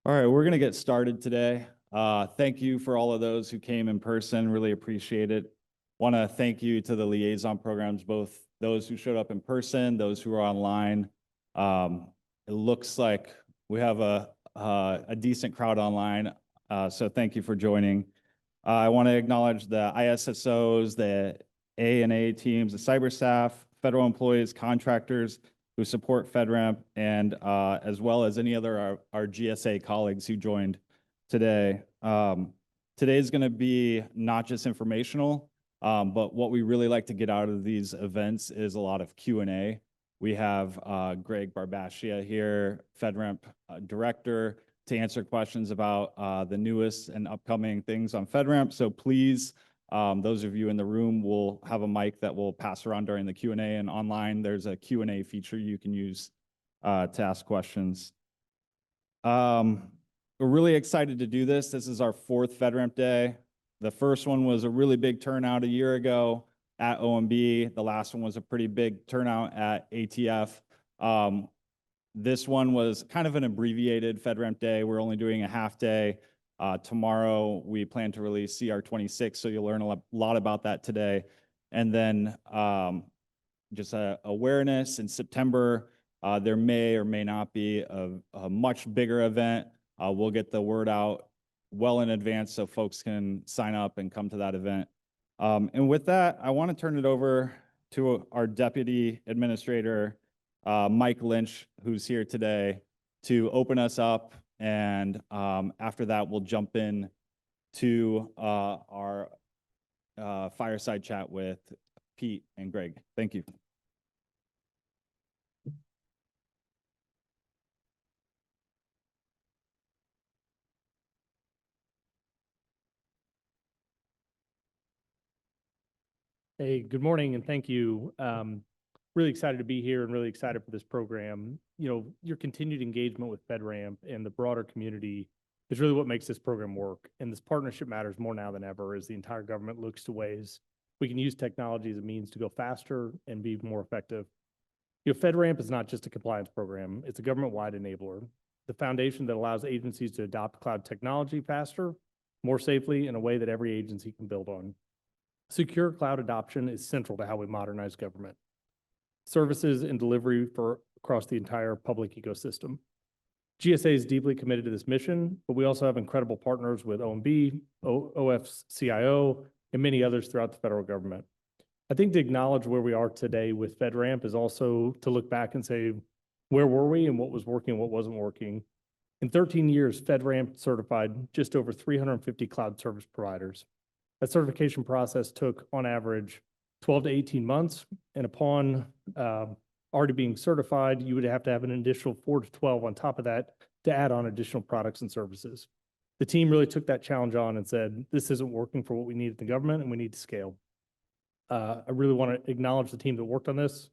All right, we're going to get started today. Thank you for all of those who came in person. Really appreciate it. Want to thank you to the liaison programs, both those who showed up in person, those who are online. It looks like we have a decent crowd online, so thank you for joining. I want to acknowledge the ISSOs, the A&A teams, the cyber staff, federal employees, contractors who support FedRAMP, and as well as any other our GSA colleagues who joined today. Today is going to be not just informational, but what we really like to get out of these events is a lot of Q&A. We have Greg Barbashia here, FedRAMP Director, to answer questions about the newest and upcoming things on FedRAMP. So please, those of you in the room will have a mic that will pass around during the Q&A, and online there's a Q&A feature you can use to ask questions. We're really excited to do this. This is our fourth FedRAMP Day. The first one was a really big turnout a year ago at OMB. The last one was a pretty big turnout at ATF. This one was kind of an abbreviated FedRAMP Day. We're only doing a half day. Tomorrow, we plan to release CR26, so you'll learn a lot about that today. And then just awareness in September, there may or may not be a much bigger event. We'll get the word out well in advance so folks can sign up and come to that event. And with that, I want to turn it over to our Deputy Administrator, Mike Lynch, who's here today, to open us up. And after that, we'll jump in to our fireside chat with Pete and Greg. Thank you. Hey, good morning, and thank you. Really excited to be here and really excited for this program. You know, your continued engagement with FedRAMP and the broader community is really what makes this program work. And this partnership matters more now than ever as the entire government looks to ways we can use technology as a means to go faster and be more effective. You know, FedRAMP is not just a compliance program, it's a government-wide enabler, the foundation that allows agencies to adopt cloud technology faster, more safely, in a way that every agency can build on. Secure cloud adoption is central to how we modernize government services and delivery across the entire public ecosystem. GSA is deeply committed to this mission, but we also have incredible partners with OMB, OFCIO, and many others throughout the federal government. I think to acknowledge where we are today with FedRAMP is also to look back and say, where were we and what was working and what wasn't working? In 13 years, FedRAMP certified just over 350 cloud service providers. That certification process took, on average, 12 to 18 months, and upon already being certified, you would have to have an additional 4 to 12 on top of that to add on additional products and services. The team really took that challenge on and said, this isn't working for what we need in the government, and we need to scale. I really want to acknowledge the team that worked on this.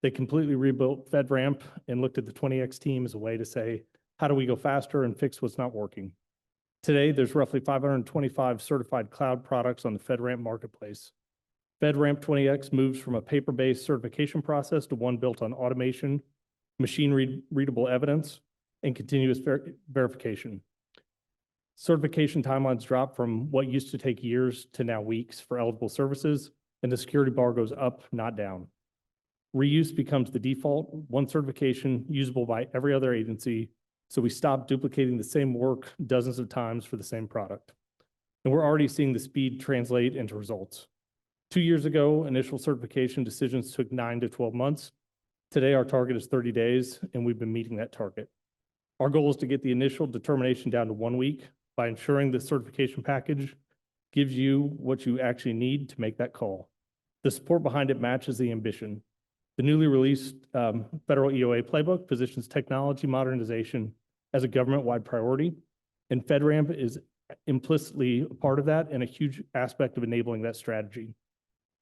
They completely rebuilt FedRAMP and looked at the 20X team as a way to say, how do we go faster and fix what's not working? Today, there's roughly 525 certified cloud products on the FedRAMP marketplace. FedRAMP 20X moves from a paper-based certification process to one built on automation, machine-readable evidence, and continuous verification. Certification timelines drop from what used to take years to now weeks for eligible services, and the security bar goes up, not down. Reuse becomes the default, one certification usable by every other agency, so we stop duplicating the same work dozens of times for the same product. And we're already seeing the speed translate into results. 2 years ago, initial certification decisions took 9 to 12 months. Today, our target is 30 days, and we've been meeting that target. Our goal is to get the initial determination down to 1 week by ensuring the certification package gives you what you actually need to make that call. The support behind it matches the ambition. The newly released federal EOA playbook positions technology modernization as a government-wide priority, and FedRAMP is implicitly a part of that and a huge aspect of enabling that strategy.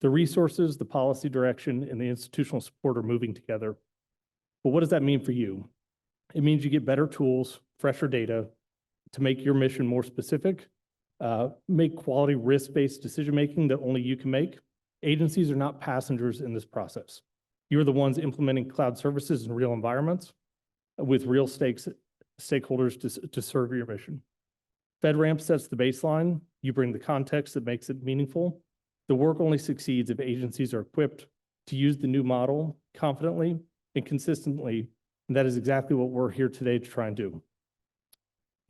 The resources, the policy direction, and the institutional support are moving together. But what does that mean for you? It means you get better tools, fresher data to make your mission more specific, make quality risk-based decision-making that only you can make. Agencies are not passengers in this process. You're the ones implementing cloud services in real environments with real stakes stakeholders to serve your mission. FedRAMP sets the baseline. You bring the context that makes it meaningful. The work only succeeds if agencies are equipped to use the new model confidently and consistently, and that is exactly what we're here today to try and do.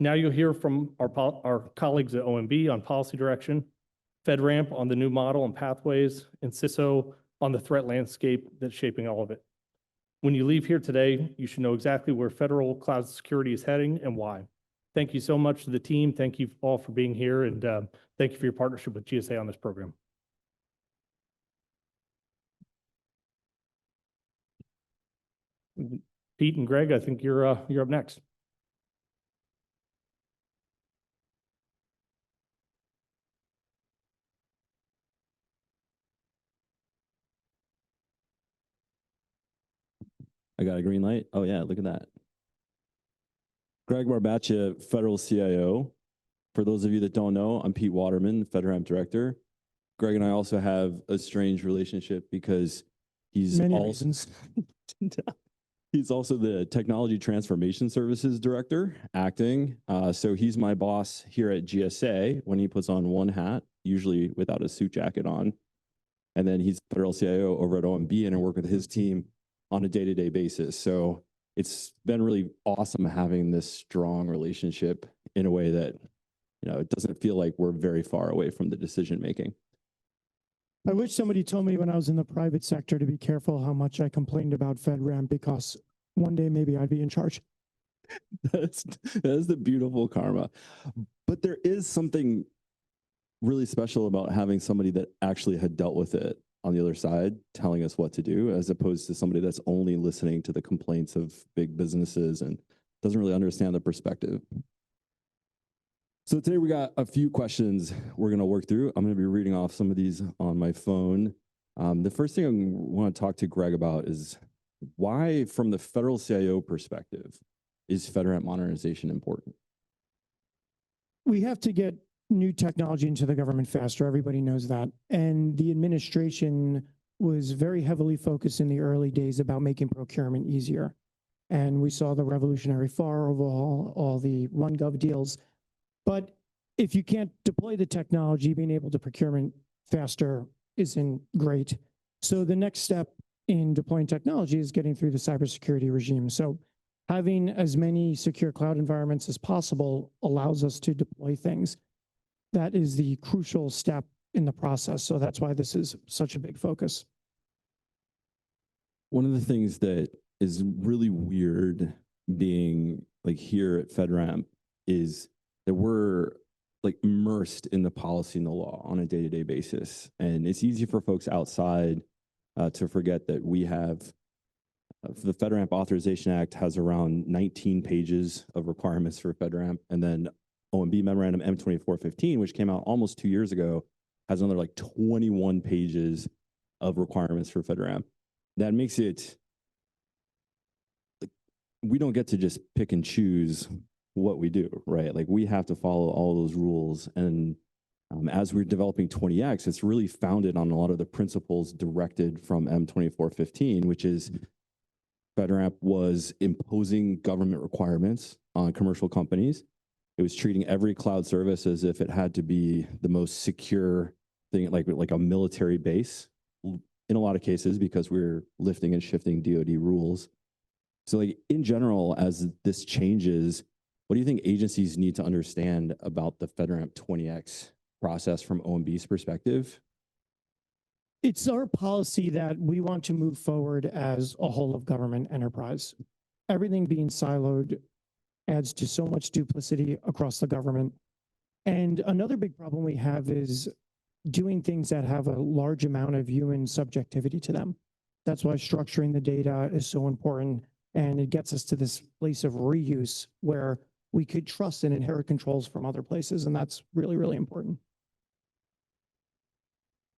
Now you'll hear from our colleagues at OMB on policy direction, FedRAMP on the new model and pathways, and CISO on the threat landscape that's shaping all of it. When you leave here today, you should know exactly where federal cloud security is heading and why. Thank you so much to the team. Thank you all for being here, and thank you for your partnership with GSA on this program. Pete and Greg, I think you're up next. I got a green light. Oh yeah, look at that. Greg Barbacha, Federal CIO. For those of you that don't know, I'm Pete Waterman, FedRAMP Director. Greg and I also have a strange relationship because he's he's also the Technology Transformation Services Director, acting. So he's my boss here at GSA when he puts on one hat, usually without a suit jacket on. And then he's Federal CIO over at OMB, and I work with his team on a day-to-day basis. So it's been really awesome having this strong relationship in a way that, it doesn't feel like we're very far away from the decision making. I wish somebody told me when I was in the private sector to be careful how much I complained about FedRAMP, because one day maybe I'd be in charge. That is the beautiful karma. But there is something really special about having somebody that actually had dealt with it on the other side, telling us what to do, as opposed to somebody that's only listening to the complaints of big businesses and doesn't really understand the perspective. So today we got a few questions we're going to work through. I'm going to be reading off some of these on my phone. The first thing I want to talk to Greg about is why, from the federal CIO perspective, is FedRAMP modernization important? We have to get new technology into the government faster. Everybody knows that. And the administration was very heavily focused in the early days about making procurement easier. And we saw the revolutionary FAR of all the RunGov deals. But if you can't deploy the technology, being able to procurement faster isn't great. So the next step in deploying technology is getting through the cybersecurity regime. So having as many secure cloud environments as possible allows us to deploy things. That is the crucial step in the process. So that's why this is such a big focus. One of the things that is really weird being like here at FedRAMP is that we're like immersed in the policy and the law on a day-to-day basis. And it's easy for folks outside to forget that we have the FedRAMP Authorization Act has around 19 pages of requirements for FedRAMP, and then OMB Memorandum M2415, which came out almost 2 years ago, has another like 21 pages of requirements for FedRAMP. That makes it, like, we don't get to just pick and choose what we do, right? Like we have to follow all those rules. And as we're developing 20X, it's really founded on a lot of the principles directed from M2415, which is FedRAMP was imposing government requirements on commercial companies. It was treating every cloud service as if it had to be the most secure thing, like a military base in a lot of cases, because we're lifting and shifting DoD rules. So like in general, as this changes, what do you think agencies need to understand about the FedRAMP 20X process from OMB's perspective? It's our policy that we want to move forward as a whole of government enterprise. Everything being siloed adds to so much duplicity across the government. And another big problem we have is doing things that have a large amount of human subjectivity to them. That's why structuring the data is so important. And it gets us to this place of reuse where we could trust and inherit controls from other places. And that's really, really important.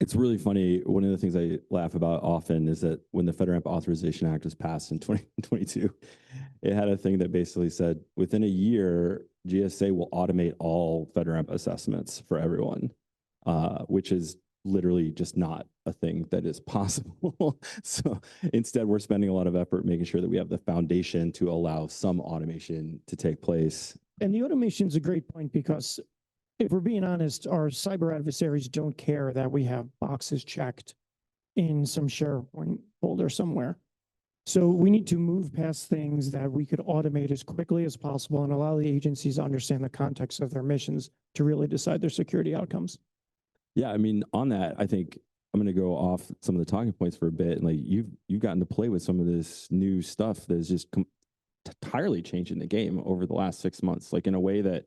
It's really funny. One of the things I laugh about often is that when the FedRAMP Authorization Act was passed in 2022, it had a thing that basically said, within a year, GSA will automate all FedRAMP assessments for everyone, which is literally just not a thing that is possible. So instead, we're spending a lot of effort making sure that we have the foundation to allow some automation to take place. And the automation is a great point because if we're being honest, our cyber adversaries don't care that we have boxes checked in some SharePoint folder somewhere. So we need to move past things that we could automate as quickly as possible and allow the agencies to understand the context of their missions to really decide their security outcomes. Yeah, I mean, on that, I think I'm going to go off some of the talking points for a bit. And like you've gotten to play with some of this new stuff that is just entirely changing the game over the last 6 months, like in a way that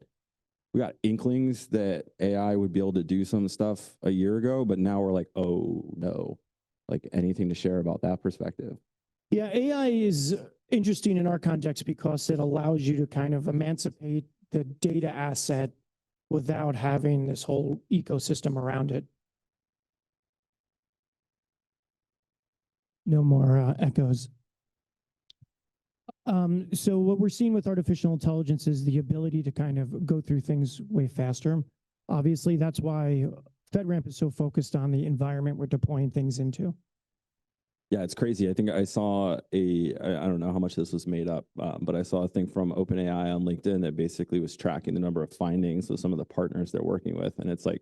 we got inklings that AI would be able to do some stuff a year ago, but now we're like, oh no, like anything to share about that perspective? Yeah, AI is interesting in our context because it allows you to kind of emancipate the data asset without having this whole ecosystem around it. No more echoes. So what we're seeing with artificial intelligence is the ability to kind of go through things way faster. Obviously, that's why FedRAMP is so focused on the environment we're deploying things into. Yeah, it's crazy. I think I saw I don't know how much this was made up, but I saw a thing from OpenAI on LinkedIn that basically was tracking the number of findings of some of the partners they're working with. And it's like,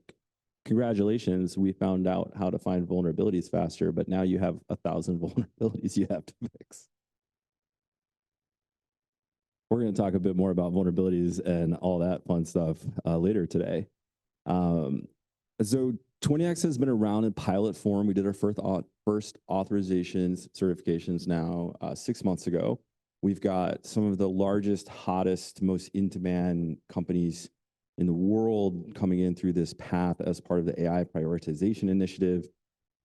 congratulations, we found out how to find vulnerabilities faster, but now you have 1,000 vulnerabilities you have to fix. We're going to talk a bit more about vulnerabilities and all that fun stuff later today. So 20X has been around in pilot form. We did our first authorizations, certifications now 6 months ago. We've got some of the largest, hottest, most in-demand companies in the world coming in through this path as part of the AI prioritization initiative.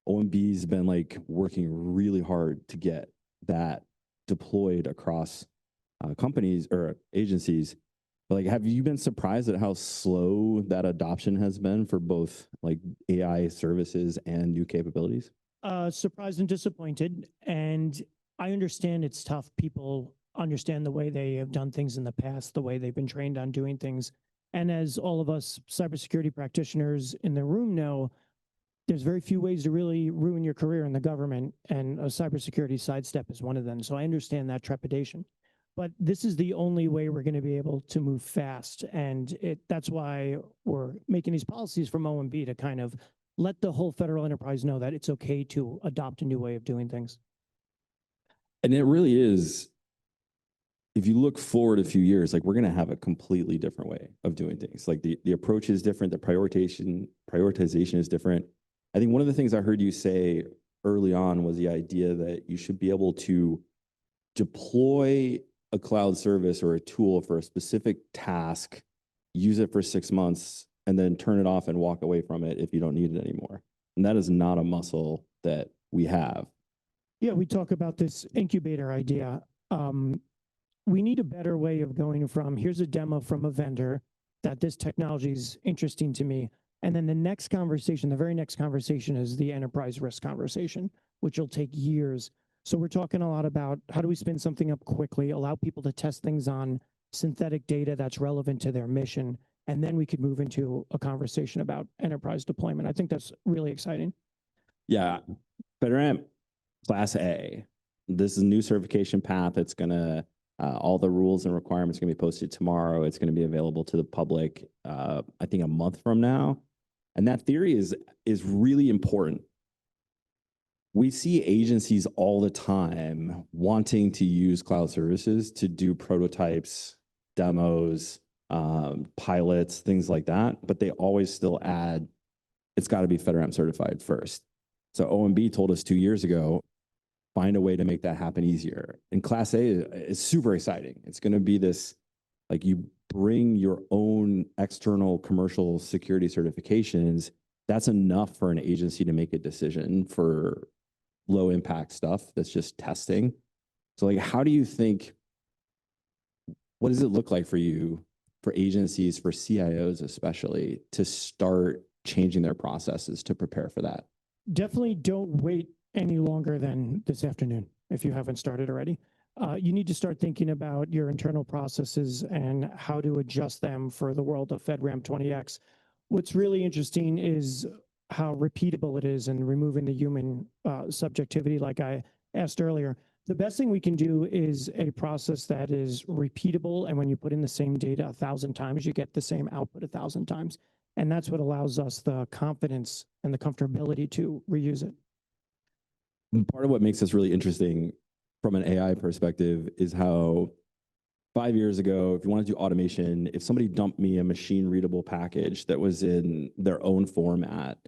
OMB's been like working really hard to get that deployed across companies or agencies. Like, have you been surprised at how slow that adoption has been for both like AI services and new capabilities? Surprised and disappointed. And I understand it's tough. People understand the way they have done things in the past, the way they've been trained on doing things. And as all of us cybersecurity practitioners in the room know, there's very few ways to really ruin your career in the government, and a cybersecurity sidestep is one of them. So I understand that trepidation. But this is the only way we're going to be able to move fast. And that's why we're making these policies from OMB to kind of let the whole federal enterprise know that it's okay to adopt a new way of doing things. And it really is, if you look forward a few years, like we're going to have a completely different way of doing things. Like the approach is different, the prioritization is different. I think one of the things I heard you say early on was the idea that you should be able to deploy a cloud service or a tool for a specific task, use it for 6 months, and then turn it off and walk away from it if you don't need it anymore. And that is not a muscle that we have. Yeah, we talk about this incubator idea. We need a better way of going from, here's a demo from a vendor that this technology is interesting to me. And then the next conversation, the very next conversation is the enterprise risk conversation, which will take years. So we're talking a lot about how do we spin something up quickly, allow people to test things on synthetic data that's relevant to their mission, and then we could move into a conversation about enterprise deployment. I think that's really exciting. Yeah, FedRAMP Class A. This is a new certification path. It's going to, all the rules and requirements are going to be posted tomorrow. It's going to be available to the public, I think a month from now. And that theory is really important. We see agencies all the time wanting to use cloud services to do prototypes, demos, pilots, things like that, but they always still add, it's got to be FedRAMP certified first. So OMB told us 2 years ago, find a way to make that happen easier. And Class A is super exciting. It's going to be this, like you bring your own external commercial security certifications. That's enough for an agency to make a decision for low impact stuff that's just testing. So like, how do you think, what does it look like for you, for agencies, for CIOs especially, to start changing their processes to prepare for that? Definitely don't wait any longer than this afternoon if you haven't started already. You need to start thinking about your internal processes and how to adjust them for the world of FedRAMP 20X. What's really interesting is how repeatable it is and removing the human subjectivity, like I asked earlier. The best thing we can do is a process that is repeatable. And when you put in the same data 1,000 times, you get the same output 1,000 times. And that's what allows us the confidence and the comfortability to reuse it. Part of what makes this really interesting from an AI perspective is how 5 years ago, if you want to do automation, if somebody dumped me a machine readable package that was in their own format,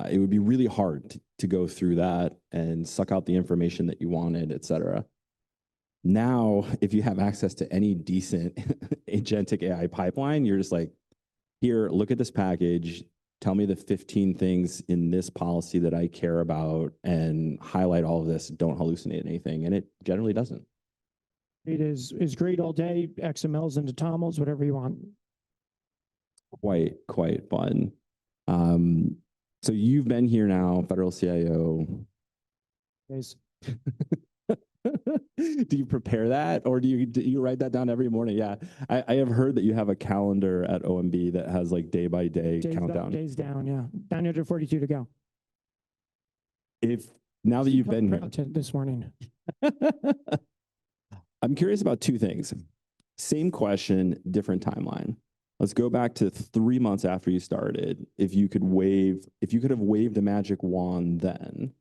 it would be really hard to go through that and suck out the information that you wanted, et cetera. Now, if you have access to any decent agentic AI pipeline, you're just like, here, look at this package, tell me the 15 things in this policy that I care about, and highlight all of this, don't hallucinate anything, and it generally doesn't. It is great all day, XMLs into TOMLs, whatever you want. Quite fun. So you've been here now, federal CIO. Guys. Do you prepare that, or do you write that down every morning? Yeah, I have heard that you have a calendar at OMB that has like day by day countdown. Days down, yeah. 942 to go. Now that you've been here this morning. I'm curious about two things. Same question, different timeline. Let's go back to 3 months after you started. If you could have waved a magic wand then,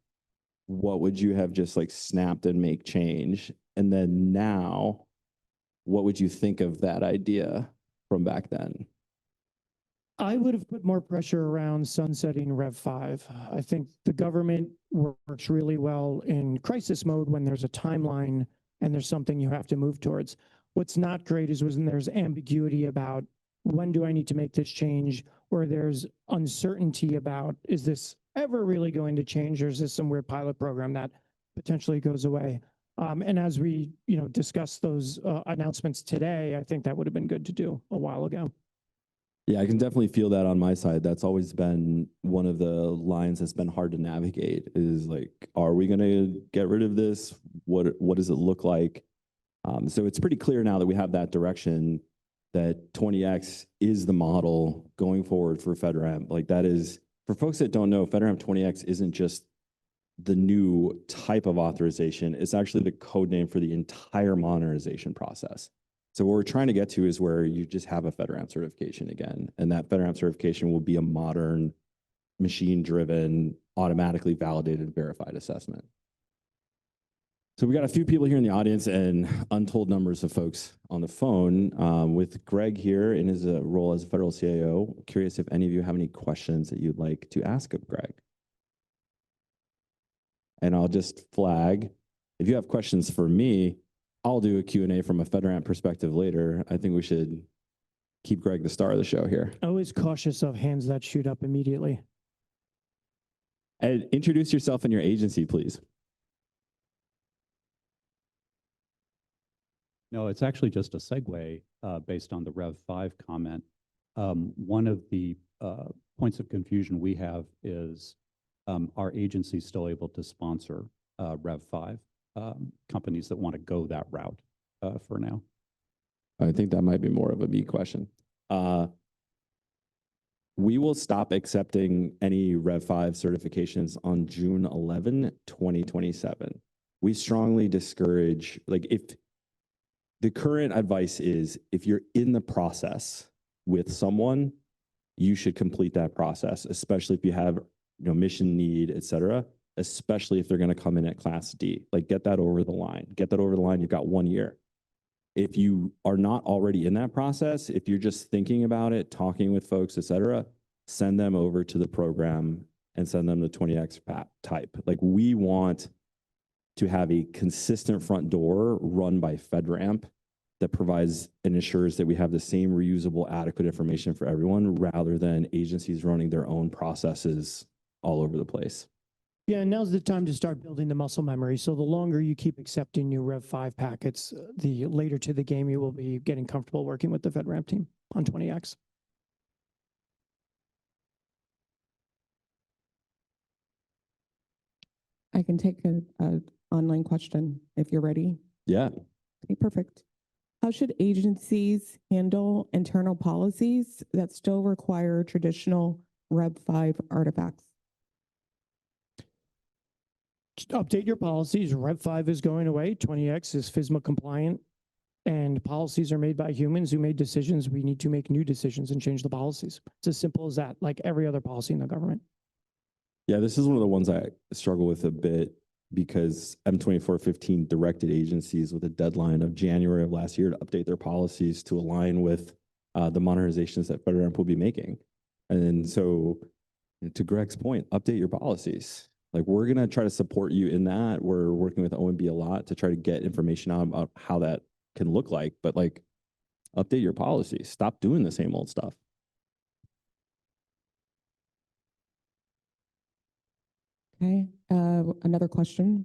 what would you have just like snapped and make change? And then now, what would you think of that idea from back then? I would have put more pressure around sunsetting Rev 5. I think the government works really well in crisis mode when there's a timeline and there's something you have to move towards. What's not great is when there's ambiguity about when do I need to make this change, or there's uncertainty about, is this ever really going to change, or is this some weird pilot program that potentially goes away? And as we discuss those announcements today, I think that would have been good to do a while ago. Yeah, I can definitely feel that on my side. That's always been one of the lines that's been hard to navigate is like, are we going to get rid of this? What does it look like? So it's pretty clear now that we have that direction, that 20X is the model going forward for FedRAMP. Like that is, for folks that don't know, FedRAMP 20X isn't just the new type of authorization. It's actually the code name for the entire modernization process. So what we're trying to get to is where you just have a FedRAMP certification again, and that FedRAMP certification will be a modern, machine-driven, automatically validated, verified assessment. So we got a few people here in the audience and untold numbers of folks on the phone. With Greg here in his role as a federal CIO, curious if any of you have any questions that you'd like to ask of Greg. And I'll just flag, if you have questions for me, I'll do a Q&A from a FedRAMP perspective later. I think we should keep Greg the star of the show here. Always cautious of hands that shoot up immediately. And introduce yourself and your agency, please. No, it's actually just a segue based on the Rev 5 comment. One of the points of confusion we have is our agency still able to sponsor Rev 5 companies that want to go that route for now? I think that might be more of a me question. We will stop accepting any Rev 5 certifications on June 11, 2027. We strongly discourage, like if the current advice is if you're in the process with someone, you should complete that process, especially if you have mission need, et cetera, especially if they're going to come in at Class D. Like get that over the line. Get that over the line. You've got 1 year. If you are not already in that process, if you're just thinking about it, talking with folks, et cetera, send them over to the program and send them the 20X type. Like we want to have a consistent front door run by FedRAMP that provides and ensures that we have the same reusable, adequate information for everyone rather than agencies running their own processes all over the place. Yeah, and now's the time to start building the muscle memory. So the longer you keep accepting new Rev 5 packets, the later to the game you will be getting comfortable working with the FedRAMP team on 20X. I can take an online question if you're ready. Yeah. Okay, perfect. How should agencies handle internal policies that still require traditional Rev 5 artifacts? update your policies. Rev 5 is going away. 20X is FSMA compliant. And policies are made by humans who made decisions. We need to make new decisions and change the policies. It's as simple as that, like every other policy in the government. Yeah, this is one of the ones I struggle with a bit because M2415 directed agencies with a deadline of January of last year to update their policies to align with the modernizations that FedRAMP will be making. And so to Greg's point, update your policies. Like, we're going to try to support you in that. We're working with OMB a lot to try to get information out about how that can look like, but like, update your policies. Stop doing the same old stuff. Okay, another question.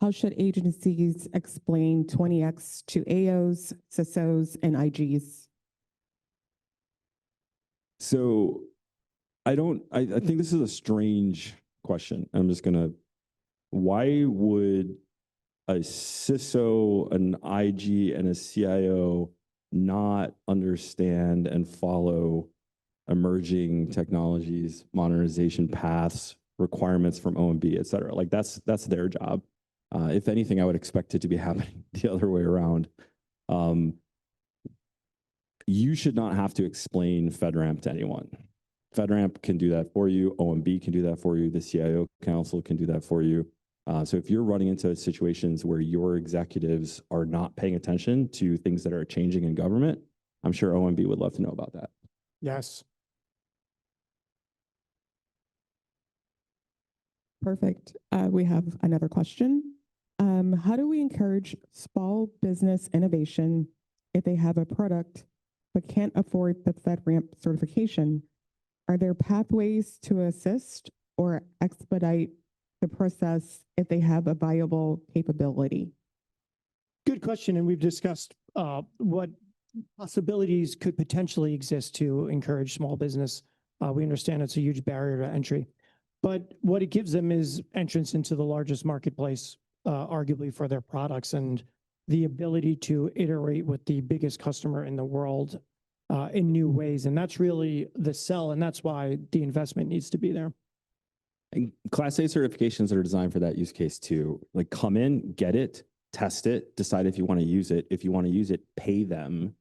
How should agencies explain 20X to AOs, CISOs, and IGs? So I think this is a strange question. I'm just gonna, why would a CISO, an IG, and a CIO not understand and follow emerging technologies, modernization paths, requirements from OMB, et cetera? Like, that's their job. If anything, I would expect it to be happening the other way around. You should not have to explain FedRAMP to anyone. FedRAMP can do that for you. OMB can do that for you. The CIO Council can do that for you. So if you're running into situations where your executives are not paying attention to things that are changing in government, I'm sure OMB would love to know about that. Yes. Perfect. We have another question. How do we encourage small business innovation if they have a product but can't afford the FedRAMP certification? Are there pathways to assist or expedite the process if they have a viable capability? Good question. And we've discussed what possibilities could potentially exist to encourage small business. We understand it's a huge barrier to entry, but what it gives them is entrance into the largest marketplace, arguably, for their products, and the ability to iterate with the biggest customer in the world in new ways. And that's really the sell. And that's why the investment needs to be there. And Class A certifications are designed for that use case too. Like, come in, get it, test it, decide if you want to use it. If you want to use it, pay them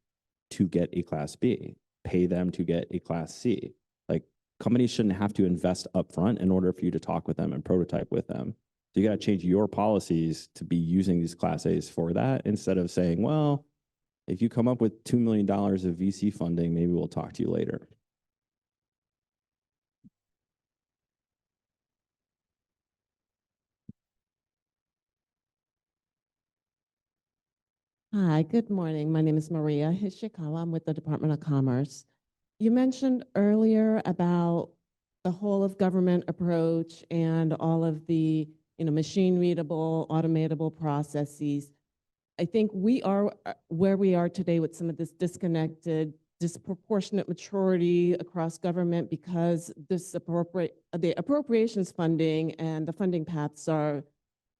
to get a Class B, pay them to get a Class C. Like, companies shouldn't have to invest upfront in order for you to talk with them and prototype with them. So you got to change your policies to be using these Class A's for that, instead of saying, well, if you come up with $2 million of VC funding, maybe we'll talk to you later. Hi, good morning. My name is Maria Hishikawa. I'm with the Department of Commerce. You mentioned earlier about the whole of government approach and all of the machine readable, automatable processes. I think we are where we are today with some of this disproportionate maturity across government because the appropriations funding and the funding paths are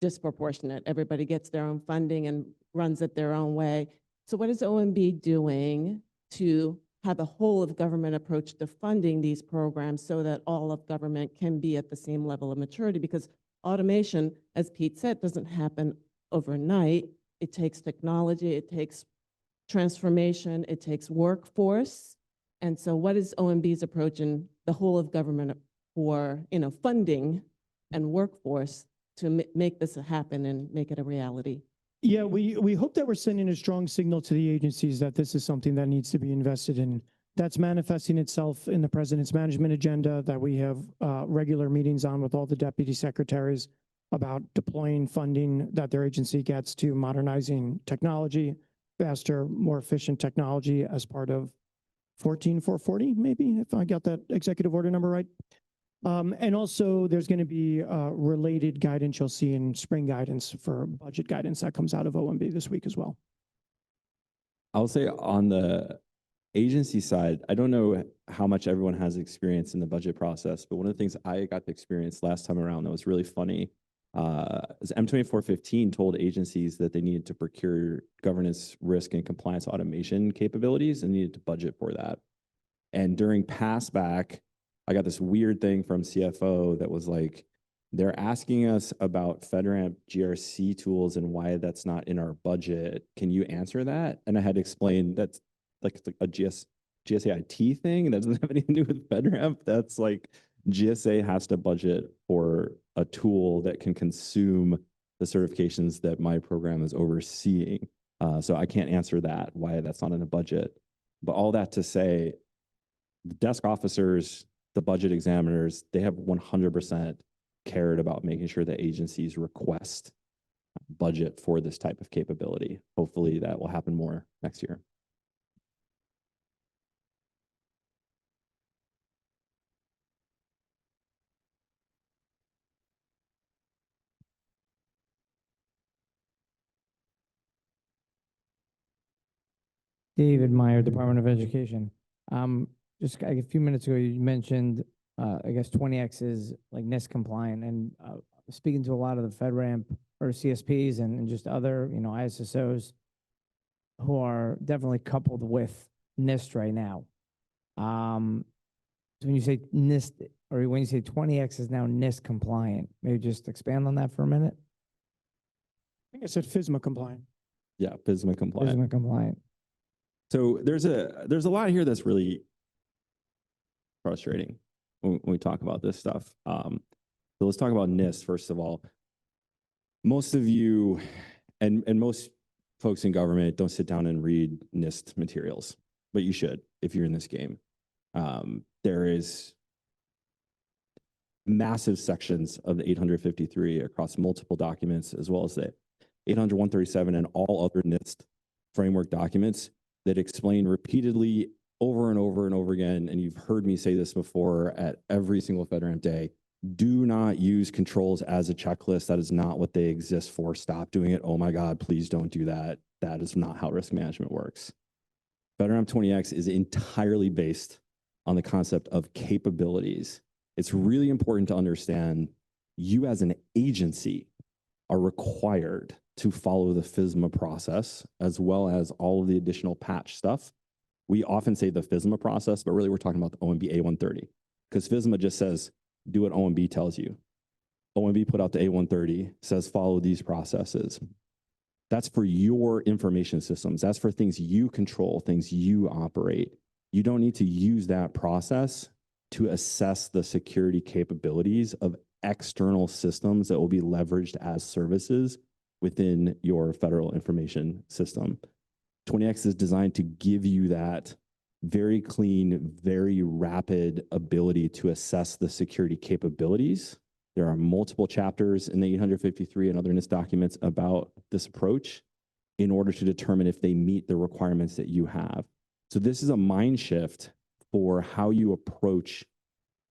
disproportionate. Everybody gets their own funding and runs it their own way. So what is OMB doing to have a whole of government approach to funding these programs so that all of government can be at the same level of maturity? Because automation, as Pete said, doesn't happen overnight. It takes technology, it takes transformation, it takes workforce. And so what is OMB's approach in the whole of government for funding and workforce to make this happen and make it a reality? Yeah, we hope that we're sending a strong signal to the agencies that this is something that needs to be invested in. That's manifesting itself in the president's management agenda that we have regular meetings on with all the deputy secretaries about deploying funding that their agency gets to modernizing technology, faster, more efficient technology as part of 14440, maybe, if I got that executive order number right. And also there's going to be related guidance you'll see in spring guidance for budget guidance that comes out of OMB this week as well. I'll say on the agency side, I don't know how much everyone has experience in the budget process, but one of the things I got to experience last time around that was really funny is M2415 told agencies that they needed to procure governance, risk, and compliance automation capabilities and needed to budget for that. And during passback, I got this weird thing from CFO that was like, They're asking us about FedRAMP GRC tools and why that's not in our budget. Can you answer that? And I had to explain that's like a GSA IT thing. That doesn't have anything to do with FedRAMP. That's like GSA has to budget for a tool that can consume the certifications that my program is overseeing. So I can't answer that, why that's not in the budget. But all that to say, the desk officers, the budget examiners, they have 100% cared about making sure that agencies request budget for this type of capability. Hopefully that will happen more next year. David Meyer, Department of Education. Just a few minutes ago, you mentioned, I guess 20X is like NIST compliant, and speaking to a lot of the FedRAMP or CSPs and just other, ISSOs who are definitely coupled with NIST right now. So when you say NIST, or when you say 20X is now NIST compliant, maybe just expand on that for a minute? I think I said FSMA compliant. Yeah, FSMA compliant. FSMA compliant. So there's a lot here that's really frustrating when we talk about this stuff. So let's talk about NIST first of all. Most of you and most folks in government don't sit down and read NIST materials, but you should if you're in this game. There is massive sections of the 853 across multiple documents, as well as the 800-137 and all other NIST framework documents that explain repeatedly over and over and over again, and you've heard me say this before at every single FedRAMP day, do not use controls as a checklist. That is not what they exist for. Stop doing it. Oh my God, please don't do that. That is not how risk management works. FedRAMP 20X is entirely based on the concept of capabilities. It's really important to understand you as an agency are required to follow the FSMA process, as well as all of the additional patch stuff. We often say the FSMA process, but really we're talking about the OMB A130, because FSMA just says, do what OMB tells you. OMB put out the A130, says follow these processes. That's for your information systems. That's for things you control, things you operate. You don't need to use that process to assess the security capabilities of external systems that will be leveraged as services within your federal information system. 20X is designed to give you that very clean, very rapid ability to assess the security capabilities. There are multiple chapters in the 853 and other NIST documents about this approach in order to determine if they meet the requirements that you have. So this is a mind shift for how you approach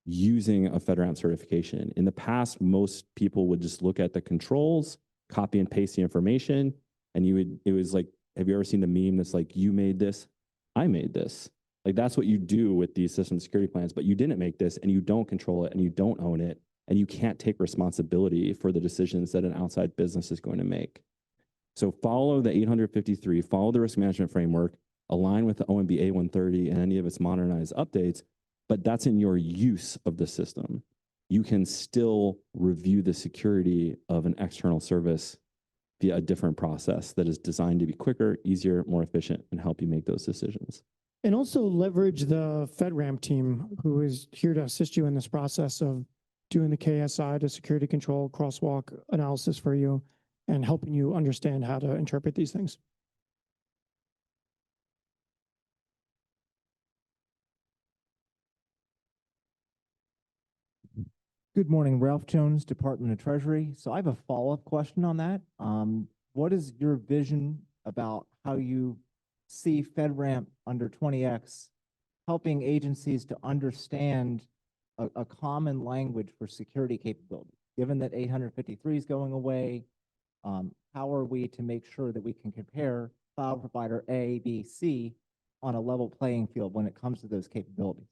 using a FedRAMP certification. In the past, most people would just look at the controls, copy and paste the information, and it was like, have you ever seen the meme that's like, you made this, I made this? Like that's what you do with these system security plans, but you didn't make this and you don't control it and you don't own it and you can't take responsibility for the decisions that an outside business is going to make. So follow the 853, follow the risk management framework, align with the OMB A130 and any of its modernized updates, but that's in your use of the system. You can still review the security of an external service via a different process that is designed to be quicker, easier, more efficient, and help you make those decisions. And also leverage the FedRAMP team who is here to assist you in this process of doing the KSI, the security control crosswalk analysis for you and helping you understand how to interpret these things. Good morning, Ralph Jones, Department of Treasury. So I have a follow-up question on that. What is your vision about how you see FedRAMP under 20X helping agencies to understand a common language for security capability? Given that 853 is going away, how are we to make sure that we can compare cloud provider A, B, C on a level playing field when it comes to those capabilities?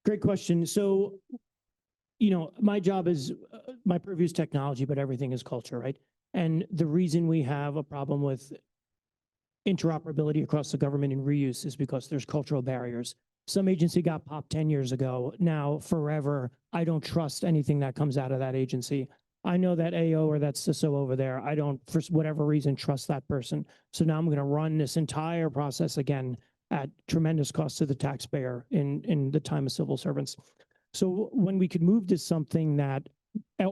Great question. So, my job is, my purview is technology, but everything is culture, right? And the reason we have a problem with interoperability across the government and reuse is because there's cultural barriers some agency got popped 10 years ago. Now, forever, I don't trust anything that comes out of that agency. I know that AO or that CISO over there, I don't, for whatever reason, trust that person. So now I'm going to run this entire process again at tremendous cost to the taxpayer in the time of civil servants. So when we could move to something that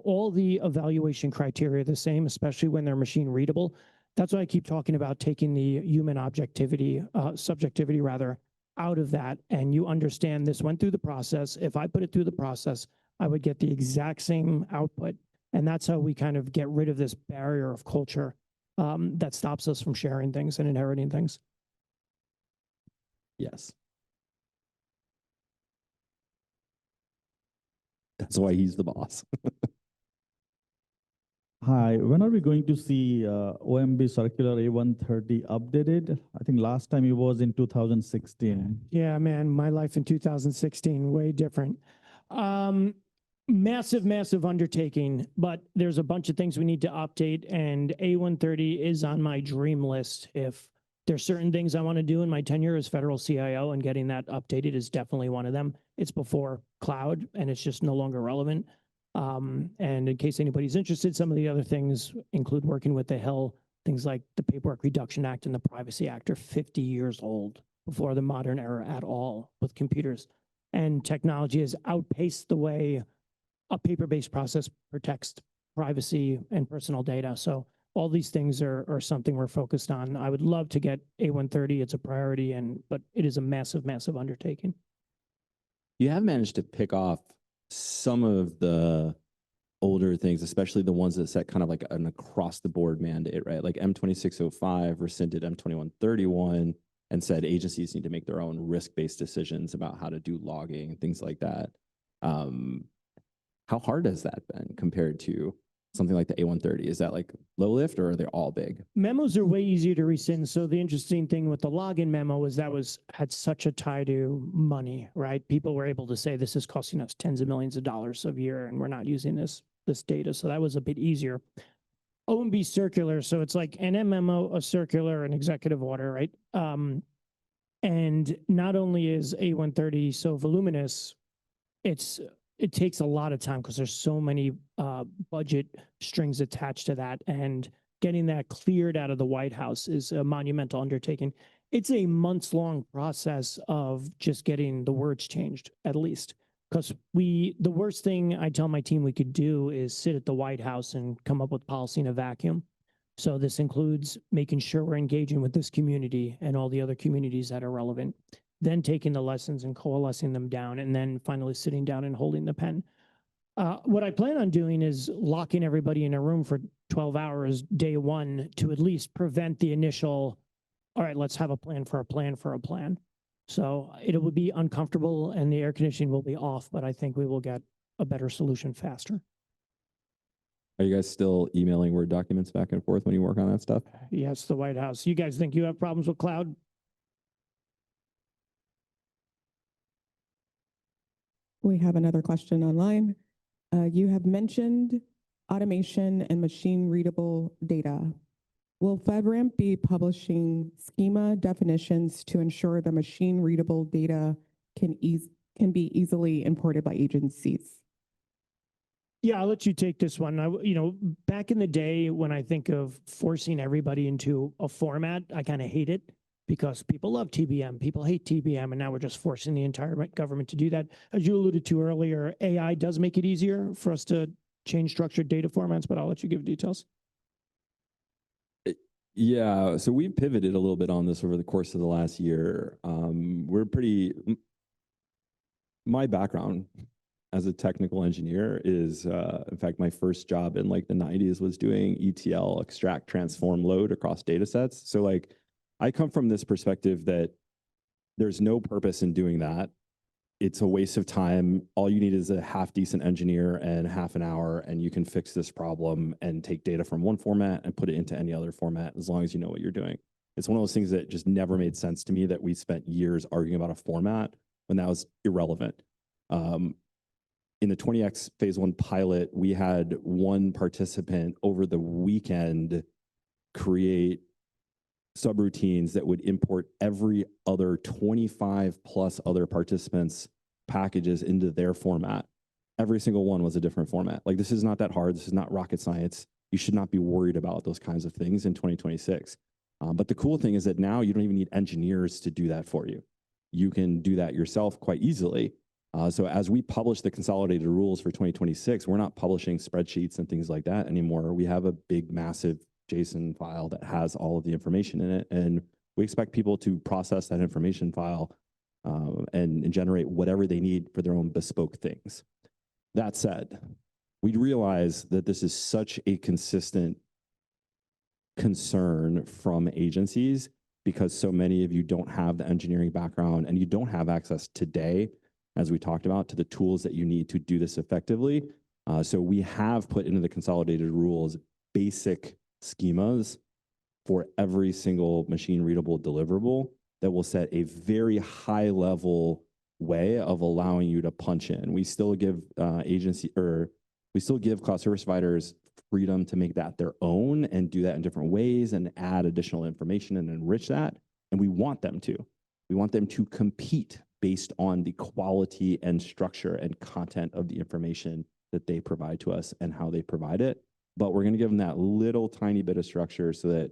all the evaluation criteria are the same, especially when they're machine readable, that's why I keep talking about taking the human objectivity, subjectivity rather, out of that. And you understand this went through the process. If I put it through the process, I would get the exact same output. And that's how we kind of get rid of this barrier of culture that stops us from sharing things and inheriting things. Yes. That's why he's the boss. Hi, when are we going to see OMB Circular A130 updated? I think last time it was in 2016. Yeah, man, my life in 2016, way different. Massive undertaking, but there's a bunch of things we need to update, and A130 is on my dream list. If there's certain things I want to do in my tenure as federal CIO, and getting that updated is definitely one of them. It's before cloud, and it's just no longer relevant. And in case anybody's interested, some of the other things include working with the Hill. Things like the Paperwork Reduction Act and the Privacy Act are 50 years old before the modern era at all with computers. And technology has outpaced the way a paper-based process protects privacy and personal data. So all these things are something we're focused on. I would love to get A130. It's a priority, but it is a massive undertaking. You have managed to pick off some of the older things, especially the ones that set kind of like an across the board mandate, right? Like M2605 rescinded M2131 and said agencies need to make their own risk-based decisions about how to do logging and things like that. How hard has that been compared to something like the A130? Is that like low lift, or are they all big? Memos are way easier to rescind. So the interesting thing with the login memo is that had such a tie to money, right? People were able to say this is costing us tens of millions of dollars a year, and we're not using this data. So that was a bit easier. OMB circular, so it's like an memo, a circular, an executive order, right? And not only is A130 so voluminous, it takes a lot of time because there's so many budget strings attached to that, and getting that cleared out of the White House is a monumental undertaking. It's a months-long process of just getting the words changed, at least. Because the worst thing I tell my team we could do is sit at the White House and come up with policy in a vacuum. So this includes making sure we're engaging with this community and all the other communities that are relevant, then taking the lessons and coalescing them down, and then finally sitting down and holding the pen. What I plan on doing is locking everybody in a room for 12 hours day one to at least prevent the initial, all right, let's have a plan for a plan for a plan. So it will be uncomfortable and the air conditioning will be off, but I think we will get a better solution faster. Are you guys still emailing Word documents back and forth when you work on that stuff? Yes, the White House. You guys think you have problems with cloud? We have another question online. You have mentioned automation and machine readable data. Will FedRAMP be publishing schema definitions to ensure the machine readable data can be easily imported by agencies? Yeah, I'll let you take this one. Back in the day when I think of forcing everybody into a format, I kind of hate it because people love TBM, people hate TBM, and now we're just forcing the entire government to do that. As you alluded to earlier, AI does make it easier for us to change structured data formats, but I'll let you give details. Yeah, so we pivoted a little bit on this over the course of the last year. My background as a technical engineer is, in fact, my first job in like the 90s was doing ETL, extract, transform, load across data sets. So like, I come from this perspective that there's no purpose in doing that. It's a waste of time. All you need is a half decent engineer and half an hour, and you can fix this problem and take data from one format and put it into any other format as long as you know what you're doing. It's one of those things that just never made sense to me, that we spent years arguing about a format when that was irrelevant. In the 20X phase 1 pilot, we had one participant over the weekend create subroutines that would import every other 25 plus other participants' packages into their format. Every single one was a different format. Like, this is not that hard. This is not rocket science. You should not be worried about those kinds of things in 2026. But the cool thing is that now you don't even need engineers to do that for you. You can do that yourself quite easily. So as we publish the consolidated rules for 2026, we're not publishing spreadsheets and things like that anymore. We have a big, massive JSON file that has all of the information in it. And we expect people to process that information file and generate whatever they need for their own bespoke things. That said, we realize that this is such a consistent concern from agencies because so many of you don't have the engineering background and you don't have access today, as we talked about, to the tools that you need to do this effectively. So we have put into the consolidated rules basic schemas for every single machine readable deliverable that will set a very high level way of allowing you to punch in. We still give we still give cloud service providers freedom to make that their own and do that in different ways and add additional information and enrich that. And we want them to. We want them to compete based on the quality and structure and content of the information that they provide to us and how they provide it. But we're going to give them that little tiny bit of structure so that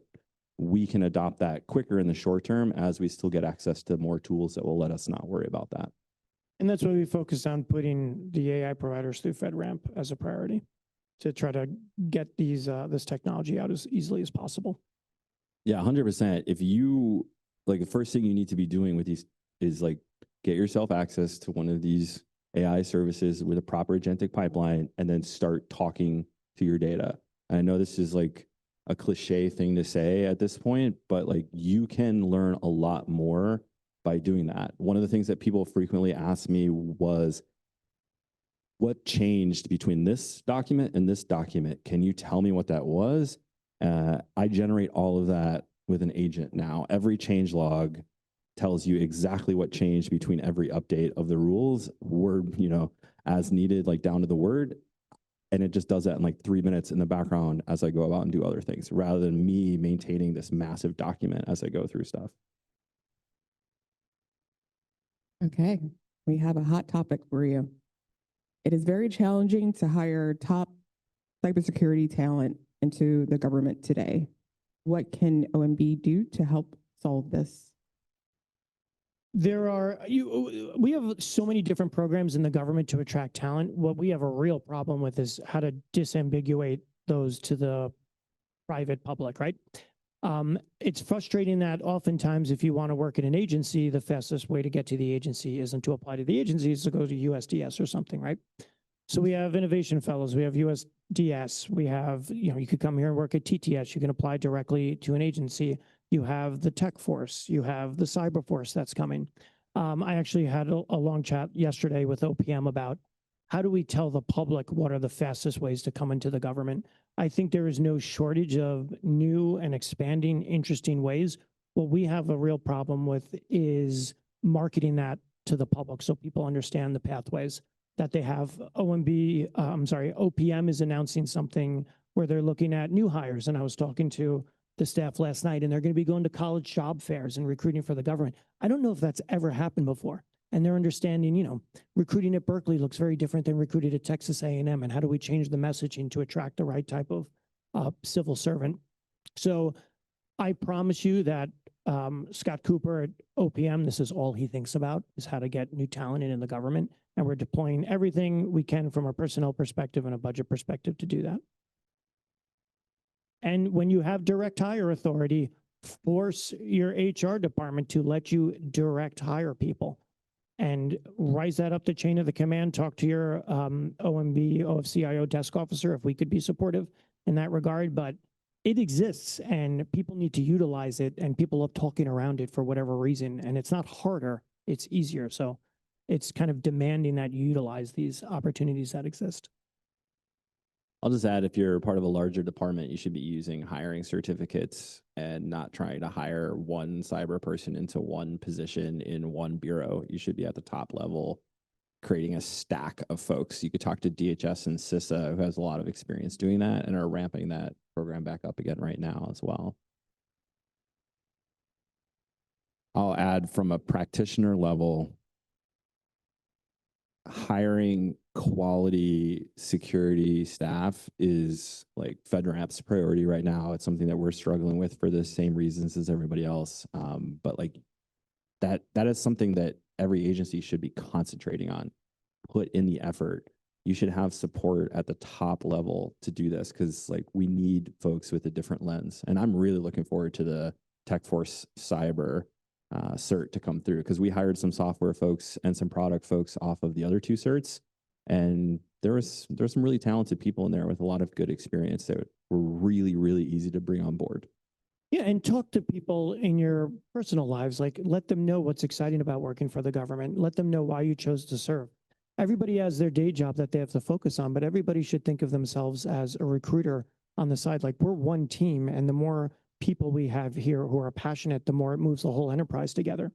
we can adopt that quicker in the short term as we still get access to more tools that will let us not worry about that. And that's why we focused on putting the AI providers through FedRAMP as a priority to try to get these this technology out as easily as possible. Yeah, 100%. If you, like, the first thing you need to be doing with these is like get yourself access to one of these AI services with a proper agentic pipeline and then start talking to your data. And I know this is like a cliche thing to say at this point, but like you can learn a lot more by doing that. One of the things that people frequently ask me was, what changed between this document and this document? Can you tell me what that was? I generate all of that with an agent now. Every change log tells you exactly what changed between every update of the rules, word, as needed, like down to the word. And it just does that in like 3 minutes in the background as I go about and do other things, rather than me maintaining this massive document as I go through stuff. Okay, we have a hot topic for you. It is very challenging to hire top cybersecurity talent into the government today. What can OMB do to help solve this? We have so many different programs in the government to attract talent. What we have a real problem with is how to disambiguate those to the private public, right? It's frustrating that oftentimes if you want to work in an agency, the fastest way to get to the agency isn't to apply to the agency, it's to go to USDS or something, right? So we have innovation fellows, we have USDS, we have, you could come here and work at TTS, you can apply directly to an agency. You have the tech force, you have the cyber force that's coming. I actually had a long chat yesterday with OPM about how do we tell the public what are the fastest ways to come into the government? I think there is no shortage of new and expanding, interesting ways. What we have a real problem with is marketing that to the public so people understand the pathways that they have. OPM is announcing something where they're looking at new hires. And I was talking to the staff last night, and they're going to be going to college job fairs and recruiting for the government. I don't know if that's ever happened before. And they're understanding, recruiting at Berkeley looks very different than recruiting at Texas A&M. And how do we change the messaging to attract the right type of civil servant? So I promise you that Scott Cooper at OPM, this is all he thinks about, is how to get new talent in the government. And we're deploying everything we can from a personnel perspective and a budget perspective to do that. And when you have direct hire authority, force your HR department to let you direct hire people and rise that up the chain of the command. Talk to your OMB, OFCIO desk officer if we could be supportive in that regard. But it exists and people need to utilize it, and people are talking around it for whatever reason. And it's not harder, it's easier. So it's kind of demanding that you utilize these opportunities that exist. I'll just add, if you're part of a larger department, you should be using hiring certificates and not trying to hire one cyber person into one position in one bureau. You should be at the top level, creating a stack of folks. You could talk to DHS and CISA, who has a lot of experience doing that and are ramping that program back up again right now as well. I'll add from a practitioner level, hiring quality security staff is like FedRAMP's priority right now. It's something that we're struggling with for the same reasons as everybody else. But like that is something that every agency should be concentrating on. Put in the effort. You should have support at the top level to do this, because like we need folks with a different lens. And I'm really looking forward to the Tech Force Cyber cert to come through, because we hired some software folks and some product folks off of the other two certs, and there's some really talented people in there with a lot of good experience that were really, really easy to bring on board. Yeah, and talk to people in your personal lives. Like, let them know what's exciting about working for the government. Let them know why you chose to serve. Everybody has their day job that they have to focus on, but everybody should think of themselves as a recruiter on the side. Like, we're one team, and the more people we have here who are passionate, the more it moves the whole enterprise together.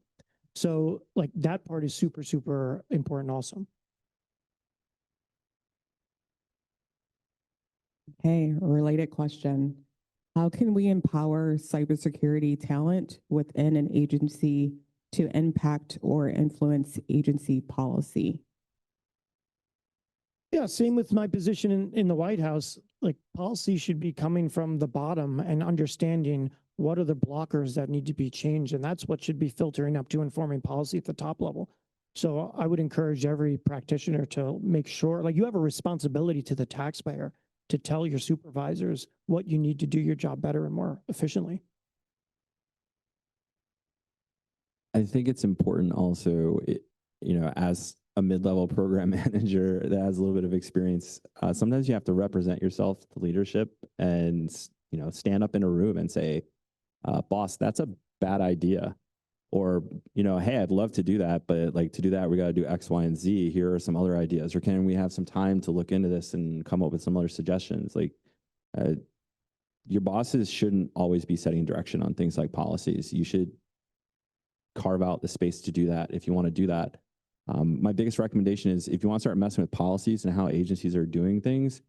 So like that part is super, super important also. Okay, a related question. How can we empower cybersecurity talent within an agency to impact or influence agency policy? Yeah, same with my position in the White House. Like, policy should be coming from the bottom and understanding what are the blockers that need to be changed. And that's what should be filtering up to informing policy at the top level. So I would encourage every practitioner to make sure, like, you have a responsibility to the taxpayer to tell your supervisors what you need to do your job better and more efficiently. I think it's important also, as a mid-level program manager that has a little bit of experience, sometimes you have to represent yourself to leadership and, stand up in a room and say, boss, that's a bad idea. Or, hey, I'd love to do that, but like to do that, we got to do X, Y, and Z. Here are some other ideas. Or can we have some time to look into this and come up with some other suggestions? Like, your bosses shouldn't always be setting direction on things like policies. You should carve out the space to do that if you want to do that. My biggest recommendation is, if you want to start messing with policies and how agencies are doing things,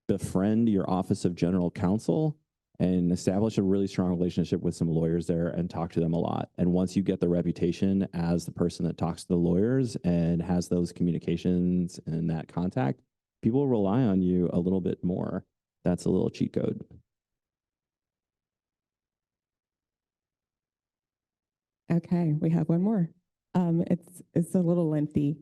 befriend your Office of General Counsel and establish a really strong relationship with some lawyers there and talk to them a lot. And once you get the reputation as the person that talks to the lawyers and has those communications and that contact, people rely on you a little bit more. That's a little cheat code. Okay, we have one more. It's a little lengthy.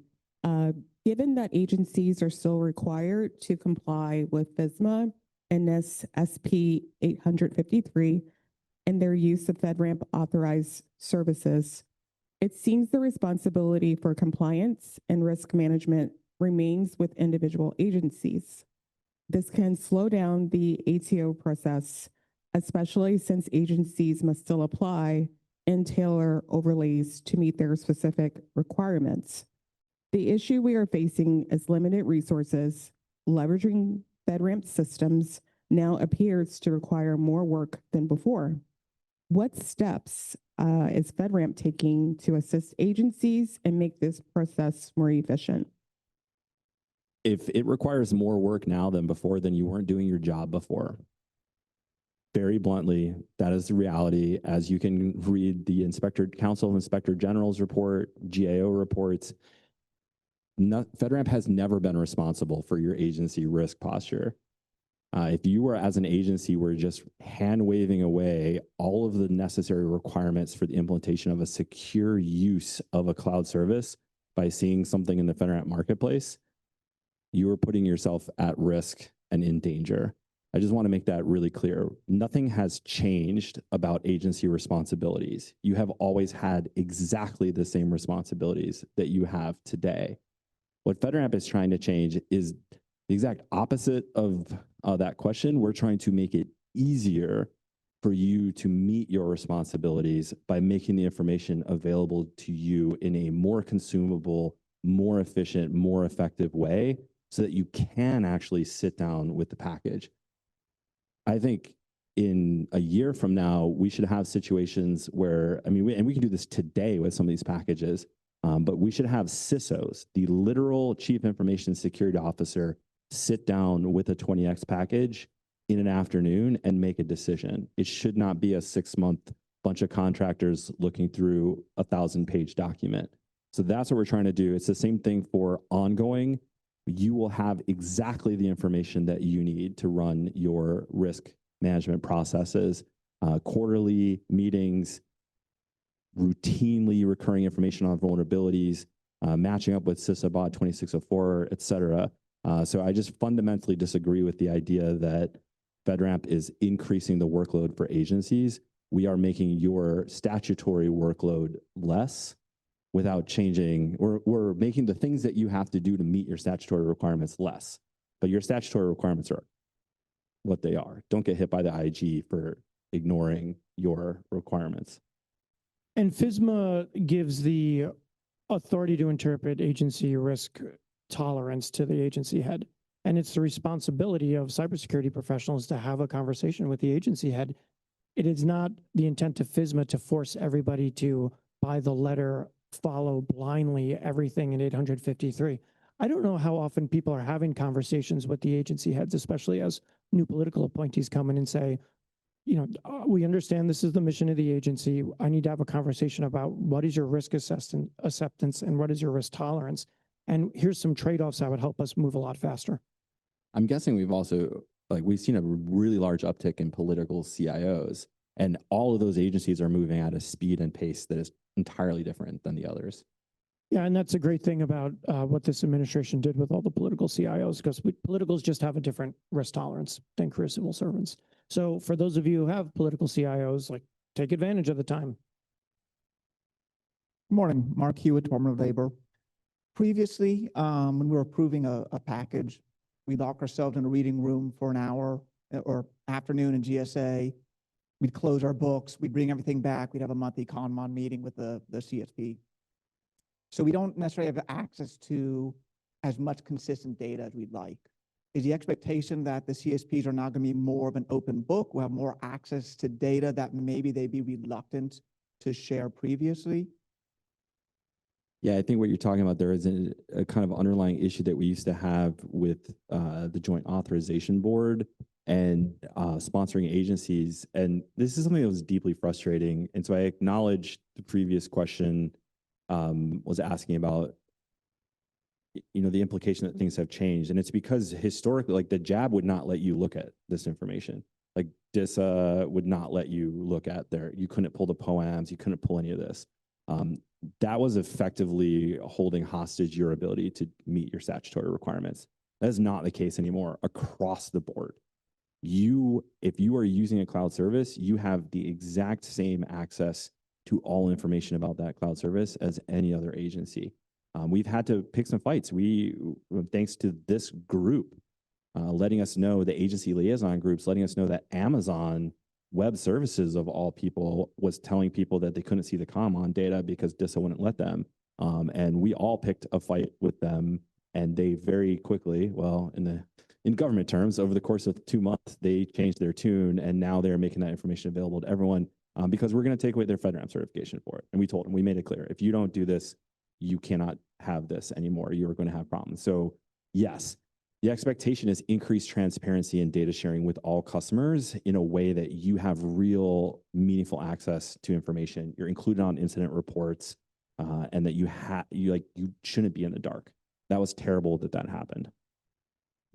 Given that agencies are still required to comply with FSMA and NIST SP 853 and their use of FedRAMP authorized services, it seems the responsibility for compliance and risk management remains with individual agencies. This can slow down the ATO process, especially since agencies must still apply and tailor overlays to meet their specific requirements. The issue we are facing is limited resources. Leveraging FedRAMP systems now appears to require more work than before. What steps is FedRAMP taking to assist agencies and make this process more efficient? If it requires more work now than before, then you weren't doing your job before. Very bluntly, that is the reality. As you can read the Council of Inspector General's report, GAO reports, FedRAMP has never been responsible for your agency risk posture. If you were, as an agency, were just hand-waving away all of the necessary requirements for the implementation of a secure use of a cloud service by seeing something in the FedRAMP marketplace, you are putting yourself at risk and in danger. I just want to make that really clear. Nothing has changed about agency responsibilities. You have always had exactly the same responsibilities that you have today. What FedRAMP is trying to change is the exact opposite of that question. We're trying to make it easier for you to meet your responsibilities by making the information available to you in a more consumable, more efficient, more effective way, so that you can actually sit down with the package. I think in a year from now, we should have situations where, and we can do this today with some of these packages, but we should have CISOs, the literal Chief Information Security Officer, sit down with a 20X package in an afternoon and make a decision. It should not be a 6-month bunch of contractors looking through a 1,000-page document. So that's what we're trying to do. It's the same thing for ongoing. You will have exactly the information that you need to run your risk management processes, quarterly meetings, routinely recurring information on vulnerabilities, matching up with CISA BOD 2604, et cetera. So I just fundamentally disagree with the idea that FedRAMP is increasing the workload for agencies. We are making your statutory workload less without changing, we're making the things that you have to do to meet your statutory requirements less. But your statutory requirements are what they are. Don't get hit by the IG for ignoring your requirements. And FSMA gives the authority to interpret agency risk tolerance to the agency head. And it's the responsibility of cybersecurity professionals to have a conversation with the agency head. It is not the intent of FSMA to force everybody to, by the letter, follow blindly everything in 853. I don't know how often people are having conversations with the agency heads, especially as new political appointees come in and say, you know, we understand this is the mission of the agency. I need to have a conversation about what is your risk acceptance and what is your risk tolerance. And here's some trade-offs that would help us move a lot faster. I'm guessing we've also, we've seen a really large uptick in political CIOs, and all of those agencies are moving at a speed and pace that is entirely different than the others. Yeah, and that's a great thing about what this administration did with all the political CIOs, because politicals just have a different risk tolerance than career civil servants. So for those of you who have political CIOs, take advantage of the time. Good morning, Mark Hewitt, Department of Labor. Previously, when we were approving a package, we lock ourselves in a reading room for an hour or afternoon in GSA. We'd close our books, we'd bring everything back, we'd have a monthly ConMon meeting with the CSP. So we don't necessarily have access to as much consistent data as we'd like. Is the expectation that the CSPs are now going to be more of an open book, will have more access to data that maybe they'd be reluctant to share previously? Yeah, I think what you're talking about there is a kind of underlying issue that we used to have with the Joint Authorization Board and sponsoring agencies. And this is something that was deeply frustrating. And so I acknowledge the previous question was asking about, the implication that things have changed. And it's because historically, the JAB would not let you look at this information. DISA would not let you look at you couldn't pull the POAMs, you couldn't pull any of this. That was effectively holding hostage your ability to meet your statutory requirements. That is not the case anymore across the board. If you are using a cloud service, you have the exact same access to all information about that cloud service as any other agency. We've had to pick some fights. Thanks to this group, letting us know, the agency liaison groups, letting us know that Amazon Web Services, of all people, was telling people that they couldn't see the ConMon data because DISA wouldn't let them. And we all picked a fight with them, and they very quickly, well, in government terms, over the course of 2 months, they changed their tune, and now they're making that information available to everyone because we're going to take away their FedRAMP certification for it. And we told them, we made it clear, if you don't do this, you cannot have this anymore. You're going to have problems. So yes, the expectation is increased transparency and data sharing with all customers in a way that you have real meaningful access to information. You're included on incident reports, and that you shouldn't be in the dark. That was terrible that happened.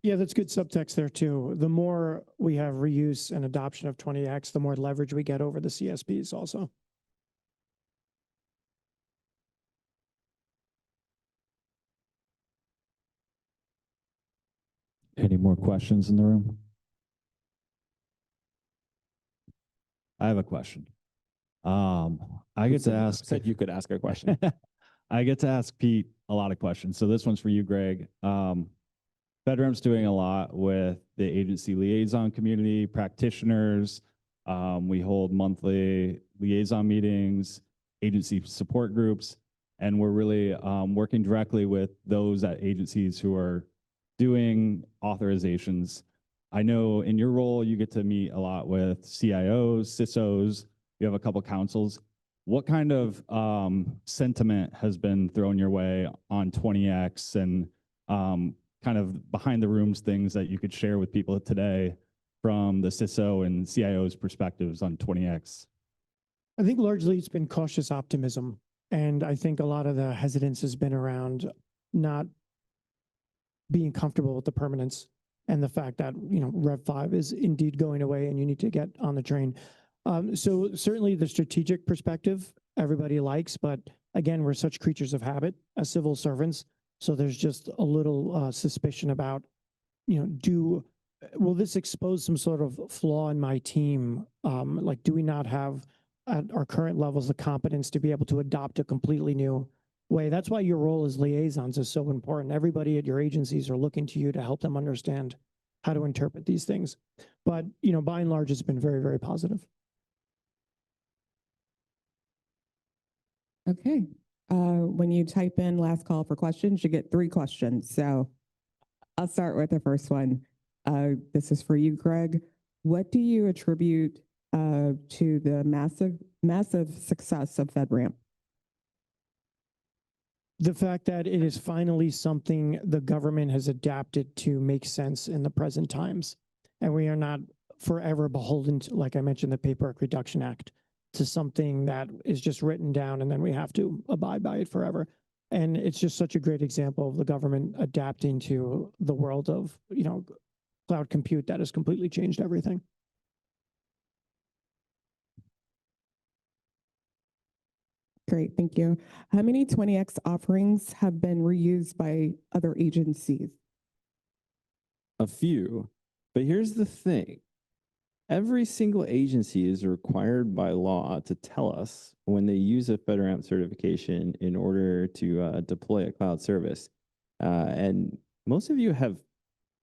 Yeah, that's good subtext there too. The more we have reuse and adoption of 20X, the more leverage we get over the CSPs also. Any more questions in the room? I have a question. I get to ask. Said you could ask a question. I get to ask Pete a lot of questions. So this one's for you, Greg. FedRAMP's doing a lot with the agency liaison community, practitioners. We hold monthly liaison meetings, agency support groups, and we're really working directly with those at agencies who are doing authorizations. I know in your role, you get to meet a lot with CIOs, CISOs, you have a couple councils. What kind of sentiment has been thrown your way on 20X and kind of behind the rooms things that you could share with people today from the CISO and CIO's perspectives on 20X? I think largely it's been cautious optimism. And I think a lot of the hesitance has been around not being comfortable with the permanence and the fact that, Rev 5 is indeed going away and you need to get on the train. So certainly the strategic perspective, everybody likes, but again, we're such creatures of habit as civil servants. So there's just a little suspicion about, will this expose some sort of flaw in my team? Like, do we not have at our current levels of competence to be able to adopt a completely new way? That's why your role as liaisons is so important. Everybody at your agencies are looking to you to help them understand how to interpret these things. But, by and large, it's been very, very positive. Okay. When you type in last call for questions, you get 3 questions. So I'll start with the first one. This is for you, Greg. What do you attribute to the massive success of FedRAMP? The fact that it is finally something the government has adapted to make sense in the present times. And we are not forever beholden to, like I mentioned, the Paperwork Reduction Act, to something that is just written down and then we have to abide by it forever. And it's just such a great example of the government adapting to the world of, cloud compute that has completely changed everything. Great, thank you. How many 20X offerings have been reused by other agencies? A few, but here's the thing. Every single agency is required by law to tell us when they use a FedRAMP certification in order to deploy a cloud service. And most of you have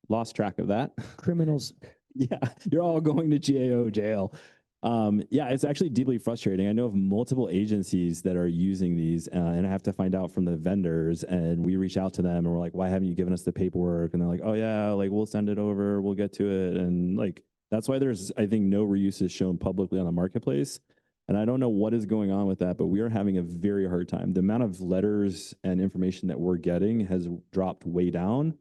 lost track of that. Criminals. Yeah, you're all going to GAO jail. Yeah, it's actually deeply frustrating. I know of multiple agencies that are using these, and I have to find out from the vendors, and we reach out to them and we're like, why haven't you given us the paperwork? And they're like, oh yeah, like we'll send it over, we'll get to it. And like, that's why there's, I think, no reuse is shown publicly on the marketplace. And I don't know what is going on with that, but we are having a very hard time. The amount of letters and information that we're getting has dropped way down.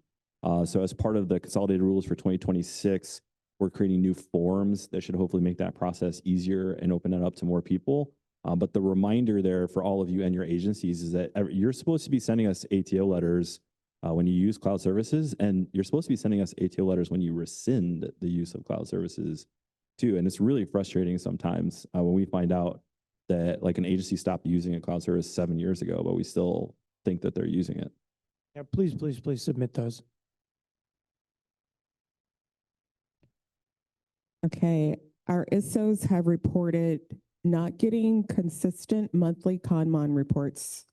So as part of the consolidated rules for 2026, we're creating new forms that should hopefully make that process easier and open it up to more people. But the reminder there for all of you and your agencies is that you're supposed to be sending us ATO letters when you use cloud services, and you're supposed to be sending us ATO letters when you rescind the use of cloud services too. And it's really frustrating sometimes when we find out that like an agency stopped using a cloud service 7 years ago, but we still think that they're using it. Yeah, please, please, please submit those. Okay, our ISOs have reported not getting consistent monthly ConMon reports.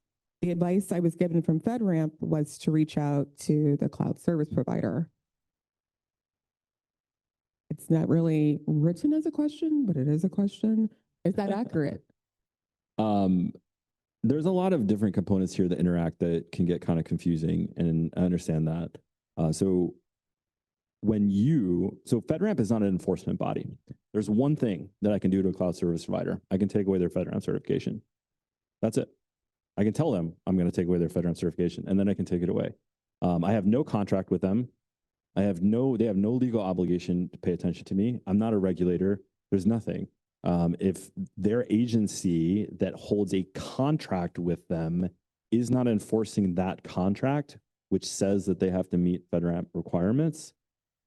The advice I was given from FedRAMP was to reach out to the cloud service provider. It's not really written as a question, but it is a question. Is that accurate? There's a lot of different components here that interact that can get kind of confusing, and I understand that. So FedRAMP is not an enforcement body. There's one thing that I can do to a cloud service provider. I can take away their FedRAMP certification. That's it. I can tell them I'm going to take away their FedRAMP certification, and then I can take it away. I have no contract with them. They have no legal obligation to pay attention to me. I'm not a regulator. There's nothing. If their agency that holds a contract with them is not enforcing that contract, which says that they have to meet FedRAMP requirements,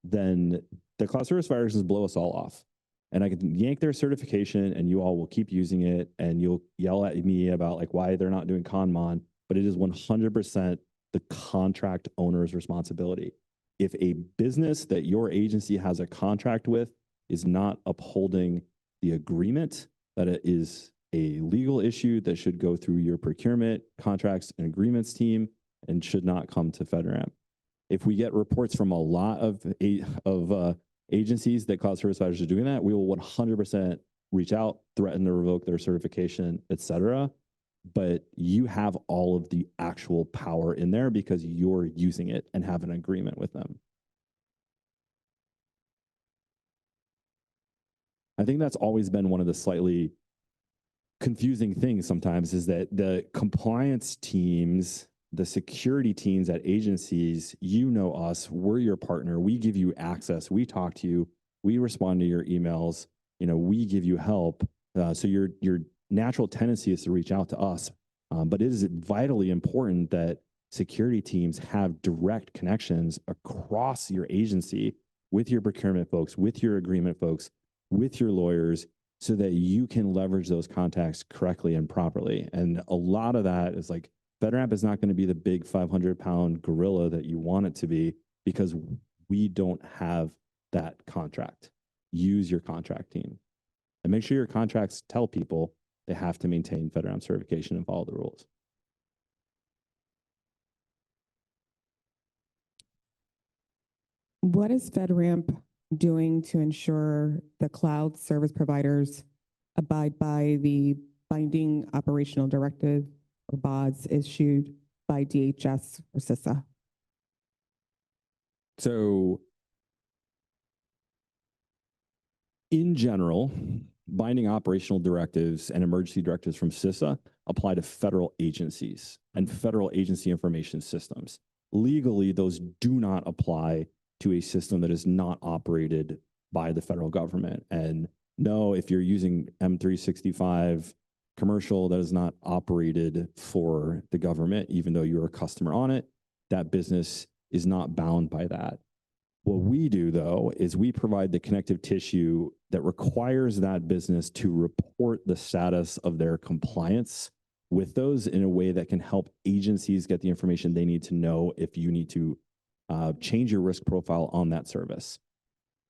then the cloud service viruses blow us all off. And I can yank their certification and you all will keep using it and you'll yell at me about like why they're not doing ConMon, but it is 100% the contract owner's responsibility. If a business that your agency has a contract with is not upholding the agreement, that it is a legal issue that should go through your procurement, contracts, and agreements team and should not come to FedRAMP. If we get reports from a lot of agencies that cloud service providers are doing that, we will 100% reach out, threaten to revoke their certification, et cetera. But you have all of the actual power in there because you're using it and have an agreement with them. I think that's always been one of the slightly confusing things sometimes is that the compliance teams, the security teams at agencies, you know us, we're your partner, we give you access, we talk to you, we respond to your emails, we give you help. So you're natural tendency is to reach out to us. But it is vitally important that security teams have direct connections across your agency with your procurement folks, with your agreement folks, with your lawyers, so that you can leverage those contacts correctly and properly. And a lot of that is like, FedRAMP is not going to be the big 500-pound gorilla that you want it to be, because we don't have that contract. Use your contract team. And make sure your contracts tell people they have to maintain FedRAMP certification and follow the rules. What is FedRAMP doing to ensure the cloud service providers abide by the binding operational directive or BODs issued by DHS or CISA? So in general, binding operational directives and emergency directives from CISA apply to federal agencies and federal agency information systems. Legally, those do not apply to a system that is not operated by the federal government. And no, if you're using M365 commercial that is not operated for the government, even though you're a customer on it, that business is not bound by that. What we do, though, is we provide the connective tissue that requires that business to report the status of their compliance with those in a way that can help agencies get the information they need to know if you need to change your risk profile on that service.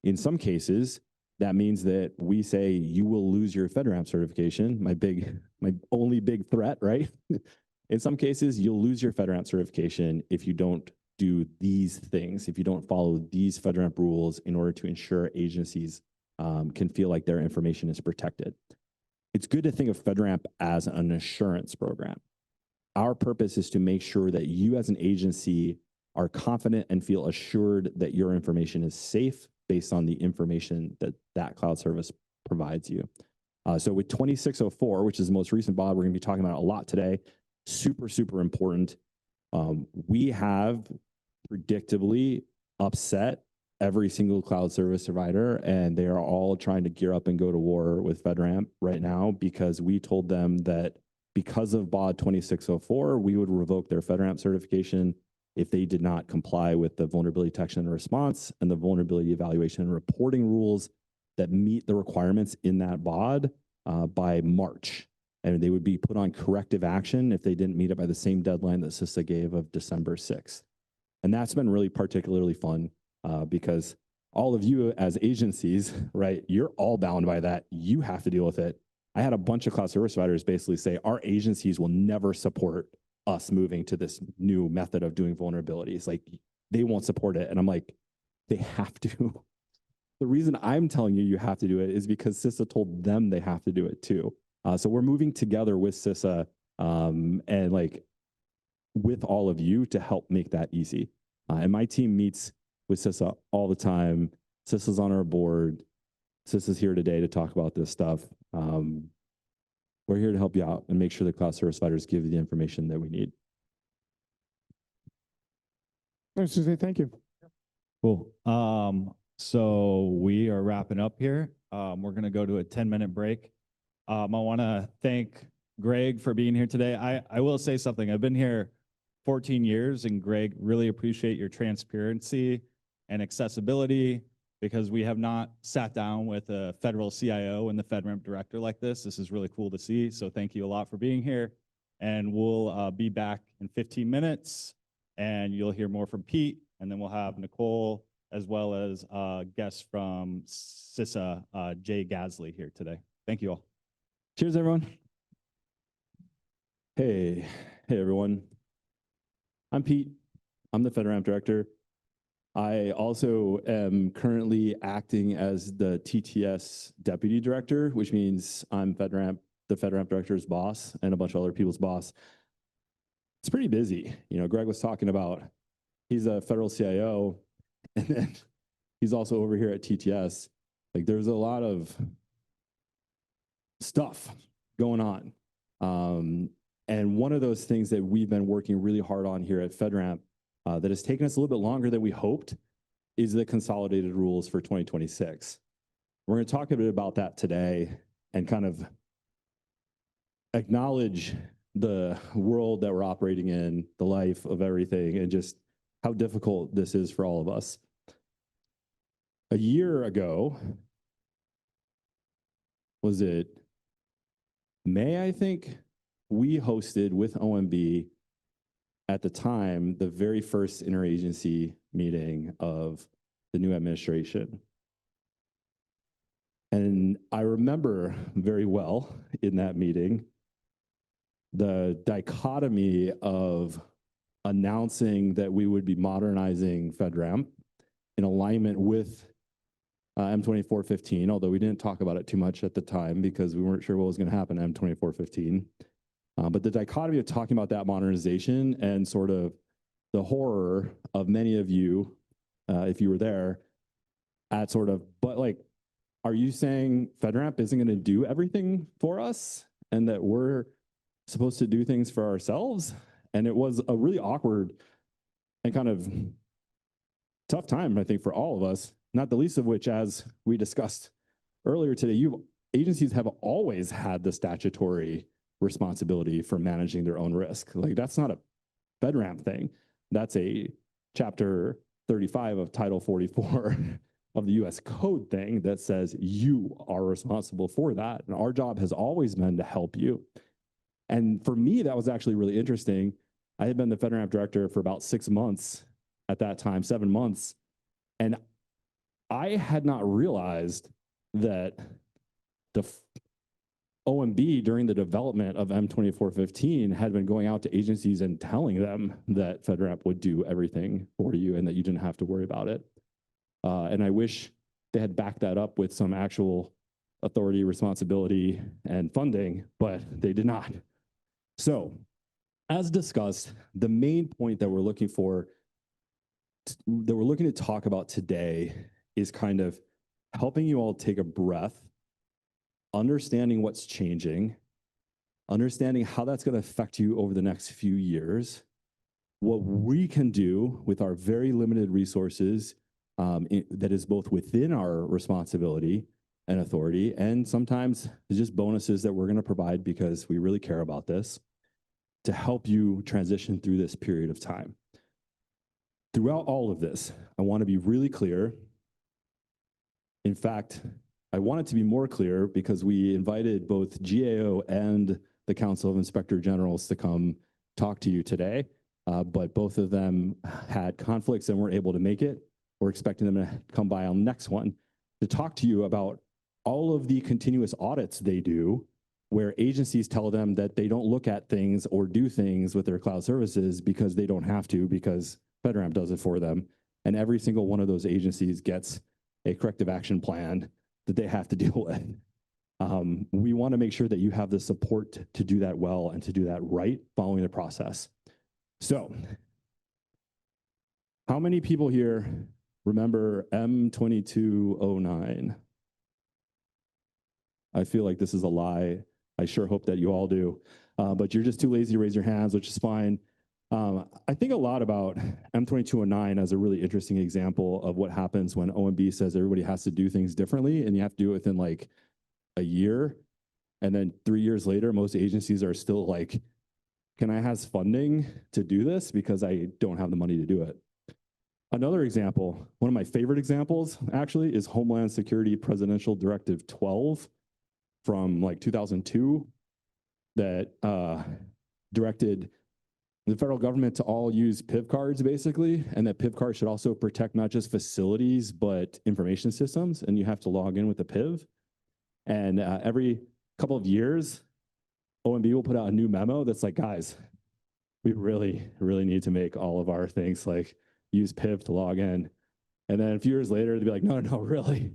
In some cases, that means that we say you will lose your FedRAMP certification, my only big threat, right? In some cases, you'll lose your FedRAMP certification if you don't do these things, if you don't follow these FedRAMP rules in order to ensure agencies can feel like their information is protected. It's good to think of FedRAMP as an assurance program. Our purpose is to make sure that you as an agency are confident and feel assured that your information is safe based on the information that that cloud service provides you. So with 2604, which is the most recent BOD we're going to be talking about a lot today, super, super important. We have predictably upset every single cloud service provider, and they are all trying to gear up and go to war with FedRAMP right now, because we told them that because of BOD 2604, we would revoke their FedRAMP certification if they did not comply with the vulnerability detection and response and the vulnerability evaluation and reporting rules that meet the requirements in that BOD by March. And they would be put on corrective action if they didn't meet it by the same deadline that CISA gave of December 6th. And that's been really particularly fun because all of you as agencies, right, you're all bound by that. You have to deal with it. I had a bunch of cloud service providers basically say, our agencies will never support us moving to this new method of doing vulnerabilities. Like, they won't support it. And I'm like, they have to. The reason I'm telling you have to do it is because CISA told them they have to do it too. So we're moving together with CISA and like with all of you to help make that easy. And my team meets with CISA all the time. CISA's on our board. CISA's here today to talk about this stuff. We're here to help you out and make sure the cloud service providers give you the information that we need. Thank you. Cool. So we are wrapping up here. We're going to go to a 10-minute break. I want to thank Greg for being here today. I will say something. I've been here 14 years, and Greg, really appreciate your transparency and accessibility, because we have not sat down with a federal CIO and the FedRAMP director like this. This is really cool to see. So thank you a lot for being here. And we'll be back in 15 minutes, and you'll hear more from Pete, and then we'll have Nicole, as well as guests from CISA, Jay Gasley, here today. Thank you all. Cheers, everyone. Hey, everyone. I'm Pete. I'm the FedRAMP director. I also am currently acting as the TTS deputy director, which means I'm the FedRAMP director's boss and a bunch of other people's boss. It's pretty busy. You know, Greg was talking about, he's a federal CIO, and then he's also over here at TTS. Like, there's a lot of stuff going on. And one of those things that we've been working really hard on here at FedRAMP that has taken us a little bit longer than we hoped is the consolidated rules for 2026. We're going to talk a bit about that today and kind of acknowledge the world that we're operating in, the life of everything, and just how difficult this is for all of us. A year ago, was it May, I think, we hosted with OMB at the time the very first interagency meeting of the new administration. And I remember very well in that meeting the dichotomy of announcing that we would be modernizing FedRAMP in alignment with M2415, although we didn't talk about it too much at the time because we weren't sure what was going to happen in M2415. But the dichotomy of talking about that modernization and sort of the horror of many of you, if you were there, at sort of, but like, are you saying FedRAMP isn't going to do everything for us and that we're supposed to do things for ourselves? And it was a really awkward and kind of tough time, I think, for all of us, not the least of which, as we discussed earlier today, agencies have always had the statutory responsibility for managing their own risk. Like, that's not a FedRAMP thing. That's a Chapter 35 of Title 44 of the US Code thing that says you are responsible for that. And our job has always been to help you. And for me, that was actually really interesting. I had been the FedRAMP director for about 6 months at that time, 7 months. And I had not realized that the OMB during the development of M2415 had been going out to agencies and telling them that FedRAMP would do everything for you and that you didn't have to worry about it. And I wish they had backed that up with some actual authority, responsibility, and funding, but they did not. So, as discussed, the main point that we're looking to talk about today is kind of helping you all take a breath, understanding what's changing, understanding how that's going to affect you over the next few years, what we can do with our very limited resources that is both within our responsibility and authority, and sometimes it's just bonuses that we're going to provide because we really care about this to help you transition through this period of time. Throughout all of this, I want to be really clear. In fact, I want it to be more clear because we invited both GAO and the Council of Inspector Generals to come talk to you today, but both of them had conflicts and weren't able to make it. We're expecting them to come by on the next one to talk to you about all of the continuous audits they do where agencies tell them that they don't look at things or do things with their cloud services because they don't have to, because FedRAMP does it for them. And every single one of those agencies gets a corrective action plan that they have to deal with. We want to make sure that you have the support to do that well and to do that right following the process. So, how many people here remember M2209? I feel like this is a lie. I sure hope that you all do, but you're just too lazy to raise your hands, which is fine. I think a lot about M2209 as a really interesting example of what happens when OMB says everybody has to do things differently and you have to do it within like a year. And then 3 years later, most agencies are still like, can I have funding to do this? Because I don't have the money to do it. Another example, one of my favorite examples actually is Homeland Security Presidential Directive 12 from like 2002 that directed the federal government to all use PIV cards basically, and that PIV cards should also protect not just facilities, but information systems, and you have to log in with a PIV. And every couple of years, OMB will put out a new memo that's like, guys, we really need to make all of our things like use PIV to log in. And then a few years later, they'd be like, no, really,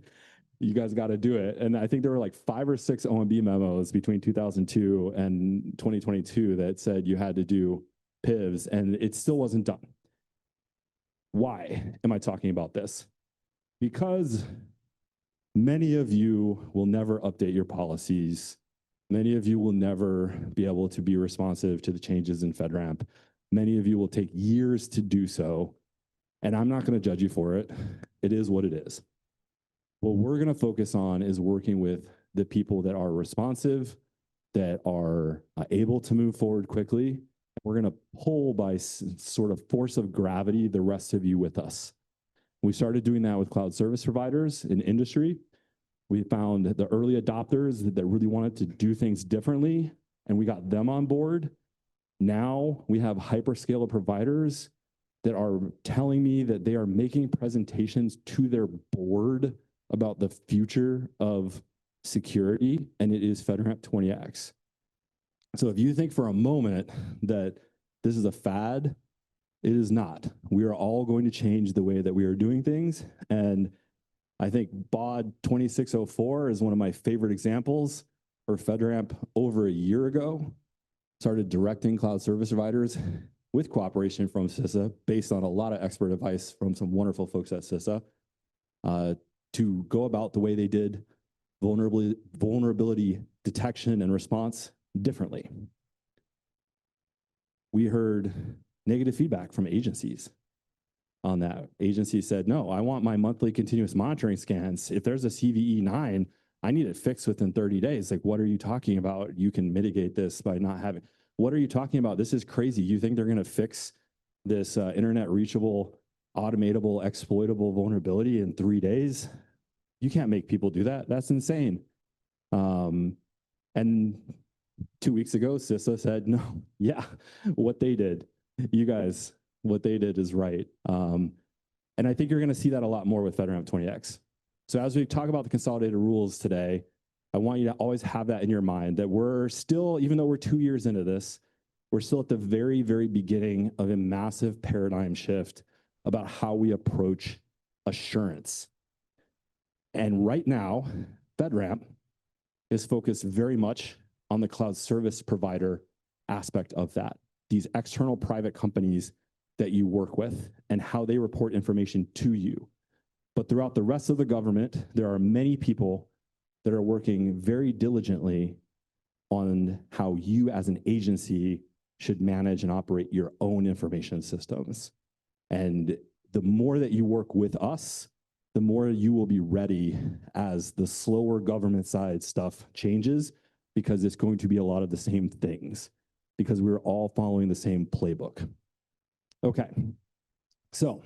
you guys got to do it. And I think there were like 5 or 6 OMB memos between 2002 and 2022 that said you had to do PIVs, and it still wasn't done. Why am I talking about this? Because many of you will never update your policies. Many of you will never be able to be responsive to the changes in FedRAMP. Many of you will take years to do so, and I'm not going to judge you for it. It is what it is. What we're going to focus on is working with the people that are responsive, that are able to move forward quickly. We're going to pull by sort of force of gravity the rest of you with us. We started doing that with cloud service providers in industry. We found the early adopters that really wanted to do things differently, and we got them on board. Now we have hyperscaler providers that are telling me that they are making presentations to their board about the future of security, and it is FedRAMP 20X. So if you think for a moment that this is a fad, it is not. We are all going to change the way that we are doing things. And I think BOD 2604 is one of my favorite examples, where FedRAMP over a year ago started directing cloud service providers with cooperation from CISA, based on a lot of expert advice from some wonderful folks at CISA, to go about the way they did vulnerability detection and response differently. We heard negative feedback from agencies on that. Agencies said, no, I want my monthly continuous monitoring scans. If there's a CVE 9, I need it fixed within 30 days. Like, what are you talking about? You can mitigate this by not having, what are you talking about? This is crazy. You think they're gonna fix this internet reachable, automatable, exploitable vulnerability in 3 days? You can't make people do that. That's insane. And 2 weeks ago, CISA said, no, yeah, what they did, you guys, what they did is right. And I think you're gonna see that a lot more with FedRAMP 20X. So as we talk about the consolidated rules today, I want you to always have that in your mind, that we're still, even though we're 2 years into this, we're still at the very, very beginning of a massive paradigm shift about how we approach assurance. And right now, FedRAMP is focused very much on the cloud service provider aspect of that, these external private companies that you work with and how they report information to you. But throughout the rest of the government, there are many people that are working very diligently on how you as an agency should manage and operate your own information systems. And the more that you work with us, the more you will be ready as the slower government side stuff changes, because it's going to be a lot of the same things, because we're all following the same playbook. Okay, so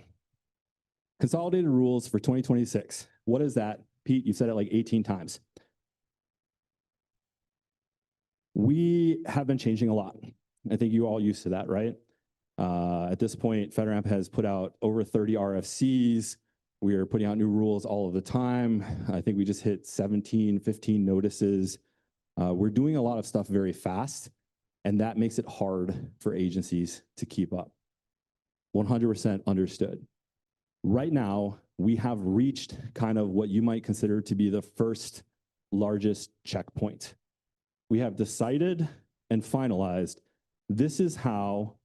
consolidated rules for 2026. What is that? Pete, you said it like 18 times. We have been changing a lot. I think you all used to that, right? At this point, FedRAMP has put out over 30 RFCs. We are putting out new rules all of the time. I think we just hit 17, 15 notices. We're doing a lot of stuff very fast, and that makes it hard for agencies to keep up. 100% understood. Right now, we have reached kind of what you might consider to be the first largest checkpoint. We have decided and finalized this is how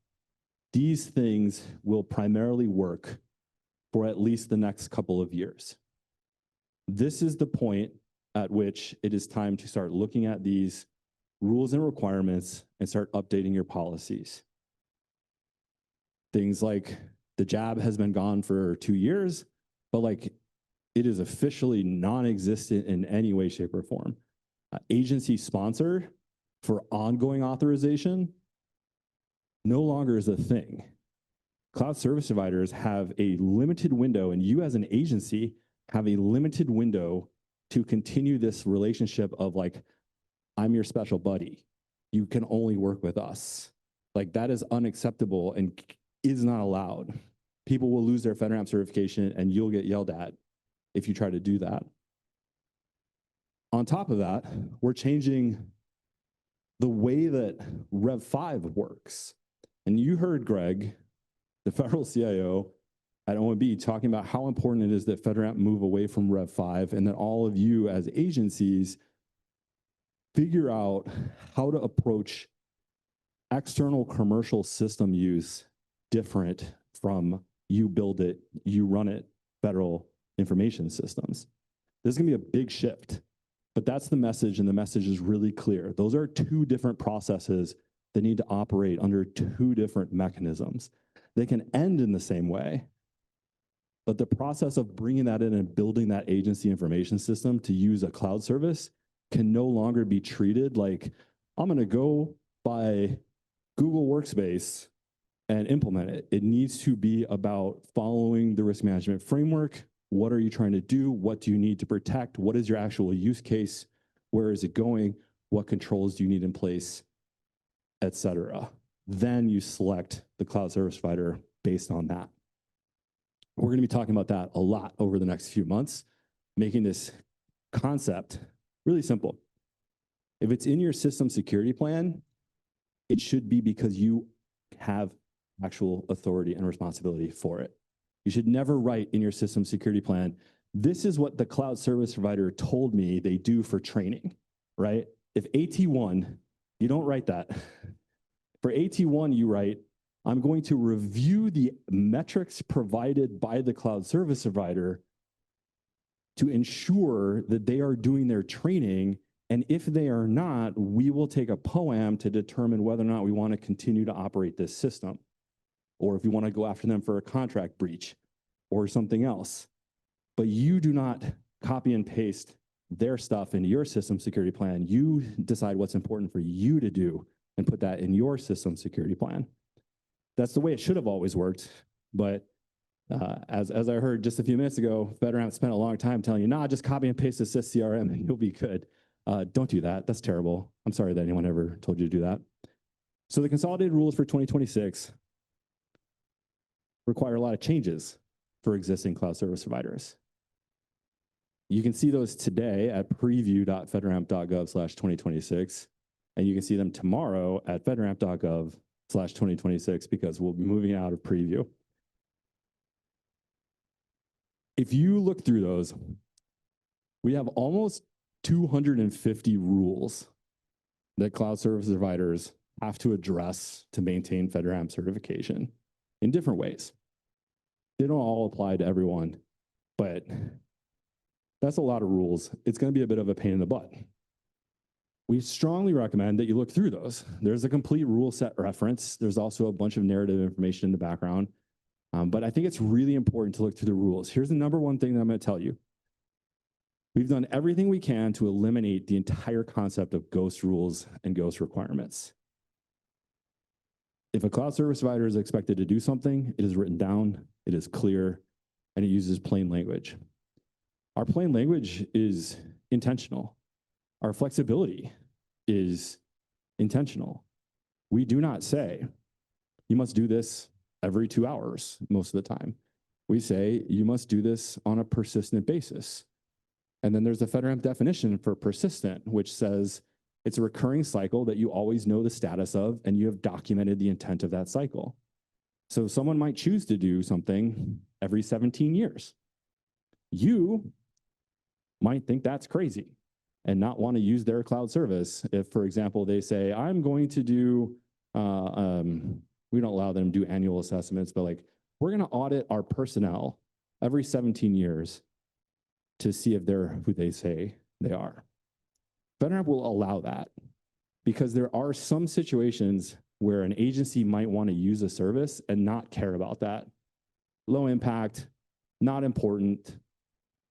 these things will primarily work for at least the next couple of years. This is the point at which it is time to start looking at these rules and requirements and start updating your policies. Things like the jab has been gone for 2 years, but like it is officially non-existent in any way, shape, or form. Agency sponsor for ongoing authorization no longer is a thing. Cloud service providers have a limited window, and you as an agency have a limited window to continue this relationship of like, I'm your special buddy. You can only work with us. Like, that is unacceptable and is not allowed. People will lose their FedRAMP certification and you'll get yelled at if you try to do that. On top of that, we're changing the way that Rev 5 works. And you heard Greg, the federal CIO at OMB, talking about how important it is that FedRAMP move away from Rev 5, and that all of you as agencies figure out how to approach external commercial system use different from you build it, you run it, federal information systems. This is gonna be a big shift, but that's the message, and the message is really clear. Those are two different processes that need to operate under two different mechanisms. They can end in the same way, but the process of bringing that in and building that agency information system to use a cloud service can no longer be treated like I'm going to go buy Google Workspace and implement it. It needs to be about following the risk management framework. What are you trying to do? What do you need to protect? What is your actual use case? Where is it going? What controls do you need in place, et cetera? Then you select the cloud service provider based on that. We're going to be talking about that a lot over the next few months, making this concept really simple. If it's in your system security plan, it should be because you have actual authority and responsibility for it. You should never write in your system security plan, this is what the cloud service provider told me they do for training, right? If AT1, you don't write that. For AT1, you write, I'm going to review the metrics provided by the cloud service provider to ensure that they are doing their training. And if they are not, we will take a POAM to determine whether or not we want to continue to operate this system, or if we want to go after them for a contract breach or something else. But you do not copy and paste their stuff into your system security plan. You decide what's important for you to do and put that in your system security plan. That's the way it should have always worked. But as I heard just a few minutes ago, FedRAMP spent a long time telling you, nah, just copy and paste the CRM and you'll be good. Don't do that. That's terrible. I'm sorry that anyone ever told you to do that. So the consolidated rules for 2026 require a lot of changes for existing cloud service providers. You can see those today at preview.fedramp.gov/2026, and you can see them tomorrow at fedramp.gov/2026 because we'll be moving out of preview. If you look through those, we have almost 250 rules that cloud service providers have to address to maintain FedRAMP certification in different ways. They don't all apply to everyone, but that's a lot of rules. It's going to be a bit of a pain in the butt. We strongly recommend that you look through those. There's a complete rule set reference. There's also a bunch of narrative information in the background. But I think it's really important to look through the rules. Here's the number one thing that I'm going to tell you. We've done everything we can to eliminate the entire concept of ghost rules and ghost requirements. If a cloud service provider is expected to do something, it is written down, it is clear, and it uses plain language. Our plain language is intentional. Our flexibility is intentional. We do not say, you must do this every 2 hours most of the time. We say, you must do this on a persistent basis. And then there's a FedRAMP definition for persistent, which says it's a recurring cycle that you always know the status of, and you have documented the intent of that cycle. So someone might choose to do something every 17 years. You might think that's crazy and not want to use their cloud service. If, for example, they say, I'm going to do, we don't allow them to do annual assessments, but like, we're going to audit our personnel every 17 years to see if they're who they say they are. FedRAMP will allow that because there are some situations where an agency might want to use a service and not care about that. Low impact, not important.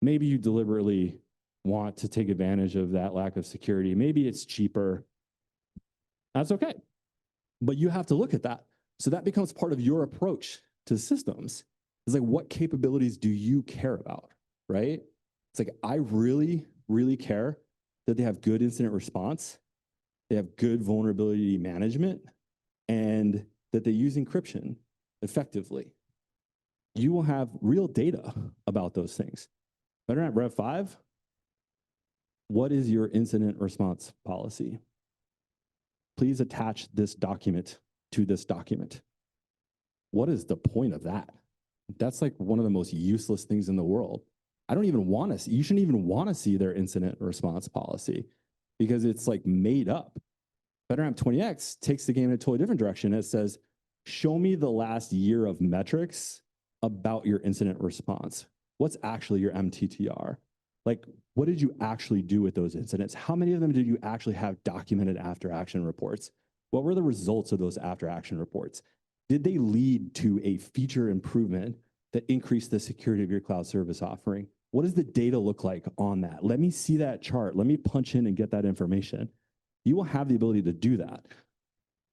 Maybe you deliberately want to take advantage of that lack of security. Maybe it's cheaper. That's okay. But you have to look at that. So that becomes part of your approach to systems. It's like, what capabilities do you care about, right? It's like, I really, really care that they have good incident response, they have good vulnerability management, and that they use encryption effectively. You will have real data about those things. FedRAMP Rev 5, what is your incident response policy? Please attach this document to this document. What is the point of that? That's like one of the most useless things in the world. I don't even want to see, you shouldn't even want to see their incident response policy because it's like made up. FedRAMP 20X takes the game in a totally different direction. It says, show me the last year of metrics about your incident response. What's actually your MTTR? Like, what did you actually do with those incidents? How many of them did you actually have documented after action reports? What were the results of those after action reports? Did they lead to a feature improvement that increased the security of your cloud service offering? What does the data look like on that? Let me see that chart. Let me punch in and get that information. you will have the ability to do that.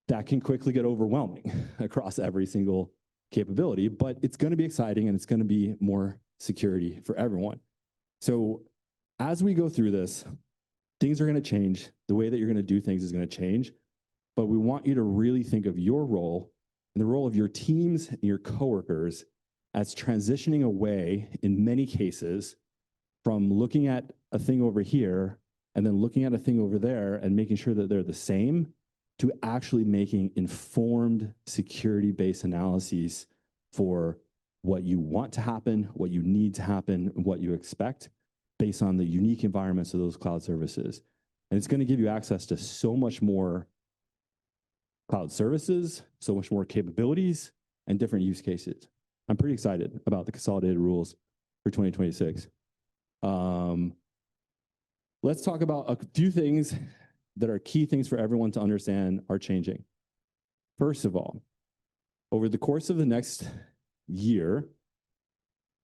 That can quickly get overwhelming across every single capability, but it's going to be exciting and it's going to be more security for everyone. So as we go through this, things are going to change. The way that you're going to do things is going to change, but we want you to really think of your role and the role of your teams and your coworkers as transitioning away, in many cases, from looking at a thing over here and then looking at a thing over there and making sure that they're the same, to actually making informed security-based analyses for what you want to happen, what you need to happen, and what you expect based on the unique environments of those cloud services. And it's going to give you access to so much more cloud services, so much more capabilities, and different use cases. I'm pretty excited about the consolidated rules for 2026. Let's talk about a few things that are key things for everyone to understand are changing. First of all, over the course of the next year,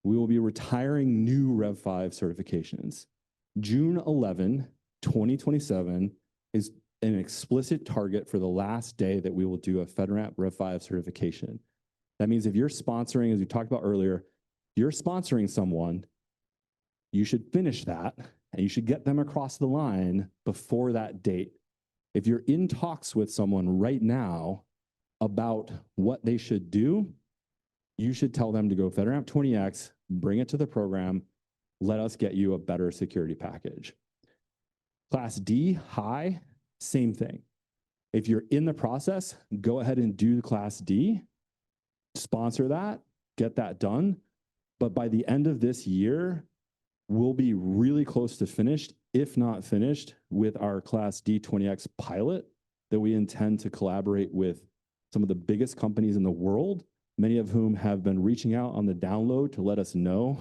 we will be retiring new Rev 5 certifications. June 11, 2027 is an explicit target for the last day that we will do a FedRAMP Rev 5 certification. That means if you're sponsoring, as we talked about earlier, you're sponsoring someone, you should finish that and you should get them across the line before that date. If you're in talks with someone right now about what they should do, you should tell them to go FedRAMP 20X, bring it to the program, let us get you a better security package. Class D, high, same thing. If you're in the process, go ahead and do Class D, sponsor that, get that done. But by the end of this year, we'll be really close to finished, if not finished, with our Class D 20X pilot that we intend to collaborate with some of the biggest companies in the world, many of whom have been reaching out on the download to let us know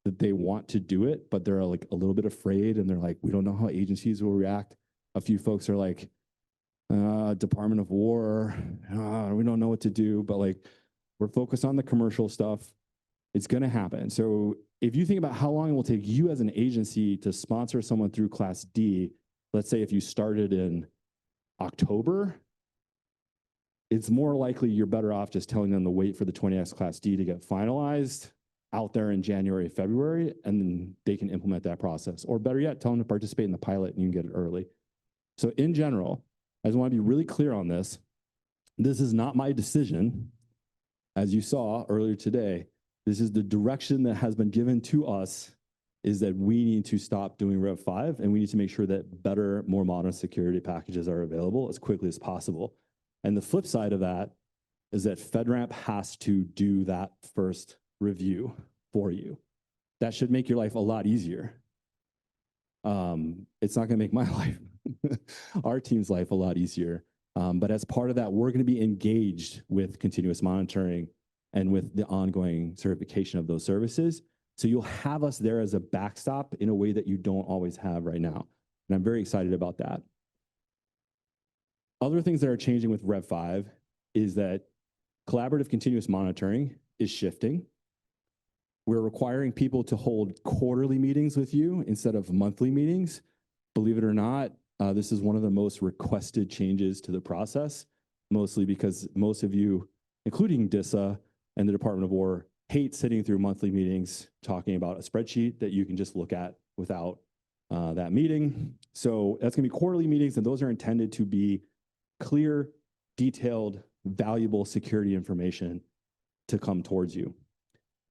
that they want to do it, but they're like a little bit afraid and they're like, we don't know how agencies will react. A few folks are like, Department of War, we don't know what to do, but like, we're focused on the commercial stuff. It's going to happen. So if you think about how long it will take you as an agency to sponsor someone through Class D, let's say if you started in October, it's more likely you're better off just telling them to wait for the 20X Class D to get finalized out there in January, February, and then they can implement that process. Or better yet, tell them to participate in the pilot and you can get it early. So in general, I just want to be really clear on this. This is not my decision. As you saw earlier today, this is the direction that has been given to us, is that we need to stop doing Rev 5 and we need to make sure that better, more modern security packages are available as quickly as possible. And the flip side of that is that FedRAMP has to do that first review for you. That should make your life a lot easier. It's not going to make my life, our team's life a lot easier. But as part of that, we're going to be engaged with continuous monitoring and with the ongoing certification of those services. So you'll have us there as a backstop in a way that you don't always have right now. And I'm very excited about that. Other things that are changing with Rev 5 is that collaborative continuous monitoring is shifting. We're requiring people to hold quarterly meetings with you instead of monthly meetings. Believe it or not, this is one of the most requested changes to the process, mostly because most of you, including DISA and the Department of War, hate sitting through monthly meetings talking about a spreadsheet that you can just look at without that meeting. So that's going to be quarterly meetings, and those are intended to be clear, detailed, valuable security information to come towards you.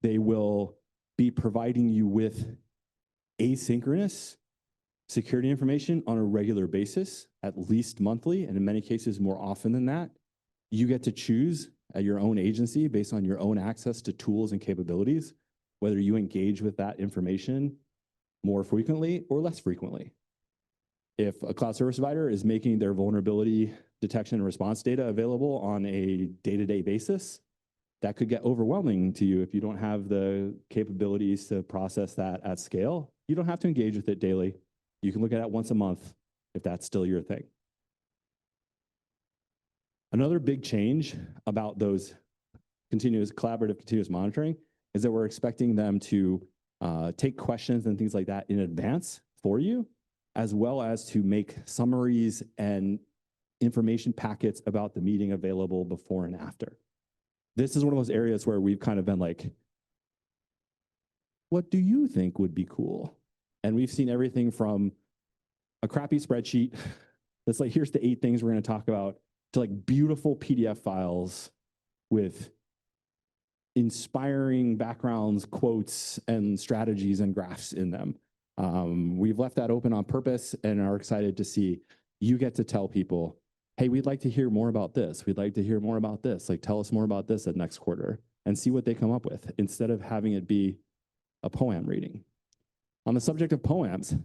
They will be providing you with asynchronous security information on a regular basis, at least monthly, and in many cases more often than that. You get to choose at your own agency based on your own access to tools and capabilities, whether you engage with that information more frequently or less frequently. If a cloud service provider is making their vulnerability detection and response data available on a day-to-day basis, that could get overwhelming to you if you don't have the capabilities to process that at scale. You don't have to engage with it daily. You can look at it once a month if that's still your thing. Another big change about those collaborative continuous monitoring is that we're expecting them to take questions and things like that in advance for you. as well as to make summaries and information packets about the meeting available before and after. This is one of those areas where we've kind of been like, what do you think would be cool? And we've seen everything from a crappy spreadsheet that's like, here's the 8 things we're going to talk about, to like beautiful PDF files with inspiring backgrounds, quotes, and strategies and graphs in them. We've left that open on purpose and are excited to see you get to tell people, hey, we'd like to hear more about this. We'd like to hear more about this. Like, tell us more about this at next quarter, and see what they come up with instead of having it be a poem reading. On the subject of poems,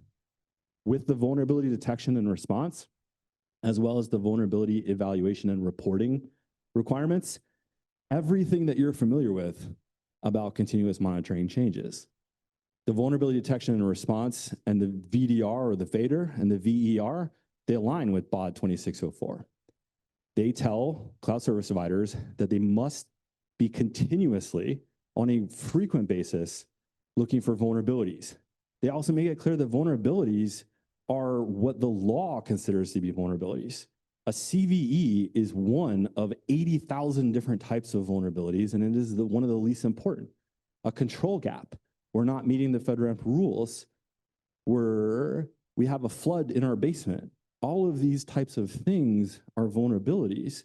with the vulnerability detection and response, as well as the vulnerability evaluation and reporting requirements, everything that you're familiar with about continuous monitoring changes. The vulnerability detection and response and the VDR or the FADR and the VER, they align with BOD 2604. They tell cloud service providers that they must be continuously, on a frequent basis, looking for vulnerabilities. They also make it clear that vulnerabilities are what the law considers to be vulnerabilities. A CVE is one of 80,000 different types of vulnerabilities, and it is one of the least important. A control gap, we're not meeting the FedRAMP rules, we have a flood in our basement. All of these types of things are vulnerabilities.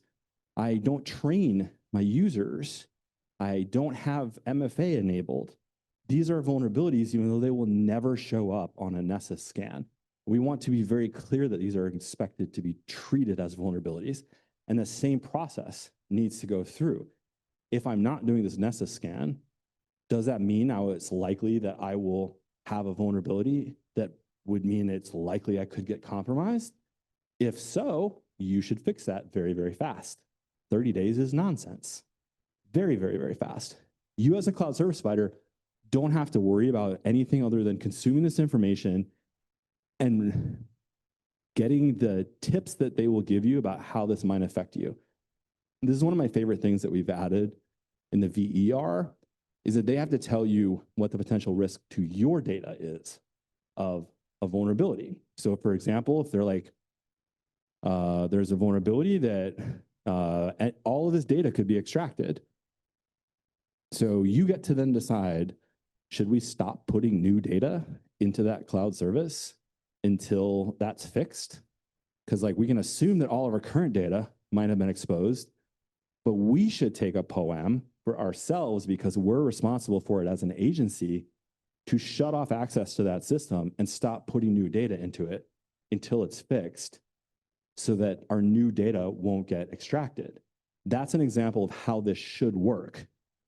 I don't train my users. I don't have MFA enabled. These are vulnerabilities, even though they will never show up on a Nessus scan. We want to be very clear that these are expected to be treated as vulnerabilities, and the same process needs to go through. If I'm not doing this Nessus scan, does that mean now it's likely that I will have a vulnerability that would mean it's likely I could get compromised? If so, you should fix that very, very fast. 30 days is nonsense. Very, very, very fast. You as a cloud service provider don't have to worry about anything other than consuming this information and getting the tips that they will give you about how this might affect you. This is one of my favorite things that we've added in the VER, is that they have to tell you what the potential risk to your data is of a vulnerability. So for example, if they're like, there's a vulnerability that all of this data could be extracted. So you get to then decide, should we stop putting new data into that cloud service until that's fixed? Because like we can assume that all of our current data might have been exposed, but we should take a POAM for ourselves because we're responsible for it as an agency to shut off access to that system and stop putting new data into it until it's fixed so that our new data won't get extracted. That's an example of how this should work.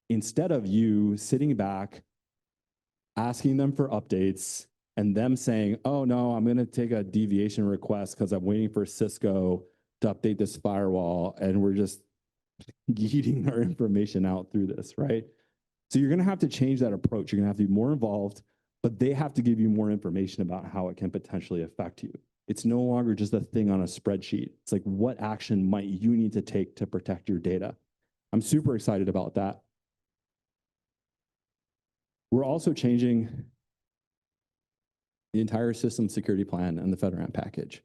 Instead of you sitting back, asking them for updates, and them saying, oh no, I'm gonna take a deviation request because I'm waiting for Cisco to update this firewall, and we're just eating our information out through this, right? So you're gonna have to change that approach. You're gonna have to be more involved, but they have to give you more information about how it can potentially affect you. It's no longer just a thing on a spreadsheet. It's like, what action might you need to take to protect your data? I'm super excited about that. We're also changing the entire system security plan and the FedRAMP package.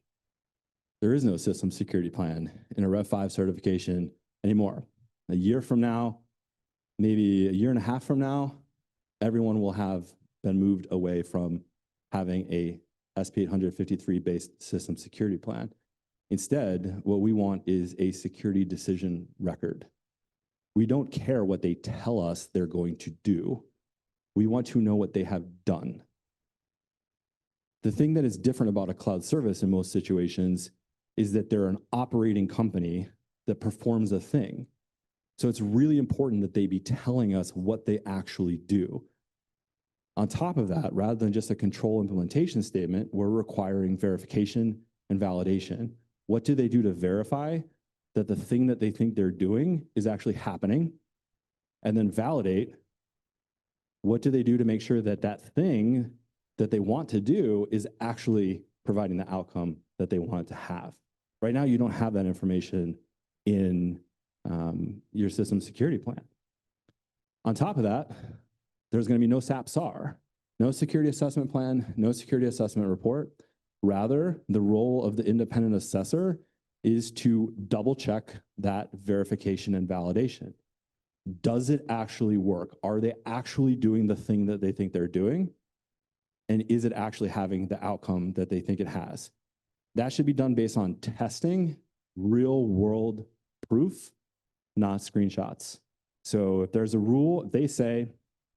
There is no system security plan in a Rev 5 certification anymore. A year from now, maybe a year and a half from now, everyone will have been moved away from having a SP 853 based system security plan. Instead, what we want is a security decision record. We don't care what they tell us they're going to do. We want to know what they have done. The thing that is different about a cloud service in most situations is that they're an operating company that performs a thing. So it's really important that they be telling us what they actually do. On top of that, rather than just a control implementation statement, we're requiring verification and validation. What do they do to verify that the thing that they think they're doing is actually happening? And then validate, what do they do to make sure that that thing that they want to do is actually providing the outcome that they want it to have? Right now, you don't have that information in your system security plan. On top of that, there's going to be no SAP SAR, no security assessment plan, no security assessment report. Rather, the role of the independent assessor is to double check that verification and validation. Does it actually work? Are they actually doing the thing that they think they're doing? And is it actually having the outcome that they think it has? That should be done based on testing, real world proof, not screenshots. So if there's a rule, they say,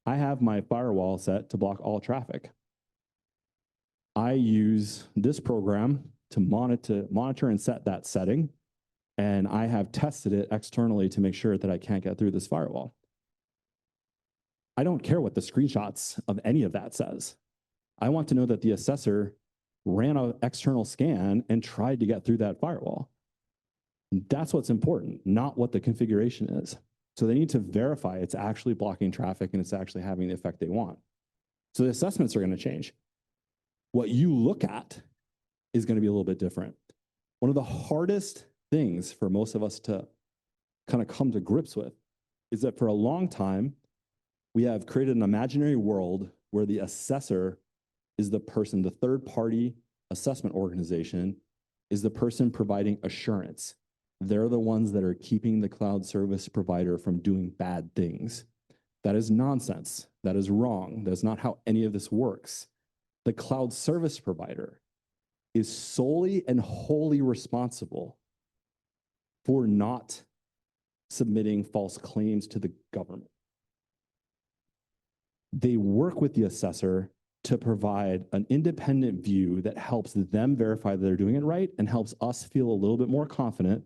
I have my firewall set to block all traffic. I use this program to monitor and set that setting, and I have tested it externally to make sure that I can't get through this firewall. I don't care what the screenshots of any of that says. I want to know that the assessor ran an external scan and tried to get through that firewall. That's what's important, not what the configuration is. So they need to verify it's actually blocking traffic and it's actually having the effect they want. So the assessments are going to change. What you look at is going to be a little bit different. One of the hardest things for most of us to kind of come to grips with is that for a long time, we have created an imaginary world where the assessor is the person, the third-party assessment organization is the person providing assurance. They're the ones that are keeping the cloud service provider from doing bad things. That is nonsense. That is wrong. That's not how any of this works. The cloud service provider is solely and wholly responsible for not submitting false claims to the government. They work with the assessor to provide an independent view that helps them verify that they're doing it right and helps us feel a little bit more confident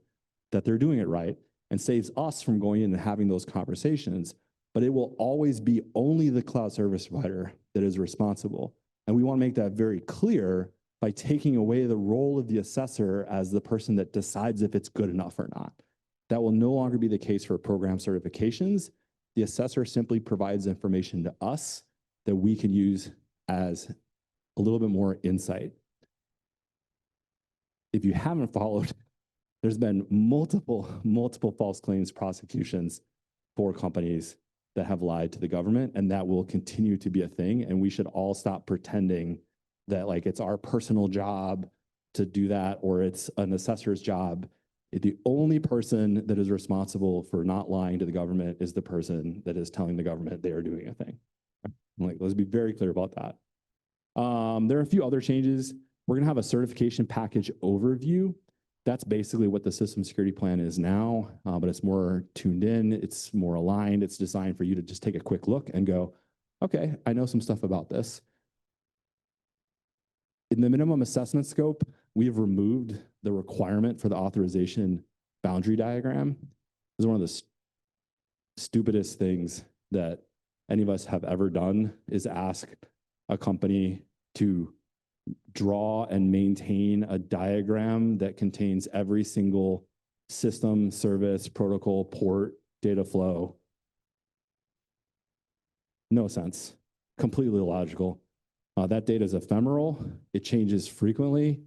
that they're doing it right and saves us from going in and having those conversations. But it will always be only the cloud service provider that is responsible. And we want to make that very clear by taking away the role of the assessor as the person that decides if it's good enough or not. That will no longer be the case for program certifications. The assessor simply provides information to us that we can use as a little bit more insight. If you haven't followed, there's been multiple false claims prosecutions for companies that have lied to the government, and that will continue to be a thing. And we should all stop pretending that like it's our personal job to do that or it's an assessor's job. The only person that is responsible for not lying to the government is the person that is telling the government they are doing a thing. Like, let's be very clear about that. There are a few other changes. We're gonna have a certification package overview. That's basically what the system security plan is now, but it's more tuned in, it's more aligned, it's designed for you to just take a quick look and go, okay, I know some stuff about this. In the minimum assessment scope, we have removed the requirement for the authorization boundary diagram. This is one of the stupidest things that any of us have ever done is ask a company to draw and maintain a diagram that contains every single system, service, protocol, port, data flow. No sense, completely illogical. That data is ephemeral, it changes frequently.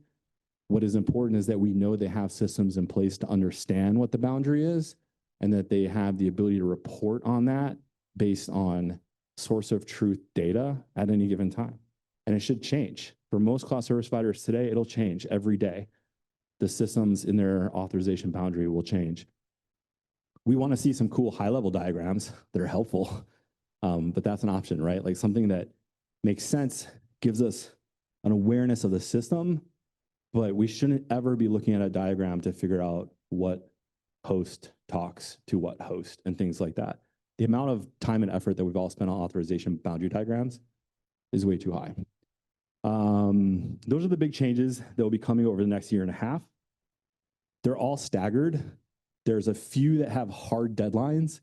What is important is that we know they have systems in place to understand what the boundary is and that they have the ability to report on that based on source of truth data at any given time. And it should change. For most cloud service providers today, it'll change every day. The systems in their authorization boundary will change. We want to see some cool high-level diagrams that are helpful, but that's an option, right? Like something that makes sense, gives us an awareness of the system, but we shouldn't ever be looking at a diagram to figure out what host talks to what host and things like that. The amount of time and effort that we've all spent on authorization boundary diagrams is way too high. Those are the big changes that will be coming over the next year and a half. They're all staggered. There's a few that have hard deadlines.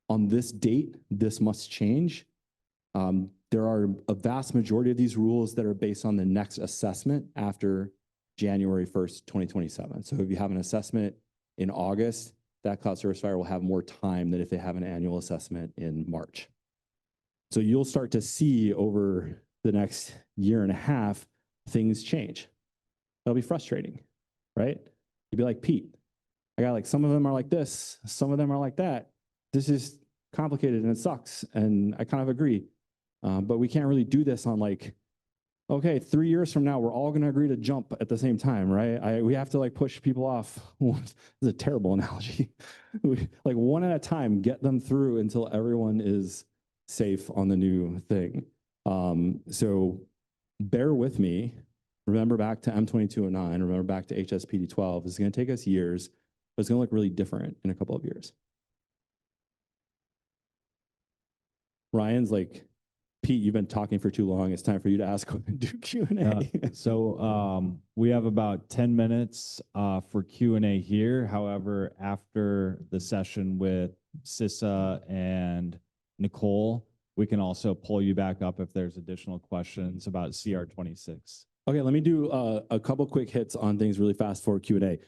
On this date, this must change. There are a vast majority of these rules that are based on the next assessment after January 1st, 2027. So if you have an assessment in August, that cloud service provider will have more time than if they have an annual assessment in March. So you'll start to see over the next year and a half, things change. That'll be frustrating, right? You'd be like, Pete, I got like, some of them are like this, some of them are like that. This is complicated and it sucks. And I kind of agree. But we can't really do this on like okay, 3 years from now, we're all going to agree to jump at the same time, right? We have to like push people off. It's a terrible analogy. Like one at a time, get them through until everyone is safe on the new thing. So bear with me. Remember back to M2209, remember back to HSPD 12. It's going to take us years, but it's going to look really different in a couple of years. Ryan's like, Pete, you've been talking for too long. It's time for you to ask do Q&A. So we have about 10 minutes for Q&A here. However, after the session with CISA and Nicole, we can also pull you back up if there's additional questions about CR26. Okay, let me do a couple quick hits on things really fast for Q&A.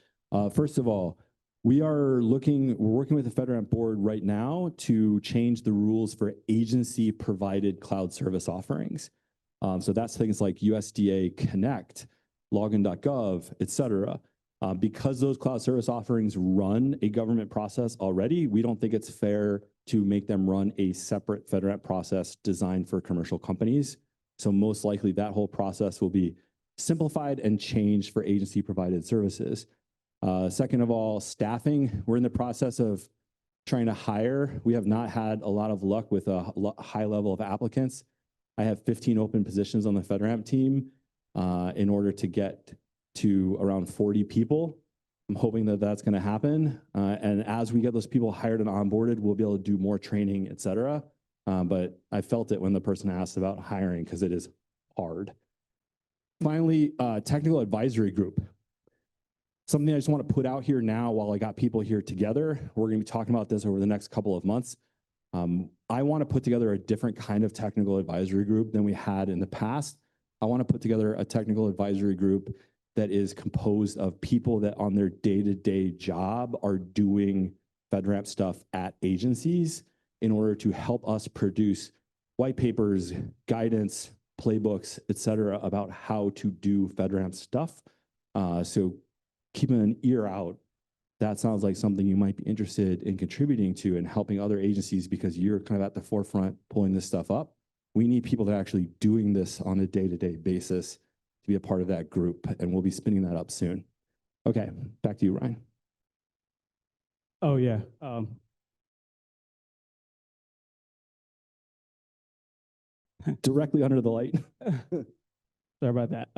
First of all, we're working with the FedRAMP board right now to change the rules for agency provided cloud service offerings. So that's things like USDA Connect, login.gov, et cetera. Because those cloud service offerings run a government process already, we don't think it's fair to make them run a separate FedRAMP process designed for commercial companies. So most likely that whole process will be simplified and changed for agency provided services. Second of all, staffing. We're in the process of trying to hire. We have not had a lot of luck with a high level of applicants. I have 15 open positions on the FedRAMP team in order to get to around 40 people. I'm hoping that that's going to happen. And as we get those people hired and onboarded, we'll be able to do more training, et cetera. But I felt it when the person asked about hiring because it is hard. Finally, technical advisory group. Something I just want to put out here now while I got people here together. We're going to be talking about this over the next couple of months. I want to put together a different kind of technical advisory group than we had in the past. I want to put together a technical advisory group that is composed of people that on their day-to-day job are doing FedRAMP stuff at agencies in order to help us produce white papers, guidance, playbooks, et cetera, about how to do FedRAMP stuff. So keeping an ear out, that sounds like something you might be interested in contributing to and helping other agencies because you're kind of at the forefront pulling this stuff up. We need people that are actually doing this on a day-to-day basis to be a part of that group, and we'll be spinning that up soon. Okay, back to you, Ryan. Oh, yeah. Directly under the light. Sorry about that.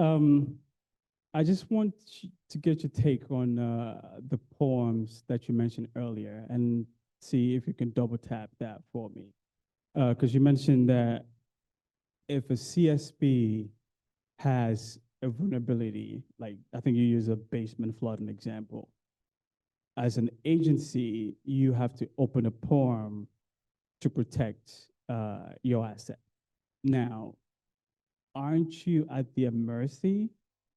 I just want to get your take on the poems that you mentioned earlier and see if you can double tap that for me. Because you mentioned that if a CSP has a vulnerability, like I think you use a basement flooding example, as an agency, you have to open a poem to protect your asset. Now, aren't you at their mercy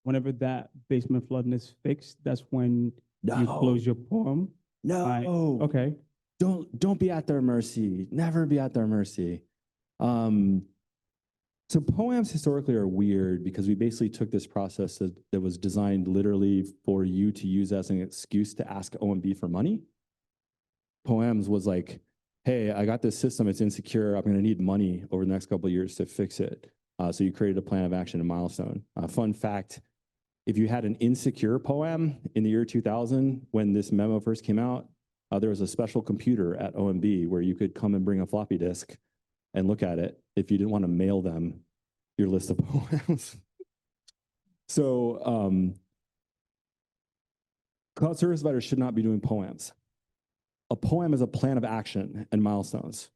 whenever that basement flooding is fixed? That's when you close your poem? No. Okay. Don't be at their mercy. Never be at their mercy. So poems historically are weird because we basically took this process that was designed literally for you to use as an excuse to ask OMB for money. Poems was like, hey, I got this system, it's insecure, I'm gonna need money over the next couple of years to fix it. So you created a plan of action and milestone. Fun fact, if you had an insecure poem in the year 2000, when this memo first came out, there was a special computer at OMB where you could come and bring a floppy disk and look at it if you didn't want to mail them your list of poems. So cloud service providers should not be doing poems. A poem is a plan of action and milestones.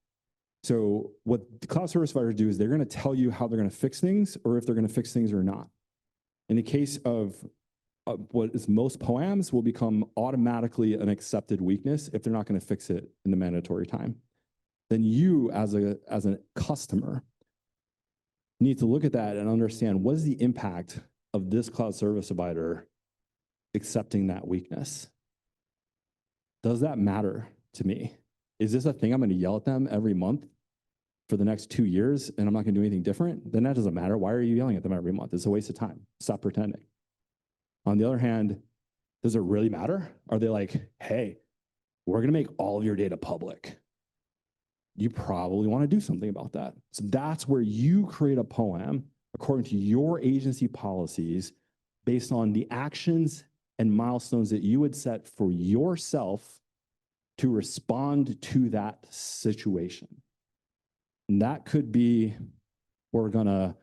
So what the cloud service providers do is they're going to tell you how they're going to fix things or if they're going to fix things or not. In the case of what is most poems will become automatically an accepted weakness if they're not going to fix it in the mandatory time. Then you as a customer need to look at that and understand what is the impact of this cloud service provider accepting that weakness. Does that matter to me? Is this a thing I'm going to yell at them every month for the next 2 years and I'm not going to do anything different? Then that doesn't matter. Why are you yelling at them every month? It's a waste of time. Stop pretending. On the other hand, does it really matter? Are they like, hey, we're going to make all of your data public? You probably want to do something about that. So that's where you create a poem according to your agency policies, based on the actions and milestones that you would set for yourself to respond to that situation. And that could be, we're gonna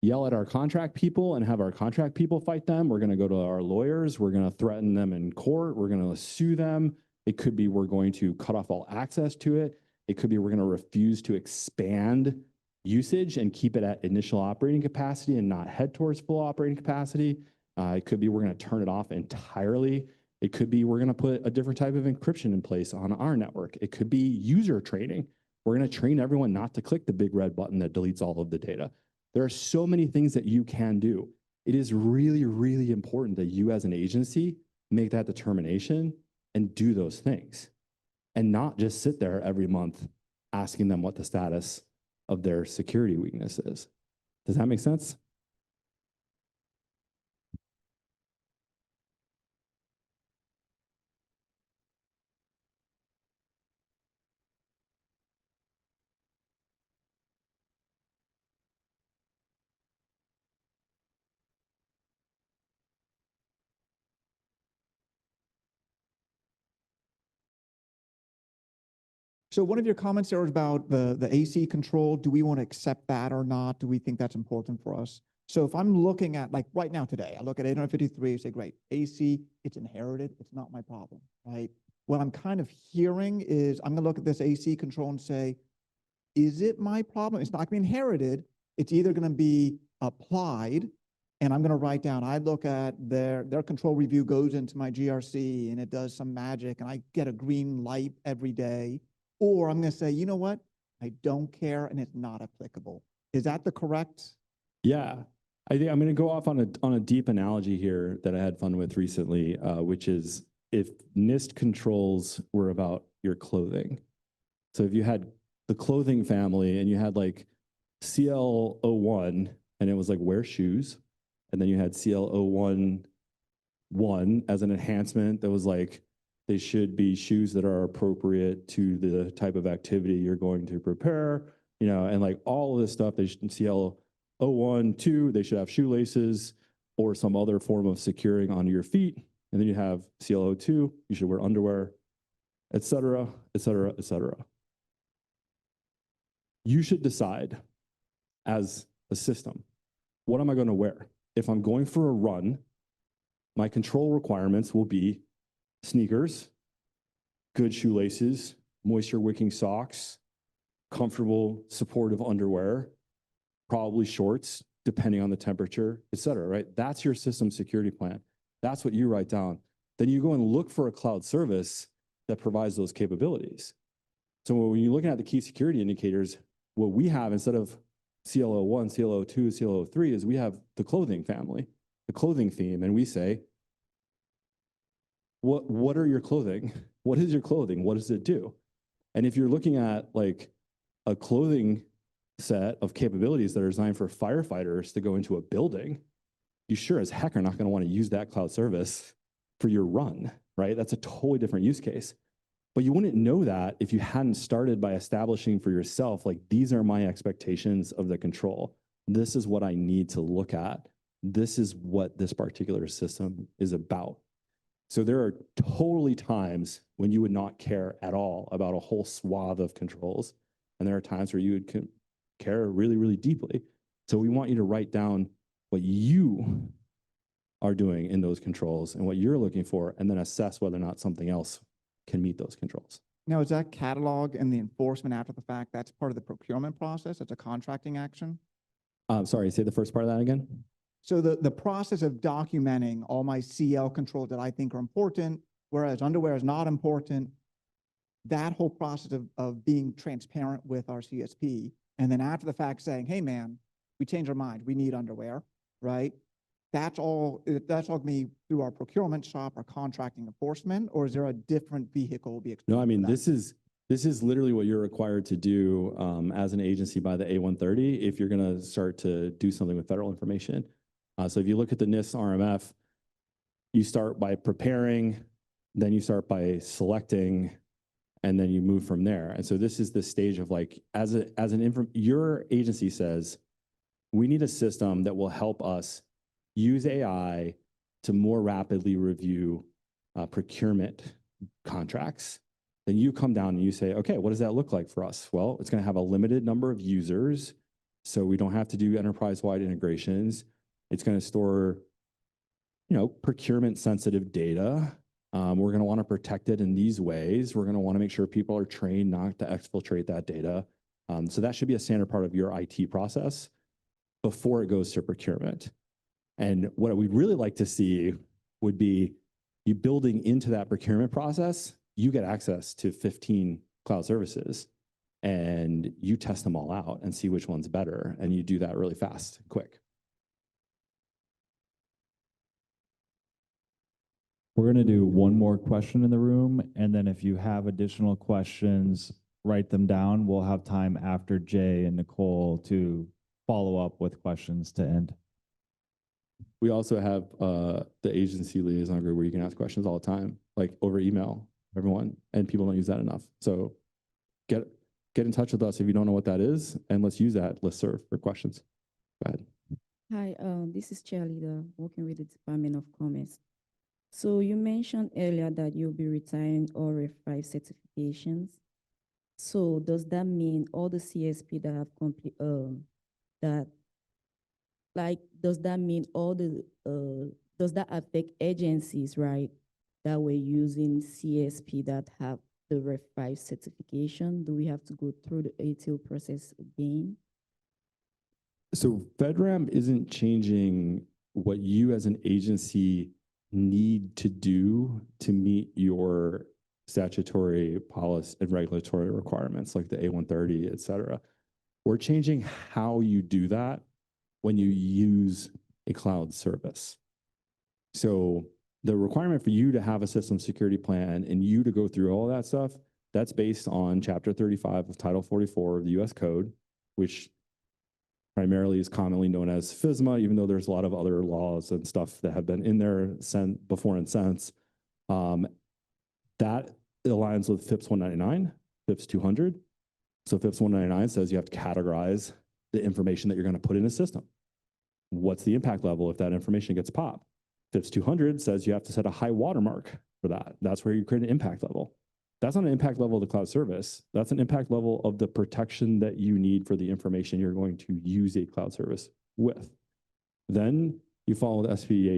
yell at our contract people and have our contract people fight them. We're gonna go to our lawyers. We're gonna threaten them in court. We're gonna sue them. It could be we're going to cut off all access to it. It could be we're gonna refuse to expand usage and keep it at initial operating capacity and not head towards full operating capacity. It could be we're gonna turn it off entirely. It could be we're gonna put a different type of encryption in place on our network. It could be user training. We're gonna train everyone not to click the big red button that deletes all of the data. There are so many things that you can do. It is really, really important that you as an agency make that determination and do those things and not just sit there every month asking them what the status of their security weakness is. Does that make sense? So one of your comments there was about the AC control. Do we want to accept that or not? Do we think that's important for us? So if I'm looking at, like right now today, I look at 853, say, great, AC, it's inherited. It's not my problem, right? What I'm kind of hearing is I'm going to look at this AC control and say, is it my problem? It's not going to be inherited. It's either going to be applied, and I'm going to write down, I look at their control review goes into my GRC and it does some magic and I get a green light every day. Or I'm going to say, you know what? I don't care and it's not applicable. Is that the correct? Yeah, I think I'm going to go off on a deep analogy here that I had fun with recently, which is if NIST controls were about your clothing. So if you had the clothing family and you had like CL01 and it was like wear shoes, and then you had CL01 as an enhancement that was like they should be shoes that are appropriate to the type of activity you're going to prepare, you know, and like all of this stuff, they should CL01, 2, they should have shoelaces or some other form of securing onto your feet. And then you have CL02, you should wear underwear, et cetera, et cetera, et cetera. You should decide as a system, what am I going to wear? If I'm going for a run, my control requirements will be sneakers, good shoelaces, moisture wicking socks, comfortable supportive underwear, probably shorts, depending on the temperature, et cetera, right? That's your system security plan. That's what you write down. Then you go and look for a cloud service that provides those capabilities. So when you're looking at the key security indicators, what we have instead of CL01, CL02, CL03 is we have the clothing family, the clothing theme, and we say, what are your clothing? What is your clothing? What does it do? And if you're looking at like a clothing set of capabilities that are designed for firefighters to go into a building, you sure as heck are not going to want to use that cloud service for your run, right? That's a totally different use case. But you wouldn't know that if you hadn't started by establishing for yourself, like, these are my expectations of the control. This is what I need to look at. This is what this particular system is about. So there are totally times when you would not care at all about a whole swath of controls. And there are times where you would care really, really deeply. So we want you to write down what you are doing in those controls and what you're looking for, and then assess whether or not something else can meet those controls. Now, is that catalog and the enforcement after the fact, that's part of the procurement process? It's a contracting action? Sorry, say the first part of that again. So the process of documenting all my CL controls that I think are important, whereas underwear is not important, that whole process of being transparent with our CSP, and then after the fact saying, hey man, we changed our mind, we need underwear, right? That's all going to be through our procurement shop, our contracting enforcement, or is there a different vehicle will be? No, I mean, this is literally what you're required to do as an agency by the A130 if you're going to start to do something with federal information. So if you look at the NIST RMF, you start by preparing, then you start by selecting, and then you move from there. And so this is the stage of like, your agency says, We need a system that will help us use AI to more rapidly review procurement contracts. Then you come down and you say, okay, what does that look like for us? Well, it's going to have a limited number of users, so we don't have to do enterprise-wide integrations. It's going to store, procurement sensitive data. We're going to want to protect it in these ways. We're going to want to make sure people are trained not to exfiltrate that data. So that should be a standard part of your IT process before it goes to procurement. And what we'd really like to see would be you building into that procurement process, you get access to 15 cloud services and you test them all out and see which one's better. And you do that really fast, quick. We're going to do one more question in the room, and then if you have additional questions, write them down. We'll have time after Jay and Nicole to follow up with questions to end. We also have the agency liaison group where you can ask questions all the time, like over email, everyone, and people don't use that enough. So get in touch with us if you don't know what that is, and let's use that listserv for questions. Go ahead. Hi, this is cheerleader working with the Department of Commerce. So you mentioned earlier that you'll be retiring all Ref 5 certifications. So does that mean all the CSP that have complete does that mean all the does that affect agencies, right, that were using CSP that have the Ref 5 certification? Do we have to go through the ATO process again? So FedRAMP isn't changing what you as an agency need to do to meet your statutory policy and regulatory requirements like the A130, et cetera. We're changing how you do that when you use a cloud service. So the requirement for you to have a system security plan and you to go through all that stuff, that's based on Chapter 35 of Title 44 of the US Code, which primarily is commonly known as FSMA, even though there's a lot of other laws and stuff that have been in there before and since. That aligns with FIPS 199, FIPS 200. So FIPS 199 says you have to categorize the information that you're going to put in a system. What's the impact level if that information gets popped? FIPS 200 says you have to set a high watermark for that. That's where you create an impact level. That's not an impact level of the cloud service. That's an impact level of the protection that you need for the information you're going to use a cloud service with. Then you follow the SP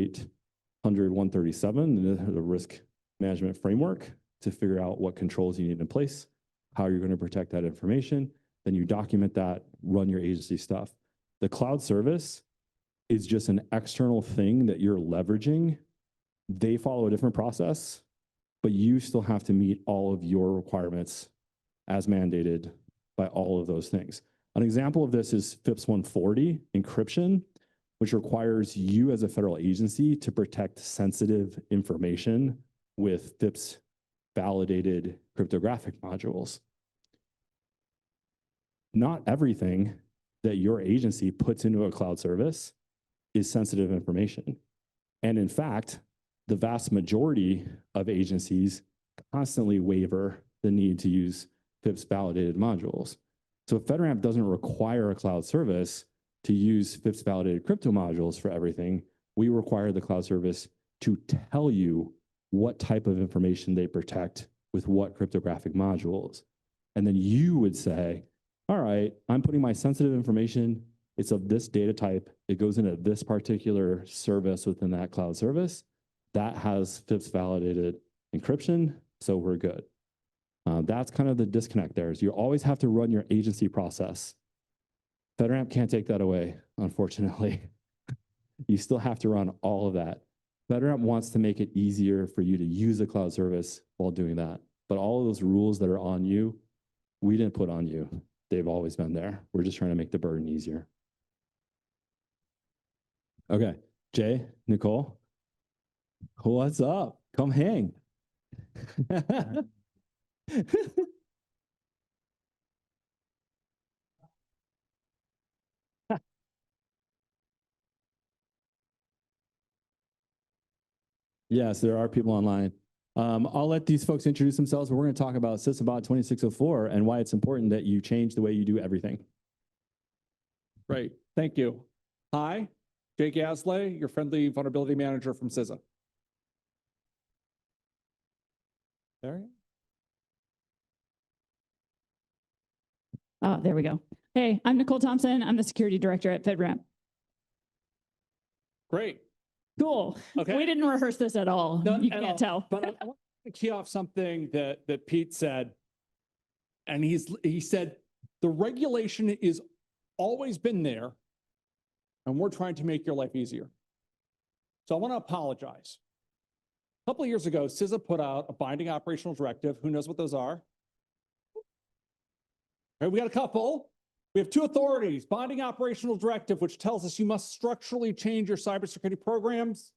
800-137, the risk management framework, to figure out what controls you need in place, how you're going to protect that information. Then you document that, run your agency stuff. The cloud service is just an external thing that you're leveraging. They follow a different process, but you still have to meet all of your requirements as mandated by all of those things. An example of this is FIPS 140 encryption, which requires you as a federal agency to protect sensitive information with FIPS validated cryptographic modules. Not everything that your agency puts into a cloud service is sensitive information. And in fact, the vast majority of agencies constantly waiver the need to use FIPS validated modules. So if FedRAMP doesn't require a cloud service to use FIPS validated crypto modules for everything, we require the cloud service to tell you what type of information they protect with what cryptographic modules. And then you would say, all right, I'm putting my sensitive information, it's of this data type, it goes into this particular service within that cloud service, that has FIPS validated encryption, so we're good. That's kind of the disconnect there, is you always have to run your agency process. FedRAMP can't take that away, unfortunately. You still have to run all of that. FedRAMP wants to make it easier for you to use a cloud service while doing that. But all of those rules that are on you, we didn't put on you. They've always been there. We're just trying to make the burden easier. Okay, Jay, Nicole, what's up? Come hang. Yes, there are people online. I'll let these folks introduce themselves, but we're going to talk about CISA BOD 2604 and why it's important that you change the way you do everything. Great, thank you. Hi, Jake Asley, your friendly vulnerability manager from CISA. There. Oh, there we go. Hey, I'm Nicole Thompson. I'm the security director at FedRAMP. Great. Cool. Okay. We didn't rehearse this at all. None You at can't all. tell. But I want to key off something that Pete said. And he said, the regulation is always been there, and we're trying to make your life easier. So I want to apologize. A couple of years ago, CISA put out a binding operational directive. Who knows what those are? Right, we got a couple. We have two authorities, binding operational directive, which tells us you must structurally change your cybersecurity programs,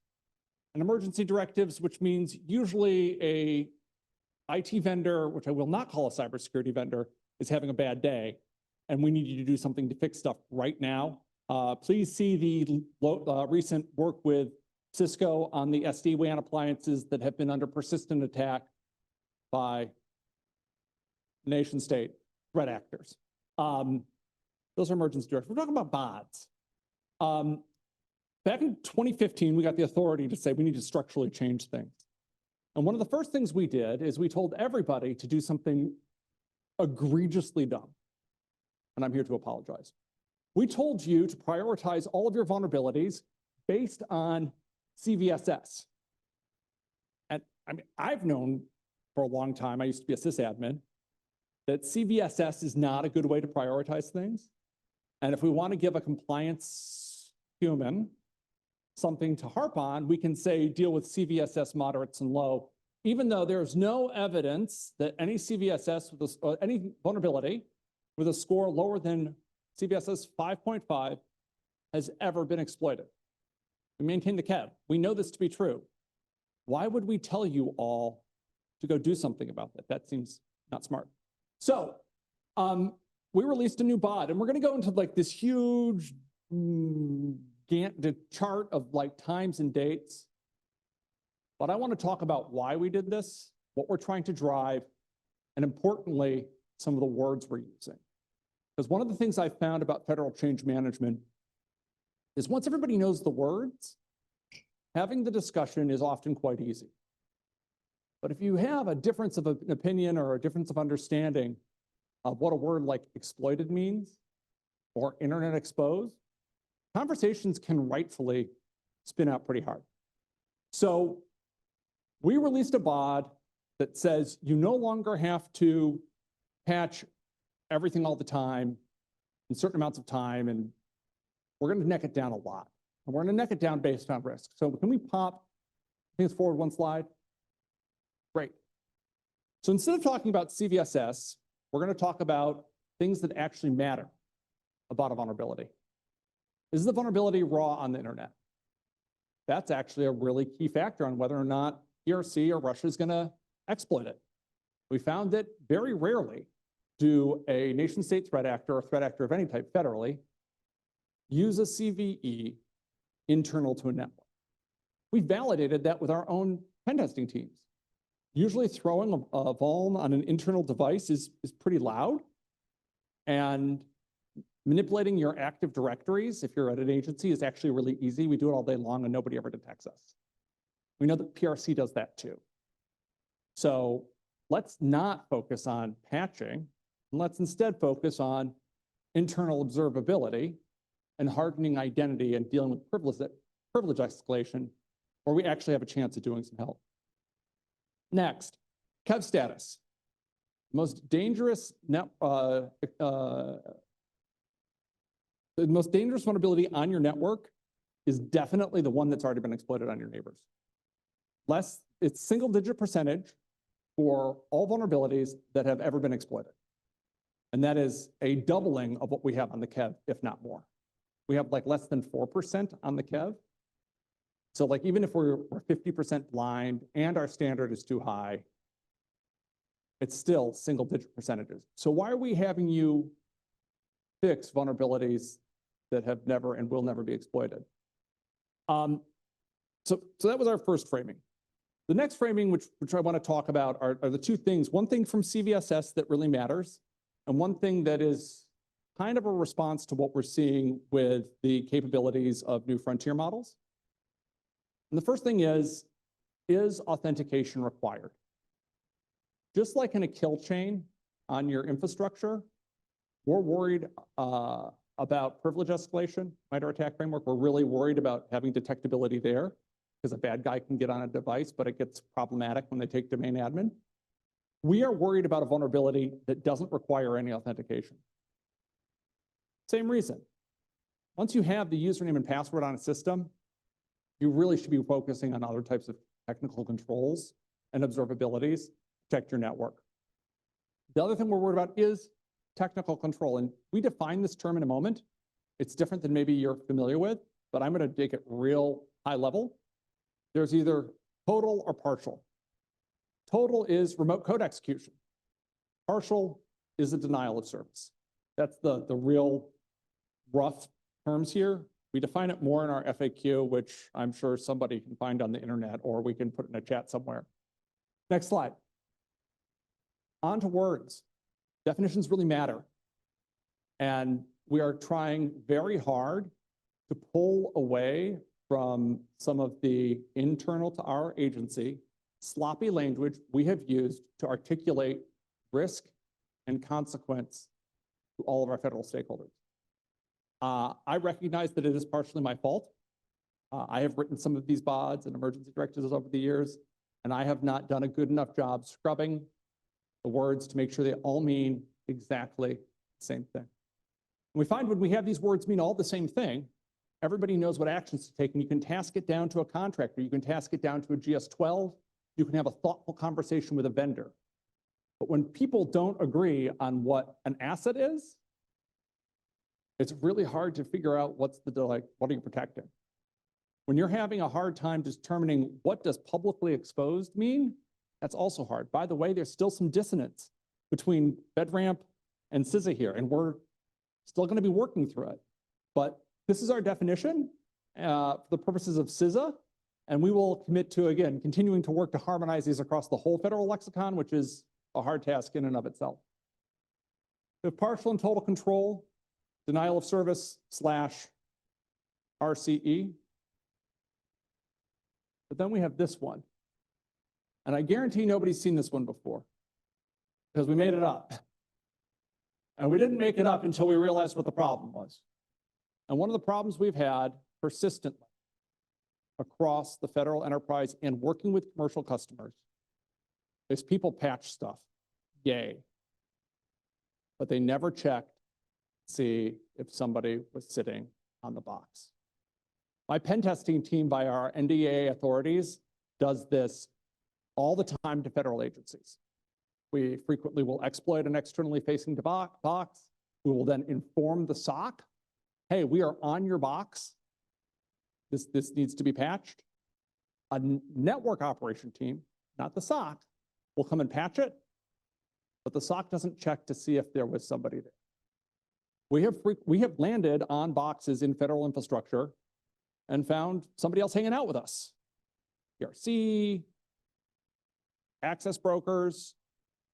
and emergency directives, which means usually a IT vendor, which I will not call a cybersecurity vendor, is having a bad day, and we need you to do something to fix stuff right now. Please see the recent work with Cisco on the SD-WAN appliances that have been under persistent attack by nation state threat actors. Those are emergency directives. We're talking about BODs. Back in 2015, we got the authority to say we need to structurally change things. And one of the first things we did is we told everybody to do something egregiously dumb. And I'm here to apologize. We told you to prioritize all of your vulnerabilities based on CVSS. And I mean, I've known for a long time, I used to be a sysadmin, that CVSS is not a good way to prioritize things. And if we want to give a compliance human something to harp on, we can say deal with CVSS moderates and low, even though there's no evidence that any CVSS with any vulnerability with a score lower than CVSS 5.5 has ever been exploited. We maintain the KEV. We know this to be true. Why would we tell you all to go do something about that? That seems not smart. So we released a new BOD, and we're going to go into like this huge Gantt chart of like times and dates. But I want to talk about why we did this, what we're trying to drive, and importantly, some of the words we're using. Because one of the things I found about federal change management is once everybody knows the words, having the discussion is often quite easy. But if you have a difference of an opinion or a difference of understanding of what a word like exploited means or internet exposed, conversations can rightfully spin out pretty hard. So we released a BOD that says you no longer have to patch everything all the time in certain amounts of time, and we're going to neck it down a lot. And we're going to neck it down based on risk. So can we pop things forward one slide? Great. So instead of talking about CVSS, we're going to talk about things that actually matter about a vulnerability. Is the vulnerability raw on the internet? That's actually a really key factor on whether or not PRC or Russia is going to exploit it. We found that very rarely do a nation state threat actor or threat actor of any type federally use a CVE internal to a network. We validated that with our own pen testing teams. Usually throwing a vuln on an internal device is pretty loud, and manipulating your active directories, if you're at an agency, is actually really easy. We do it all day long and nobody ever detects us. We know that PRC does that too. So let's not focus on patching, and let's instead focus on internal observability and hardening identity and dealing with privilege escalation, where we actually have a chance of doing some help. Next, KEV status. Most dangerous the most dangerous vulnerability on your network is definitely the one that's already been exploited on your neighbors. It's single-digit percentage for all vulnerabilities that have ever been exploited. And that is a doubling of what we have on the KEV, if not more. We have like less than 4% on the KEV. So like even if we're 50% blind and our standard is too high, it's still single-digit percentages. So why are we having you fix vulnerabilities that have never and will never be exploited? So that was our first framing. The next framing, which I want to talk about, are the two things. One thing from CVSS that really matters, and one thing that is kind of a response to what we're seeing with the capabilities of new frontier models. And the first thing is authentication required? Just like in a kill chain on your infrastructure, we're worried about privilege escalation, MITRE ATT&CK framework. We're really worried about having detectability there because a bad guy can get on a device, but it gets problematic when they take domain admin. We are worried about a vulnerability that doesn't require any authentication. Same reason. Once you have the username and password on a system, you really should be focusing on other types of technical controls and observabilities to protect your network. The other thing we're worried about is technical control. And we define this term in a moment. It's different than maybe you're familiar with, but I'm going to take it real high level. There's either total or partial. Total is remote code execution. Partial is a denial of service. That's the real rough terms here. We define it more in our FAQ, which I'm sure somebody can find on the internet, or we can put in a chat somewhere. Next slide. On to words. Definitions really matter. And we are trying very hard to pull away from some of the internal to our agency sloppy language we have used to articulate risk and consequence to all of our federal stakeholders. I recognize that it is partially my fault. I have written some of these BODs and emergency directives over the years, and I have not done a good enough job scrubbing the words to make sure they all mean exactly the same thing. And we find when we have these words mean all the same thing, everybody knows what actions to take, and you can task it down to a contractor, you can task it down to a GS-12, you can have a thoughtful conversation with a vendor. But when people don't agree on what an asset is, it's really hard to figure out what are you protecting? When you're having a hard time determining what does publicly exposed mean, that's also hard. By the way, there's still some dissonance between FedRAMP and CISA here, and we're still going to be working through it. But this is our definition for the purposes of CISA, and we will commit to, again, continuing to work to harmonize these across the whole federal lexicon, which is a hard task in and of itself. We have partial and total control, denial of service / RCE. But then we have this one. And I guarantee nobody's seen this one before because we made it up. And we didn't make it up until we realized what the problem was. And one of the problems we've had persistently across the federal enterprise and working with commercial customers is people patch stuff. Yay. But they never checked to see if somebody was sitting on the box. My pen testing team by our NDAA authorities does this all the time to federal agencies. We frequently will exploit an externally facing box. We will then inform the SOC, hey, we are on your box. This needs to be patched. A network operation team, not the SOC, will come and patch it, but the SOC doesn't check to see if there was somebody there. We have landed on boxes in federal infrastructure and found somebody else hanging out with us. PRC, access brokers.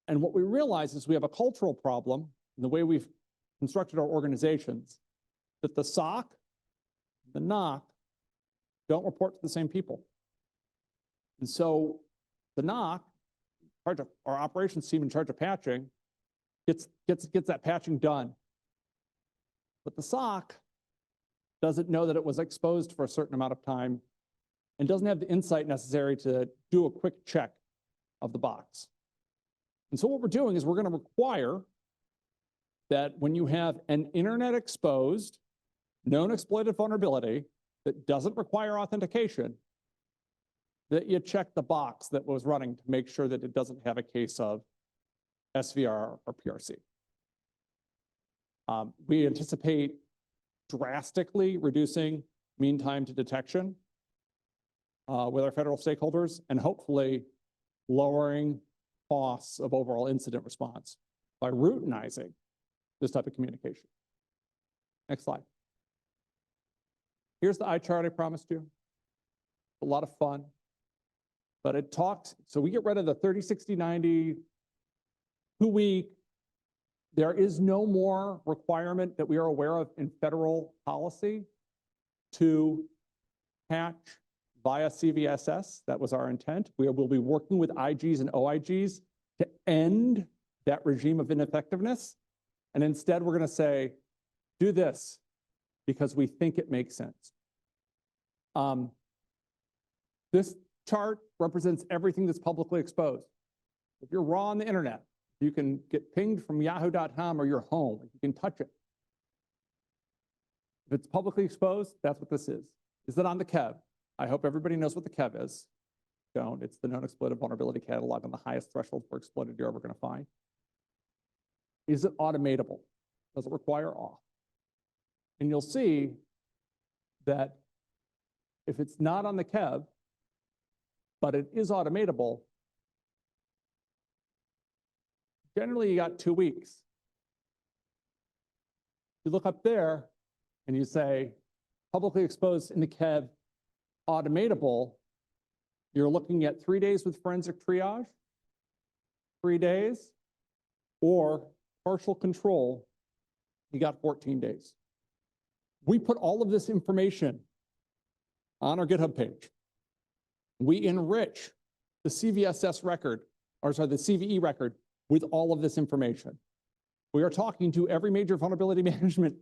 And what we realize is we have a cultural problem in the way we've constructed our organizations, that the SOC, the NOC, don't report to the same people. And so the NOC, our operations team in charge of patching, gets that patching done. But the SOC doesn't know that it was exposed for a certain amount of time and doesn't have the insight necessary to do a quick check of the box. And so what we're doing is we're going to require that when you have an internet exposed, known exploited vulnerability that doesn't require authentication, that you check the box that was running to make sure that it doesn't have a case of SVR or PRC. We anticipate drastically reducing mean time to detection with our federal stakeholders and hopefully lowering costs of overall incident response by routinizing this type of communication. Next slide. Here's the eye chart I promised you. A lot of fun, but it talked, so we get rid of the 30, 60, 90, 2-week There is no more requirement that we are aware of in federal policy to patch via CVSS. That was our intent. We will be working with IGs and OIGs to end that regime of ineffectiveness. And instead, we're going to say, do this because we think it makes sense. This chart represents everything that's publicly exposed. If you're raw on the internet, you can get pinged from yahoo.com or your home. You can touch it. If it's publicly exposed, that's what this is. Is it on the KEV? I hope everybody knows what the KEV is. Don't. It's the known exploited vulnerability catalog on the highest threshold for exploited you're ever going to find. Is it automatable? Does it require auth? And you'll see that if it's not on the KEV, but it is automatable, generally you got 2 weeks. You look up there and you say, publicly exposed in the KEV, automatable, you're looking at 3 days with forensic triage, 3 days, or partial control, you got 14 days. We put all of this information on our GitHub page. We enrich the CVSS record, or sorry, the CVE record with all of this information. We are talking to every major vulnerability management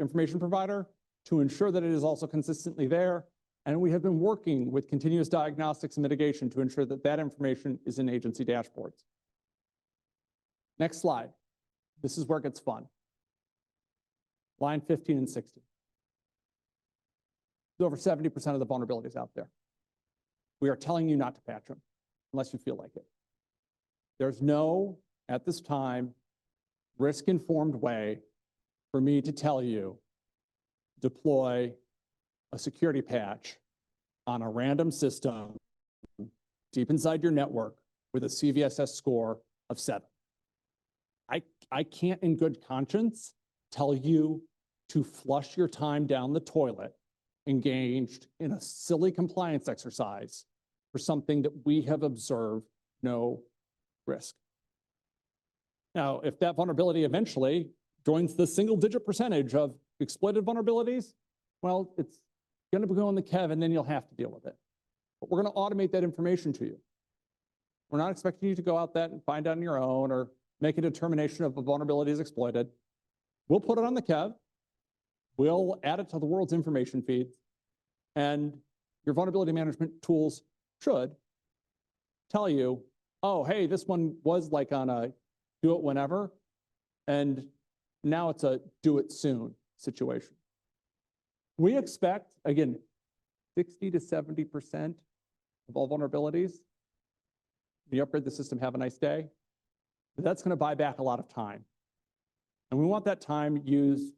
information provider to ensure that it is also consistently there. And we have been working with continuous diagnostics and mitigation to ensure that that information is in agency dashboards. Next slide. This is where it gets fun. Line 15 and 16. There's over 70% of the vulnerabilities out there. We are telling you not to patch them unless you feel like it. There's no, at this time, risk-informed way for me to tell you, deploy a security patch on a random system deep inside your network with a CVSS score of 7. I can't in good conscience tell you to flush your time down the toilet engaged in a silly compliance exercise for something that we have observed no risk. Now, if that vulnerability eventually joins the single-digit percentage of exploited vulnerabilities, well, it's going to go in the KEV and then you'll have to deal with it. But we're going to automate that information to you. We're not expecting you to go out that and find out on your own or make a determination of a vulnerability is exploited. We'll put it on the KEV. We'll add it to the world's information feeds. And your vulnerability management tools should tell you, oh, hey, this one was like on a do it whenever, and now it's a do it soon situation. We expect, again, 60 to 70% of all vulnerabilities. You upgrade the system, have a nice day. That's going to buy back a lot of time. And we want that time used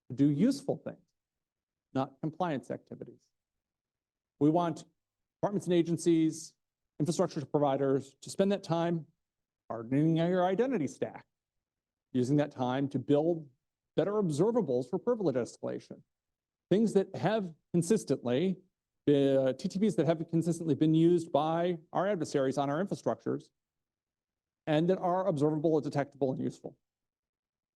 to do useful things, not compliance activities. We want departments and agencies, infrastructure providers to spend that time hardening your identity stack, using that time to build better observables for privilege escalation. Things that have consistently, TTPs that have consistently been used by our adversaries on our infrastructures and that are observable, detectable, and useful.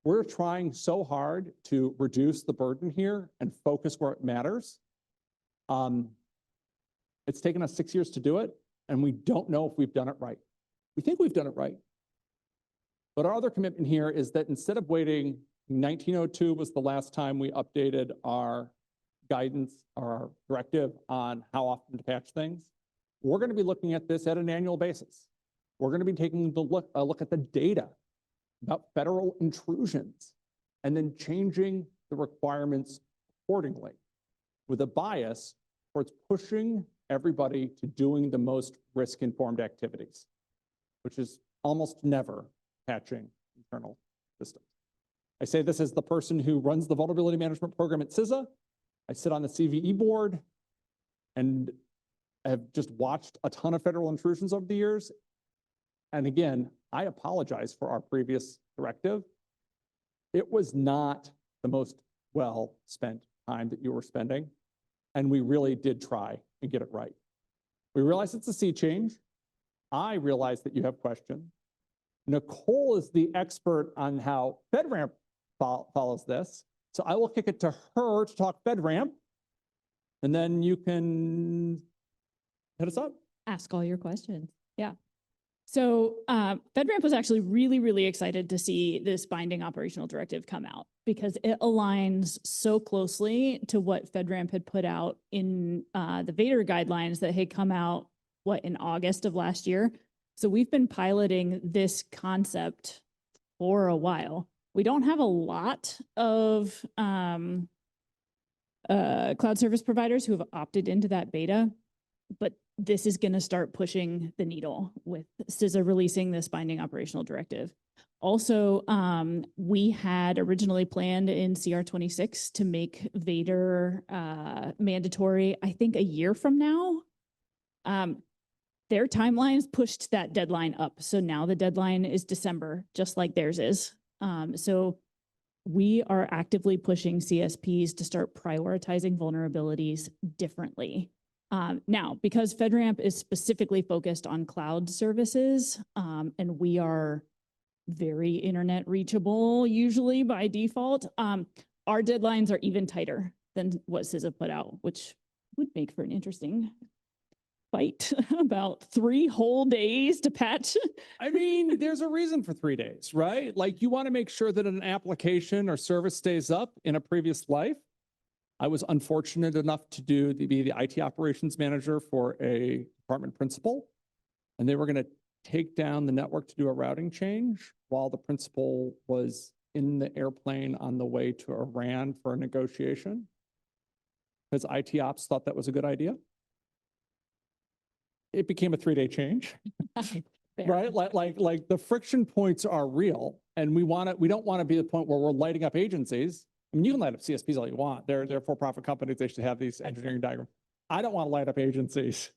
We're trying so hard to reduce the burden here and focus where it matters. It's taken us 6 years to do it, and we don't know if we've done it right. We think we've done it right. But our other commitment here is that instead of waiting, 1902 was the last time we updated our guidance or our directive on how often to patch things. We're going to be looking at this at an annual basis. We're going to be taking a look at the data about federal intrusions and then changing the requirements accordingly with a bias towards pushing everybody to doing the most risk-informed activities, which is almost never patching internal systems. I say this as the person who runs the vulnerability management program at CISA. I sit on the CVE board and have just watched a ton of federal intrusions over the years. And again, I apologize for our previous directive. It was not the most well-spent time that you were spending, and we really did try and get it right. We realize it's a sea change. I realize that you have questions. Nicole is the expert on how FedRAMP follows this. So I will kick it to her to talk FedRAMP, and then you can hit us up. Ask all your questions. Yeah. So FedRAMP was actually really, really excited to see this binding operational directive come out because it aligns so closely to what FedRAMP had put out in the VADR guidelines that had come out, in August of last year. So we've been piloting this concept for a while. We don't have a lot of cloud service providers who have opted into that beta, but this is going to start pushing the needle with CISA releasing this binding operational directive. Also, we had originally planned in CR 26 to make VADR mandatory, I think, a year from now. Their timelines pushed that deadline up. So now the deadline is December, just like theirs is. So we are actively pushing CSPs to start prioritizing vulnerabilities differently. Now, because FedRAMP is specifically focused on cloud services, and we are very internet reachable usually by default, our deadlines are even tighter than what CISA put out, which would make for an interesting fight about 3 whole days to patch. I mean, there's a reason for 3 days, right? Like you want to make sure that an application or service stays up in a previous life. I was unfortunate enough to be the IT operations manager for a department principal, and they were going to take down the network to do a routing change while the principal was in the airplane on the way to Iran for a negotiation because IT ops thought that was a good idea. It became a 3-day change, right? Like the friction points are real, and we don't want to be the point where we're lighting up agencies. I mean, you can light up CSPs all you want. They're for-profit companies. They should have these engineering diagrams. I don't want to light up agencies.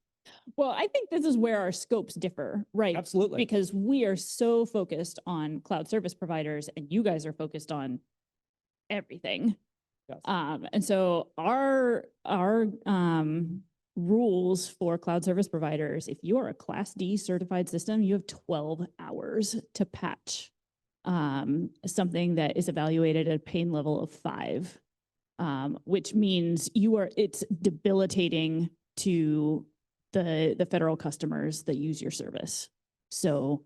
Well, I think this is where our scopes differ, right? Absolutely. Because we are so focused on cloud service providers and you guys are focused on everything. Yes. And so our rules for cloud service providers, if you are a Class D certified system, you have 12 hours to patch something that is evaluated at a pain level of 5, which means it's debilitating to the federal customers that use your service. So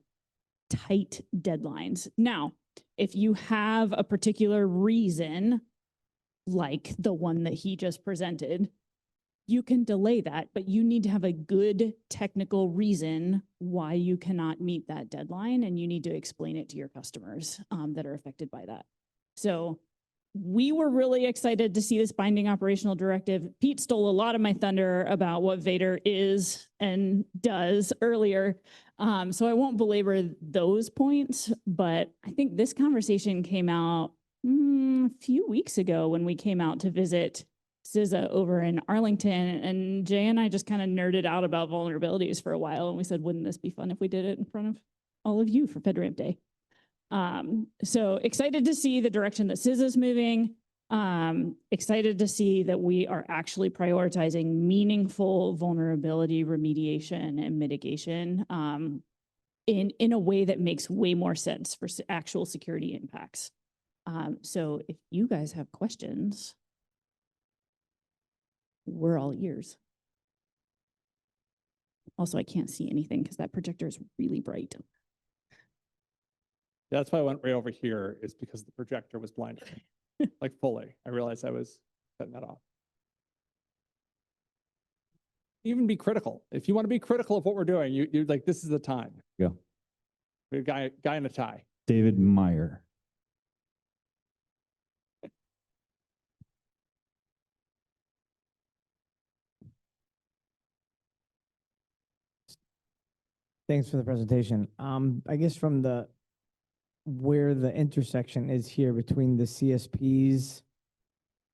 tight deadlines. Now, if you have a particular reason, like the one that he just presented, you can delay that, but you need to have a good technical reason why you cannot meet that deadline, and you need to explain it to your customers that are affected by that. So we were really excited to see this binding operational directive. Pete stole a lot of my thunder about what VADR is and does earlier, so I won't belabor those points, but I think this conversation came out a few weeks ago when we came out to visit CISA over in Arlington, and Jay and I just kind of nerded out about vulnerabilities for a while, and we said, wouldn't this be fun if we did it in front of all of you for FedRAMP Day? So excited to see the direction that CISA is moving. Excited to see that we are actually prioritizing meaningful vulnerability remediation and mitigation in a way that makes way more sense for actual security impacts. So if you guys have questions, we're all ears. Also, I can't see anything because that projector is really bright. That's why I went way over here, is because the projector was blinding me, like fully. I realized I was cutting that off. Even be critical. If you want to be critical of what we're doing, you're like, this is the time. Go. We have a guy in a tie. David Meyer. Thanks for the presentation. I guess from where the intersection is here between the CSPs,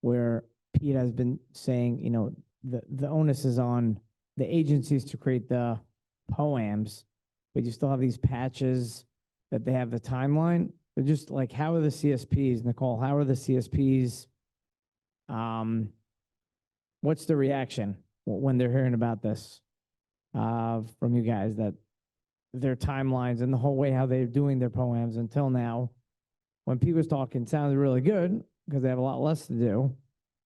where Pete has been saying, the onus is on the agencies to create the POAMs, but you still have these patches that they have the timeline. But just like, how are the CSPs, Nicole, how are the CSPs, what's the reaction when they're hearing about this from you guys, that their timelines and the whole way how they're doing their poems until now. When people was talking, it sounded really good because they have a lot less to do,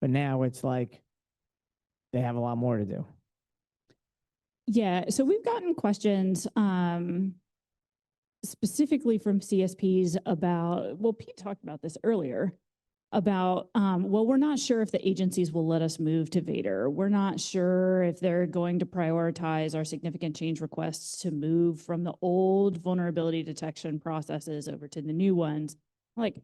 but now it's like they have a lot more to do. Yeah, so we've gotten questions specifically from CSPs about, well, Pete talked about this earlier, about, well, we're not sure if the agencies will let us move to Vader. We're not sure if they're going to prioritize our significant change requests to move from the old vulnerability detection processes over to the new ones. Like,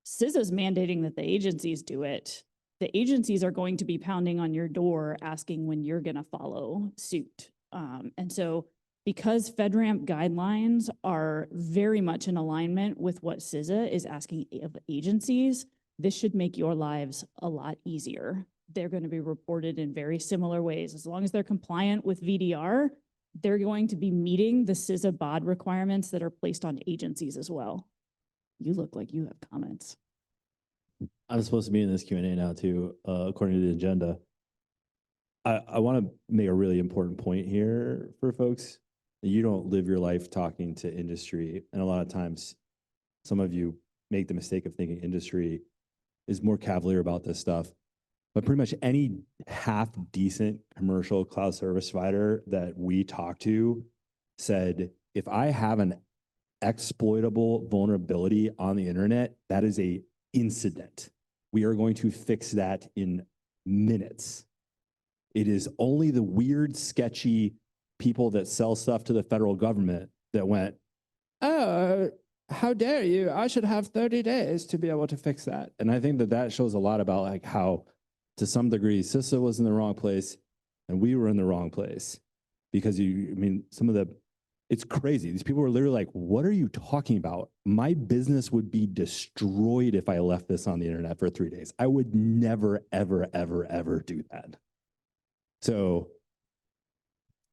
CISA's mandating that the agencies do it. The agencies are going to be pounding on your door asking when you're going to follow suit. And so because FedRAMP guidelines are very much in alignment with what CISA is asking of agencies, this should make your lives a lot easier. They're going to be reported in very similar ways. As long as they're compliant with VDR, they're going to be meeting the CISA BOD requirements that are placed on agencies as well. You look like you have comments. I'm supposed to be in this Q&A now too, according to the agenda. I want to make a really important point here for folks. You don't live your life talking to industry, and a lot of times some of you make the mistake of thinking industry is more cavalier about this stuff. But pretty much any half decent commercial cloud service provider that we talked to said, if I have an exploitable vulnerability on the internet, that is an incident. We are going to fix that in minutes. It is only the weird, sketchy people that sell stuff to the federal government that went, oh, how dare you? I should have 30 days to be able to fix that. And I think that that shows a lot about like how, to some degree, CISA was in the wrong place and we were in the wrong place. Because it's crazy. These people were literally like, what are you talking about? My business would be destroyed if I left this on the internet for 3 days. I would never, ever, ever, ever do that. So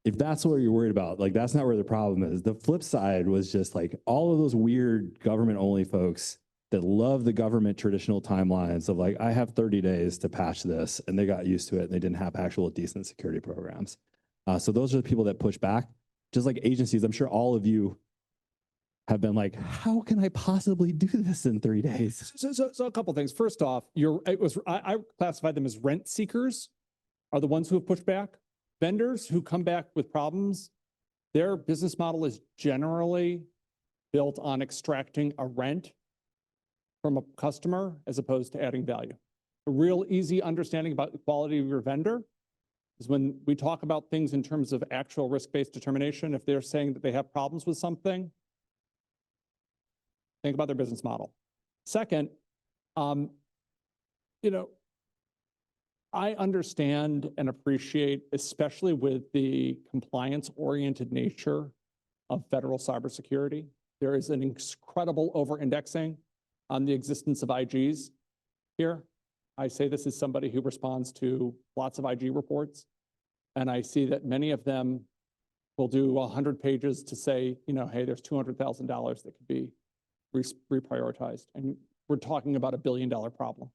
if that's what you're worried about, like that's not where the problem is. The flip side was just like all of those weird government only folks that love the government traditional timelines of like, I have 30 days to patch this, and they got used to it and they didn't have actual decent security programs. So those are the people that push back. Just like agencies, I'm sure all of you have been like, how can I possibly do this in 3 days? So a couple things. First off, I classified them as rent seekers are the ones who have pushed back. Vendors who come back with problems, their business model is generally built on extracting a rent from a customer as opposed to adding value. A real easy understanding about the quality of your vendor is when we talk about things in terms of actual risk-based determination. If they're saying that they have problems with something, think about their business model. Second, I understand and appreciate, especially with the compliance-oriented nature of federal cybersecurity, there is an incredible over-indexing on the existence of IGs here. I say this as somebody who responds to lots of IG reports, and I see that many of them will do 100 pages to say, hey, there's $200,000 that could be reprioritized. And we're talking about $1 billion problem,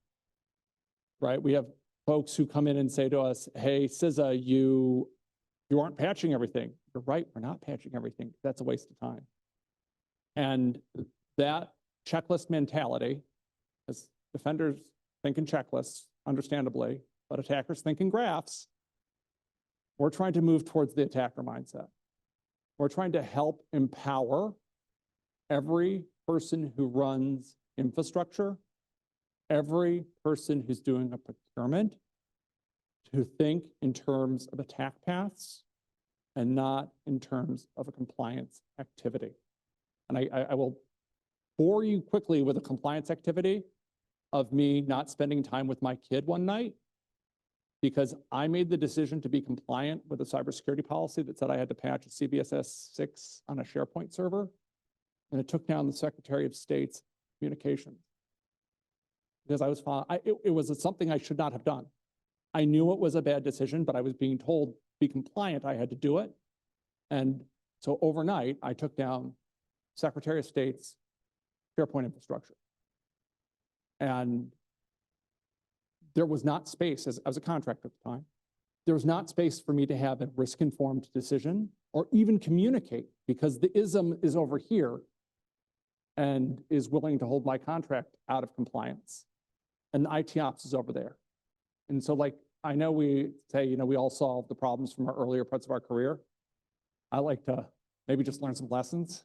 right? We have folks who come in and say to us, hey, CISA, you aren't patching everything. You're right, we're not patching everything. That's a waste of time. And that checklist mentality, as defenders think in checklists, understandably, but attackers think in graphs, we're trying to move towards the attacker mindset. We're trying to help empower every person who runs infrastructure, every person who's doing a procurement, to think in terms of attack paths and not in terms of a compliance activity. And I will bore you quickly with a compliance activity of me not spending time with my kid one night because I made the decision to be compliant with a cybersecurity policy that said I had to patch a CBSS 6 on a SharePoint server, and it took down the Secretary of State's communications. Because I was it was something I should not have done. I knew it was a bad decision, but I was being told to be compliant, I had to do it. And so overnight, I took down Secretary of State's SharePoint infrastructure. And there was not space, as I was a contractor at the time, there was not space for me to have a risk-informed decision or even communicate because the ISM is over here and is willing to hold my contract out of compliance. And the IT ops is over there. And so like, I know we say, you know, we all solve the problems from our earlier parts of our career. I like to maybe just learn some lessons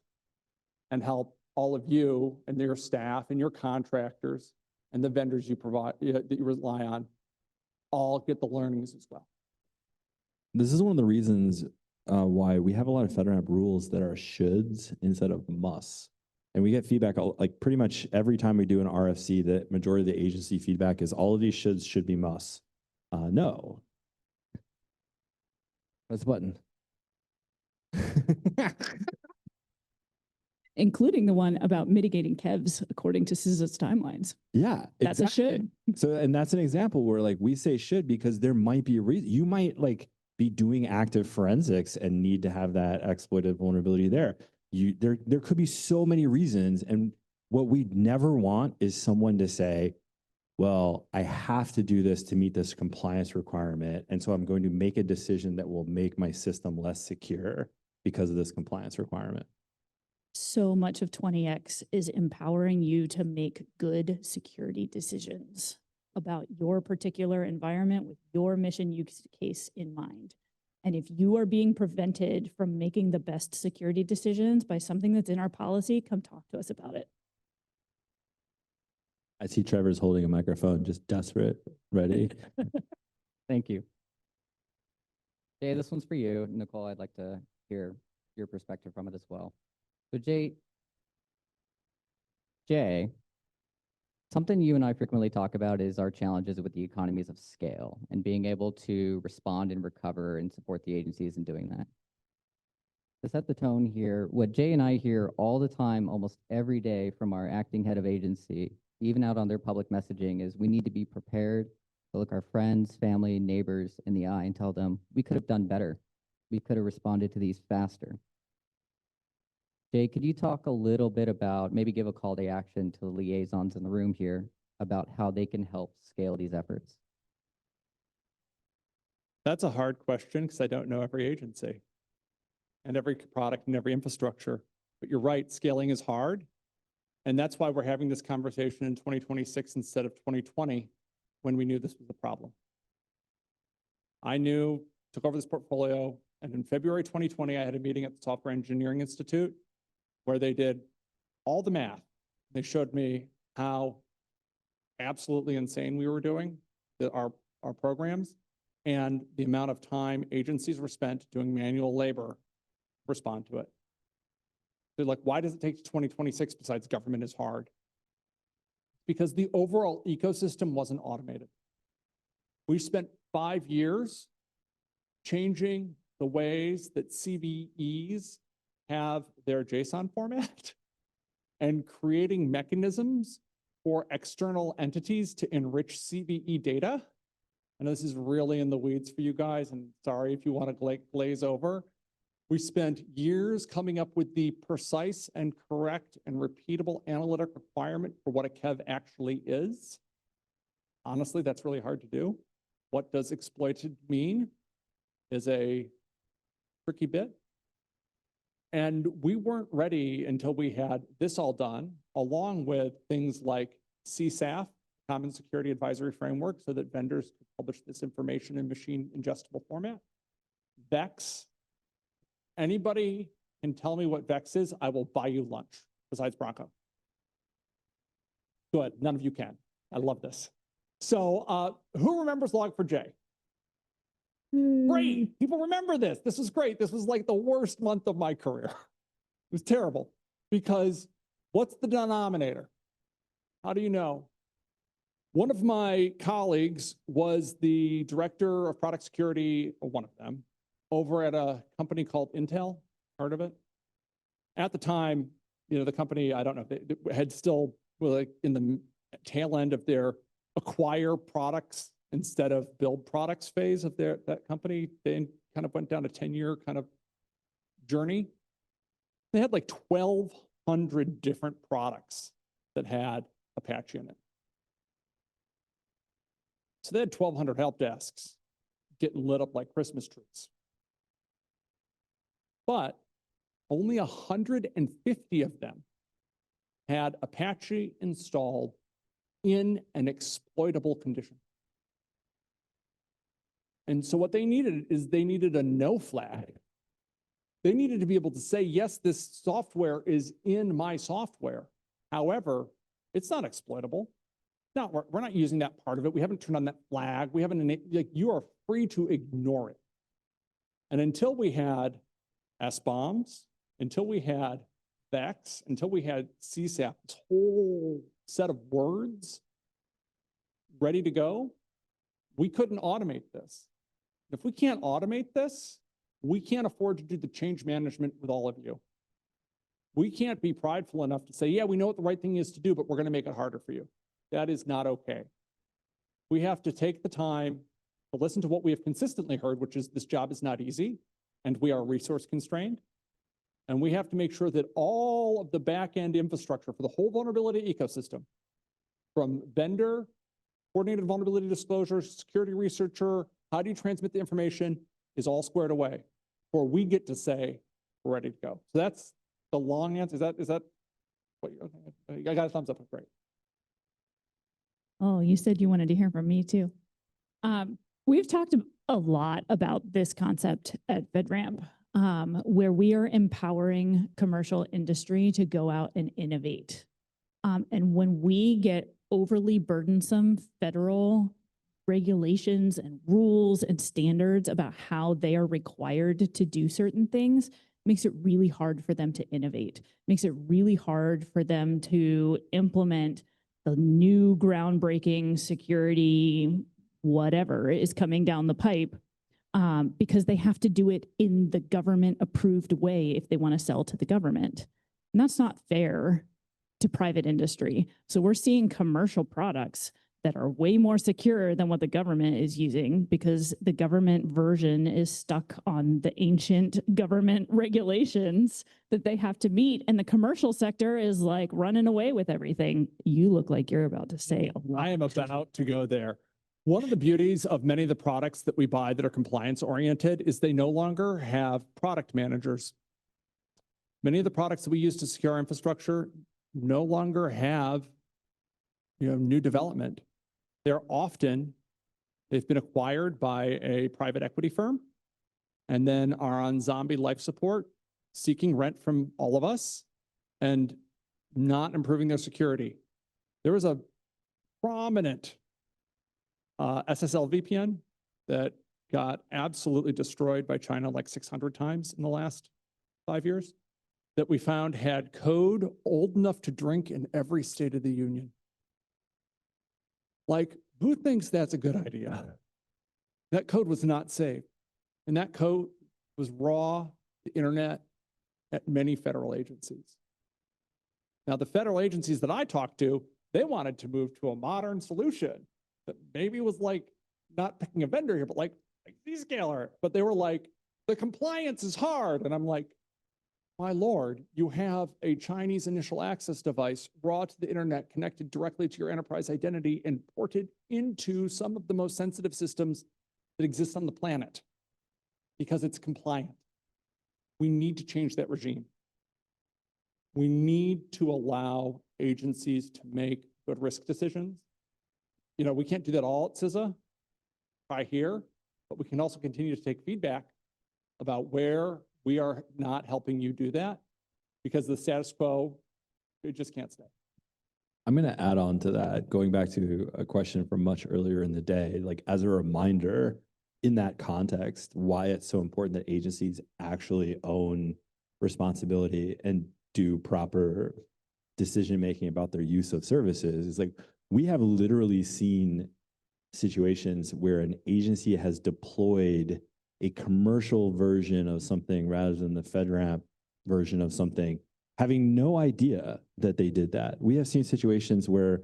and help all of you and your staff and your contractors and the vendors you provide, that you rely on, all get the learnings as well. This is one of the reasons why we have a lot of FedRAMP rules that are shoulds instead of musts. And we get feedback like pretty much every time we do an RFC, the majority of the agency feedback is all of these shoulds should be musts. No. Press the button. Including the one about mitigating KEVs according to CISA's timelines. Yeah, That's a should. So, and that's an example where like we say should because there might be a reason. You might like be doing active forensics and need to have that exploited vulnerability there. There could be so many reasons. And what we never want is someone to say, well, I have to do this to meet this compliance requirement. And so I'm going to make a decision that will make my system less secure because of this compliance requirement. So much of 20X is empowering you to make good security decisions about your particular environment with your mission use case in mind. And if you are being prevented from making the best security decisions by something that's in our policy, come talk to us about it. I see Trevor's holding a microphone, just desperate, ready. Thank you. Jay, this one's for you. Nicole, I'd like to hear your perspective from it as well. So Jay, something you and I frequently talk about is our challenges with the economies of scale and being able to respond and recover and support the agencies in doing that. To set the tone here, what Jay and I hear all the time, almost every day from our acting head of agency, even out on their public messaging, is we need to be prepared to look our friends, family, neighbors in the eye and tell them, we could have done better. We could have responded to these faster. Jay, could you talk a little bit about, maybe give a call to action to the liaisons in the room here about how they can help scale these efforts? That's a hard question because I don't know every agency and every product and every infrastructure. But you're right, scaling is hard. And that's why we're having this conversation in 2026 instead of 2020 when we knew this was a problem. I took over this portfolio, and in February 2020, I had a meeting at the Software Engineering Institute where they did all the math. They showed me how absolutely insane we were doing our programs and the amount of time agencies were spent doing manual labor to respond to it. They're like, why does it take to 2026 besides government is hard? Because the overall ecosystem wasn't automated. We spent 5 years changing the ways that CVEs have their JSON format and creating mechanisms for external entities to enrich CVE data. I know this is really in the weeds for you guys, and sorry if you want to glaze over. We spent years coming up with the precise and correct and repeatable analytic requirement for what a KEV actually is. Honestly, that's really hard to do. What does exploited mean is a tricky bit. And we weren't ready until we had this all done, along with things like CSAF, Common Security Advisory Framework, so that vendors could publish this information in machine ingestible format. VEX. Anybody can tell me what VEX is, I will buy you lunch, besides Bronco. Good, none of you can. I love this. So who remembers Log4j? Great, people remember this. This was great. This was like the worst month of my career. It was terrible because what's the denominator? How do you know? One of my colleagues was the director of product security, or one of them, over at a company called Intel. Heard of it? At the time, the company, I don't know, they had still like in the tail end of their acquire products instead of build products phase of that company. They kind of went down a 10-year kind of journey. They had like 1,200 different products that had Apache in it. So they had 1,200 help desks getting lit up like Christmas trees. but only 150 of them had Apache installed in an exploitable condition. And so what they needed is they needed a no flag. They needed to be able to say, yes, this software is in my software. However, it's not exploitable. No, we're not using that part of it. We haven't turned on that flag. We haven't, like, you are free to ignore it. And until we had SBOMs, until we had VEX, until we had CSAP, this whole set of words ready to go, we couldn't automate this. If we can't automate this, we can't afford to do the change management with all of you. We can't be prideful enough to say, yeah, we know what the right thing is to do, but we're going to make it harder for you. That is not okay. We have to take the time to listen to what we have consistently heard, which is this job is not easy and we are resource constrained. And we have to make sure that all of the back-end infrastructure for the whole vulnerability ecosystem, from vendor, coordinated vulnerability disclosure, security researcher, how do you transmit the information, is all squared away before we get to say we're ready to go. So that's the long answer. Is that what you, okay. I got a thumbs up, great. Oh, you said you wanted to hear from me too. We've talked a lot about this concept at FedRAMP, where we are empowering commercial industry to go out and innovate. And when we get overly burdensome federal regulations and rules and standards about how they are required to do certain things, makes it really hard for them to innovate, makes it really hard for them to implement the new groundbreaking security, whatever is coming down the pipe, because they have to do it in the government approved way if they want to sell to the government. And that's not fair to private industry. So we're seeing commercial products that are way more secure than what the government is using because the government version is stuck on the ancient government regulations that they have to meet. And the commercial sector is like running away with everything. You look like you're about to say a lot. I am about to go there. One of the beauties of many of the products that we buy that are compliance oriented is they no longer have product managers. Many of the products that we use to secure our infrastructure no longer have, new development. They've been acquired by a private equity firm and then are on zombie life support, seeking rent from all of us and not improving their security. There was a prominent SSL VPN that got absolutely destroyed by China like 600 times in the last 5 years that we found had code old enough to drink in every state of the union. Like, who thinks that's a good idea? That code was not safe. And that code was raw, the internet, at many federal agencies. Now, the federal agencies that I talked to, they wanted to move to a modern solution that maybe was like, not picking a vendor here, but like Zscaler. But they were like, the compliance is hard. And I'm like, my Lord, you have a Chinese initial access device brought to the internet, connected directly to your enterprise identity and ported into some of the most sensitive systems that exist on the planet because it's compliant. We need to change that regime. We need to allow agencies to make good risk decisions. We can't do that all at CISA, try here, but we can also continue to take feedback about where we are not helping you do that because the status quo, it just can't stay. I'm going to add on to that, going back to a question from much earlier in the day, like as a reminder in that context, why it's so important that agencies actually own responsibility and do proper decision-making about their use of services. It's like, we have literally seen situations where an agency has deployed a commercial version of something rather than the FedRAMP version of something, having no idea that they did that. We have seen situations where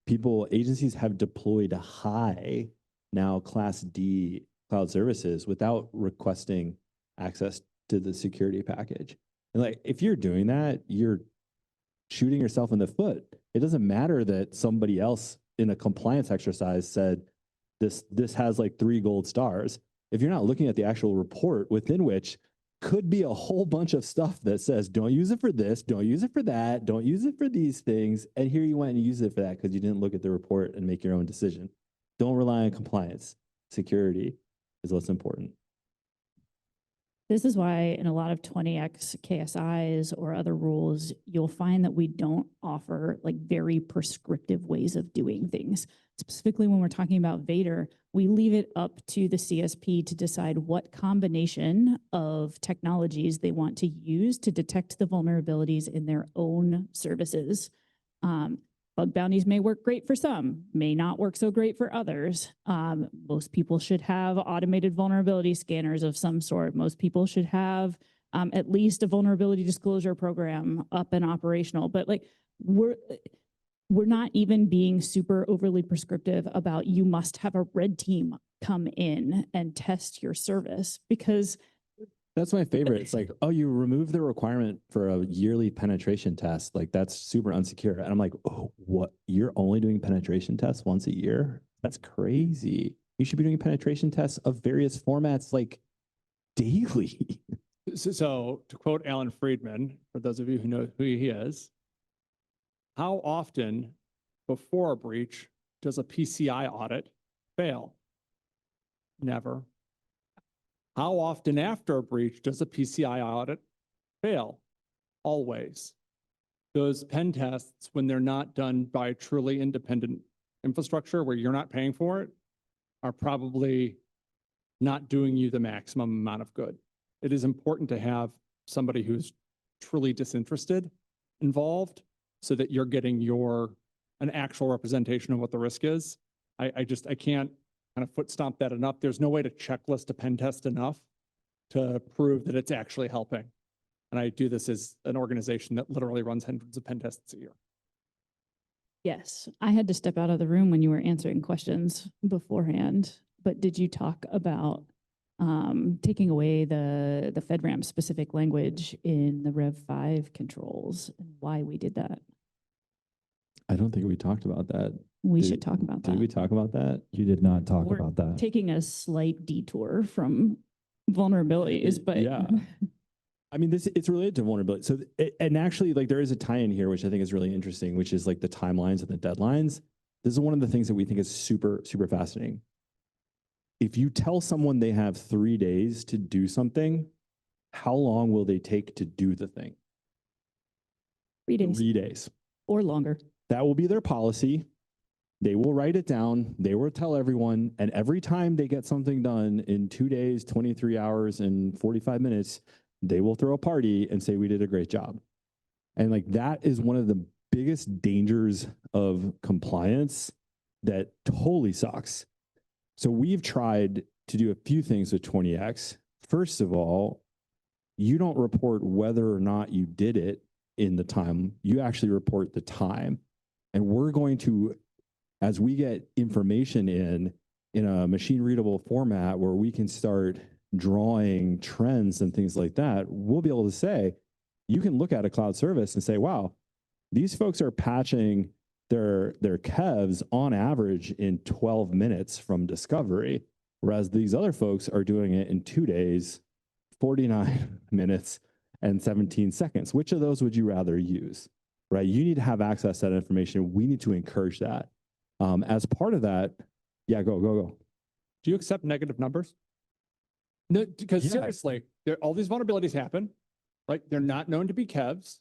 agencies have deployed high, now Class D cloud services without requesting access to the security package. And like, if you're doing that, you're shooting yourself in the foot. It doesn't matter that somebody else in a compliance exercise said, this has like 3 gold stars. If you're not looking at the actual report within which could be a whole bunch of stuff that says, don't use it for this, don't use it for that, don't use it for these things. And here you went and used it for that because you didn't look at the report and make your own decision. Don't rely on compliance. Security is what's important. This is why in a lot of 20X KSIs or other rules, you'll find that we don't offer like very prescriptive ways of doing things. Specifically when we're talking about Vader, we leave it up to the CSP to decide what combination of technologies they want to use to detect the vulnerabilities in their own services. Bug bounties may work great for some, may not work so great for others. Most people should have automated vulnerability scanners of some sort. Most people should have at least a vulnerability disclosure program up and operational. But like we're not even being super overly prescriptive about you must have a red team come in and test your service, because that's my favorite. It's like, oh, you remove the requirement for a yearly penetration test. Like that's super unsecure. And I'm like, oh, what? You're only doing penetration tests once a year? That's crazy. You should be doing penetration tests of various formats like daily. So to quote Alan Friedman, for those of you who know who he is, how often before a breach does a PCI audit fail? Never. How often after a breach does a PCI audit fail? Always. Those pen tests, when they're not done by truly independent infrastructure where you're not paying for it, are probably not doing you the maximum amount of good. It is important to have somebody who's truly disinterested involved so that you're getting an actual representation of what the risk is. I can't kind of foot stomp that enough. There's no way to checklist a pen test enough to prove that it's actually helping. And I do this as an organization that literally runs hundreds of pen tests a year. yes, I had to step out of the room when you were answering questions beforehand, but did you talk about taking away the FedRAMP specific language in the Rev 5 controls and why we did that? I don't think we talked about that. We should talk about that. Did we talk about that? You did not talk We're about that. taking a slight detour from vulnerabilities, but yeah. I mean, it's related to vulnerability. So, and actually, like there is a tie-in here, which I think is really interesting, which is like the timelines and the deadlines. This is one of the things that we think is super, super fascinating. If you tell someone they have 3 days to do something, how long will they take to do the thing? 3 days. 3 days. Or longer. That will be their policy. They will write it down. They will tell everyone. And every time they get something done in 2 days, 23 hours, and 45 minutes, they will throw a party and say, we did a great job. And like that is one of the biggest dangers of compliance that totally sucks. So we've tried to do a few things with 20X. First of all, you don't report whether or not you did it in the time. You actually report the time. And we're going to, as we get information in a machine readable format where we can start drawing trends and things like that, we'll be able to say, you can look at a cloud service and say, wow, these folks are patching their kevs on average in 12 minutes from discovery, whereas these other folks are doing it in 2 days, 49 minutes, and 17 seconds. Which of those would you rather use, right? You need to have access to that information. We need to encourage that. As part of that, yeah, go. Do you accept negative numbers? No, because seriously, all these vulnerabilities happen, right? They're not known to be kevs.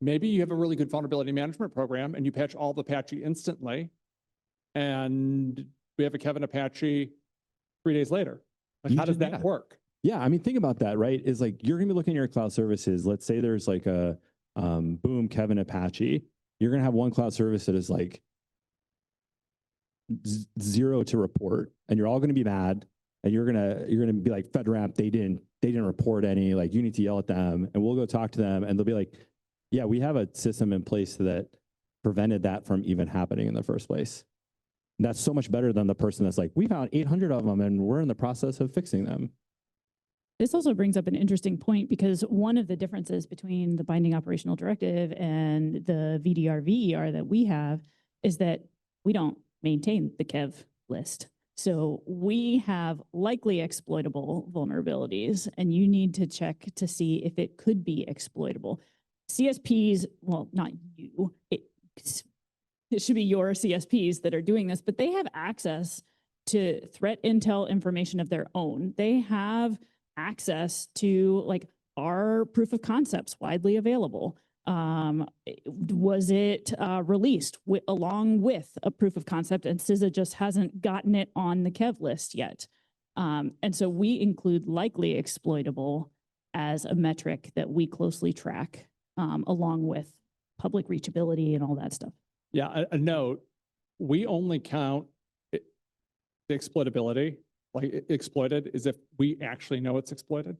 Maybe you have a really good vulnerability management program and you patch all the Apache instantly, and we have a kev in Apache 3 days later. Like, how does that work? Yeah, I mean, think about that, right? Is like, you're gonna be looking at your cloud services. Let's say there's like a boom, Kevin Apache. You're gonna have one cloud service that is like 0 to report, and you're all gonna be mad, and you're gonna be like, FedRAMP, they didn't report any, like you need to yell at them, and we'll go talk to them, and they'll be like, yeah, we have a system in place that prevented that from even happening in the first place. And that's so much better than the person that's like, we found 800 of them and we're in the process of fixing them. This also brings up an interesting point, because one of the differences between the binding operational directive and the VDR-VER that we have is that we don't maintain the KEV list. So we have likely exploitable vulnerabilities, and you need to check to see if it could be exploitable. CSPs, well, not you, it should be your CSPs that are doing this, but they have access to threat intel information of their own. They have access to like our proof of concepts widely available. Was it released along with a proof of concept, and CISA just hasn't gotten it on the KEV list yet? And so we include likely exploitable as a metric that we closely track along with public reachability and all that stuff. Yeah, a note, we only count the exploitability, like exploited, is if we actually know it's exploited.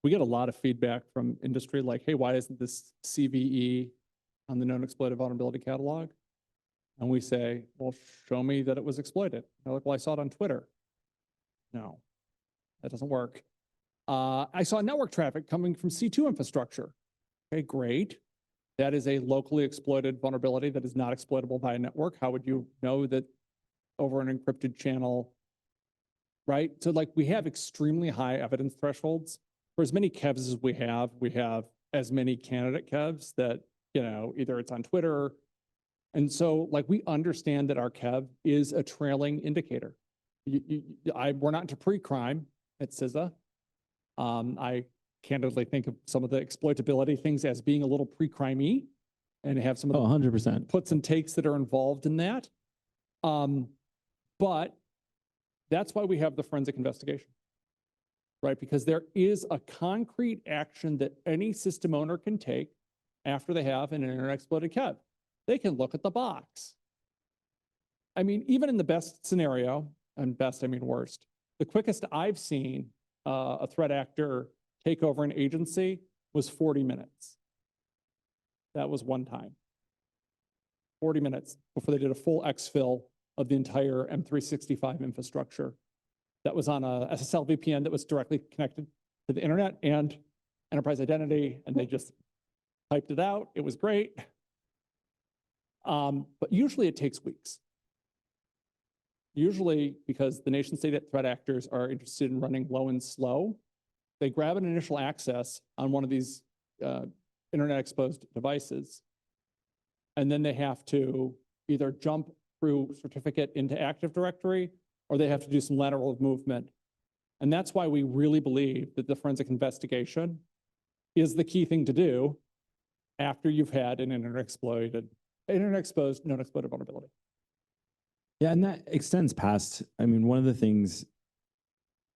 We get a lot of feedback from industry like, hey, why isn't this CVE on the known exploited vulnerability catalog? And we say, well, show me that it was exploited. They're like, well, I saw it on Twitter. No, that doesn't work. I saw network traffic coming from C2 infrastructure. Okay, great. That is a locally exploited vulnerability that is not exploitable by a network. How would you know that over an encrypted channel, right? So like we have extremely high evidence thresholds. For as many KEVs as we have as many candidate KEVs that, you know, either it's on Twitter. And so like we understand that our KEV is a trailing indicator. We're not into pre-crime at CISA. I candidly think of some of the exploitability things as being a little pre-crime-y and have some of the 100% puts and takes that are involved in that. But that's why we have the forensic investigation, right? Because there is a concrete action that any system owner can take after they have an internet exploited KEV. They can look at the box. I mean, even in the best scenario, and best, I mean worst, the quickest I've seen a threat actor take over an agency was 40 minutes. That was one time. 40 minutes before they did a full exfil of the entire M365 infrastructure. That was on a SSL VPN that was directly connected to the internet and enterprise identity, and they just typed it out. It was great. But usually it takes weeks. Usually because the nation state threat actors are interested in running low and slow, they grab an initial access on one of these internet exposed devices, and then they have to either jump through certificate into Active Directory, or they have to do some lateral movement. And that's why we really believe that the forensic investigation is the key thing to do after you've had an internet exposed, known exploited vulnerability. Yeah, and that extends past, I mean, one of the things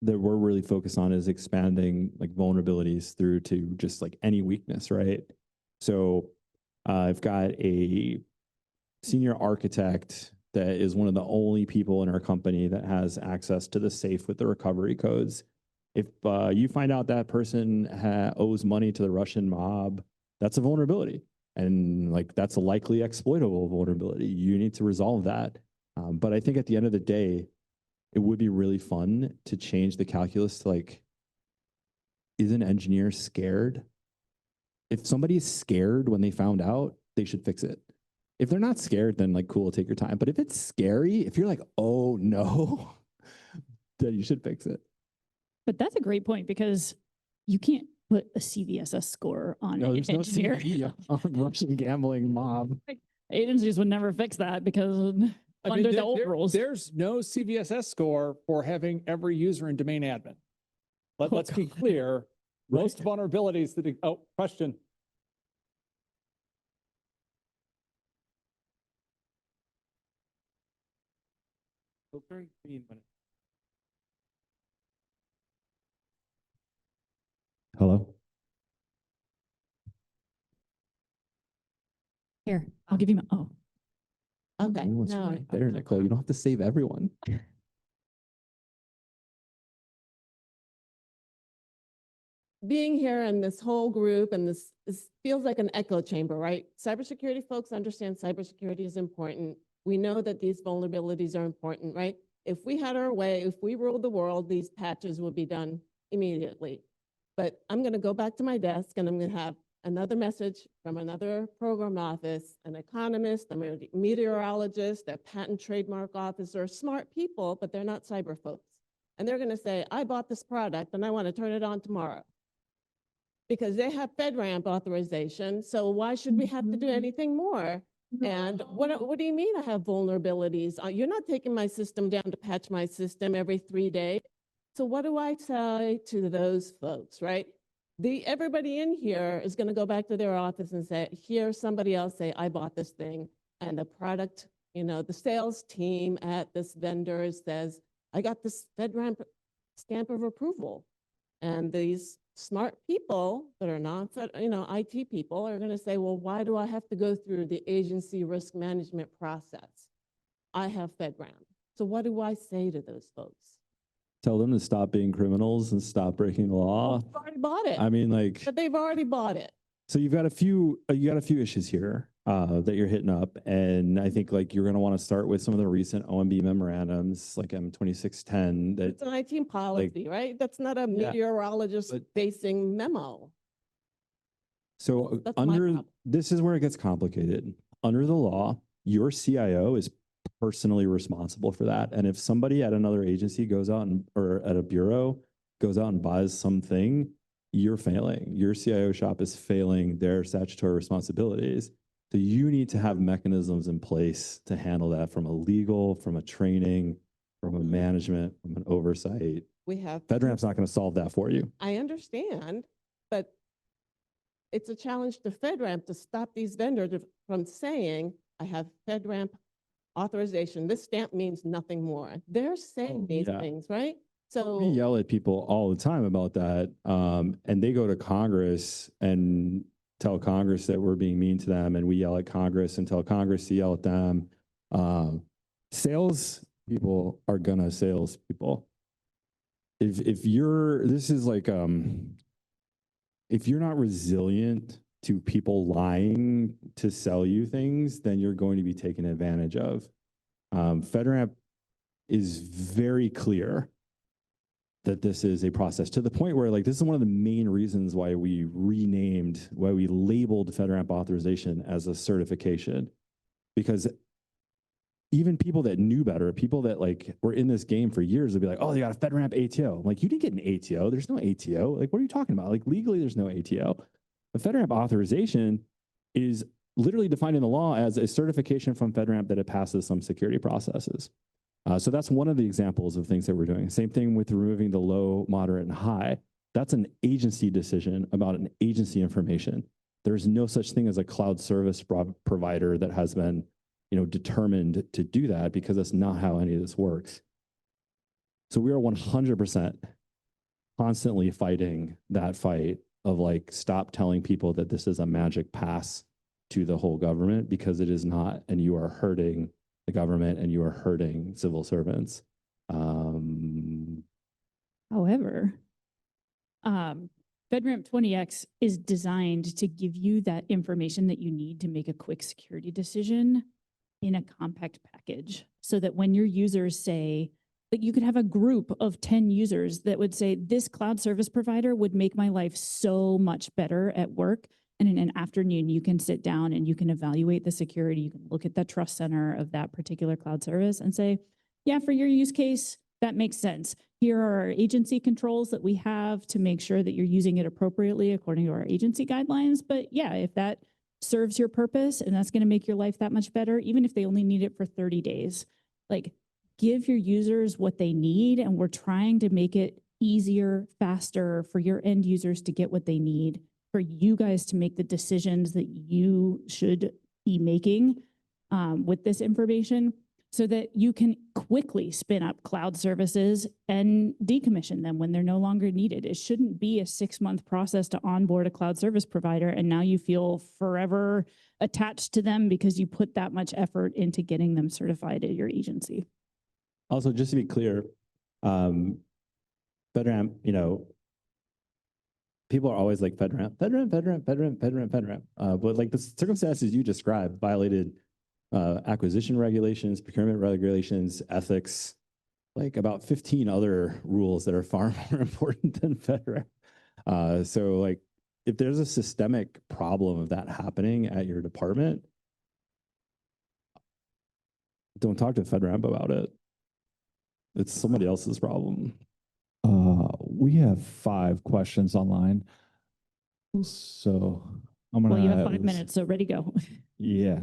that we're really focused on is expanding like vulnerabilities through to just like any weakness, right? So I've got a senior architect that is one of the only people in our company that has access to the safe with the recovery codes. If you find out that person owes money to the Russian mob, that's a vulnerability. And like, that's a likely exploitable vulnerability. You need to resolve that. But I think at the end of the day, it would be really fun to change the calculus to like, is an engineer scared? If somebody's scared when they found out, they should fix it. If they're not scared, then like, cool, take your time. But if it's scary, if you're like, oh no, then you should fix it. But that's a great point because you can't put a CVSS score on an engineer. No Russian gambling mob. Agencies would never fix that because under the old rules. There's no CVSS score for having every user in domain admin. Let's be clear. Most vulnerabilities that, question. Hello? Here, I'll give you my, oh. Okay, Everyone's no. right there, Nicole. You don't have to save everyone. Being here in this whole group and this feels like an echo chamber, right? Cybersecurity folks understand cybersecurity is important. We know that these vulnerabilities are important, right? If we had our way, if we ruled the world, these patches would be done immediately. But I'm going to go back to my desk and I'm going to have another message from another program office, an economist, a meteorologist, a patent trademark officer, smart people, but they're not cyber folks. And they're going to say, I bought this product and I want to turn it on tomorrow. Because they have FedRAMP authorization, so why should we have to do anything more? And what do you mean I have vulnerabilities? You're not taking my system down to patch my system every 3 days. So what do I say to those folks, right? Everybody in here is going to go back to their office and say, hear somebody else say, I bought this thing. And the product, the sales team at this vendor says, I got this FedRAMP stamp of approval. And these smart people that are not, IT people are going to say, well, why do I have to go through the agency risk management process? I have FedRAMP. So what do I say to those folks? Tell them to stop being criminals and stop breaking the law. They've already bought it. I mean, like, But they've already bought it. so you've got a few issues here that you're hitting up, and I think like you're going to want to start with some of the recent OMB memorandums, like M2610. That It's an IT policy, right? That's not a meteorologist-facing memo. So That's my problem. this is where it gets complicated. Under the law, your CIO is personally responsible for that. And if somebody at another agency goes out or at a bureau goes out and buys something, you're failing. Your CIO shop is failing their statutory responsibilities. So you need to have mechanisms in place to handle that from a legal, from a training, from a management, from an oversight. We have. FedRAMP's not going to solve that for you. I understand, but it's a challenge to FedRAMP to stop these vendors from saying, I have FedRAMP authorization. This stamp means nothing more. They're saying these things, right? So We yell at people all the time about that. And they go to Congress and tell Congress that we're being mean to them. And we yell at Congress and tell Congress to yell at them. Sales people are gonna sales people. If you're not resilient to people lying to sell you things, then you're going to be taken advantage of. FedRAMP is very clear that this is a process, to the point where like this is one of the main reasons why we labeled FedRAMP authorization as a certification, because even people that knew better, people that like were in this game for years would be like, oh, they got a FedRAMP ATO. I'm like, you didn't get an ATO. There's no ATO. Like, what are you talking about? Like legally, there's no ATO. A FedRAMP authorization is literally defined in the law as a certification from FedRAMP that it passes some security processes. So that's one of the examples of things that we're doing. Same thing with removing the low, moderate, and high. That's an agency decision about an agency information. There's no such thing as a cloud service provider that has been, determined to do that, because that's not how any of this works. So we are 100% constantly fighting that fight of like, stop telling people that this is a magic pass to the whole government, because it is not, and you are hurting the government and you are hurting civil servants. However, FedRAMP 20X is designed to give you that information that you need to make a quick security decision in a compact package, so that when your users say, that you could have a group of 10 users that would say, this cloud service provider would make my life so much better at work. And in an afternoon, you can sit down and you can evaluate the security. You can look at the trust center of that particular cloud service and say, yeah, for your use case, that makes sense. Here are our agency controls that we have to make sure that you're using it appropriately according to our agency guidelines. But yeah, if that serves your purpose and that's going to make your life that much better, even if they only need it for 30 days, like give your users what they need. And we're trying to make it easier, faster for your end users to get what they need, for you guys to make the decisions that you should be making with this information, so that you can quickly spin up cloud services and decommission them when they're no longer needed. It shouldn't be a 6-month process to onboard a cloud service provider, and now you feel forever attached to them because you put that much effort into getting them certified at your agency. Also, just to be clear, FedRAMP, people are always like FedRAMP. But like the circumstances you described violated acquisition regulations, procurement regulations, ethics, like about 15 other rules that are far more important than FedRAMP. So like if there's a systemic problem of that happening at your department, don't talk to FedRAMP about it. It's somebody else's problem. We have 5 questions online. So I'm gonna. Well, you have 5 minutes, so ready, go. Yeah.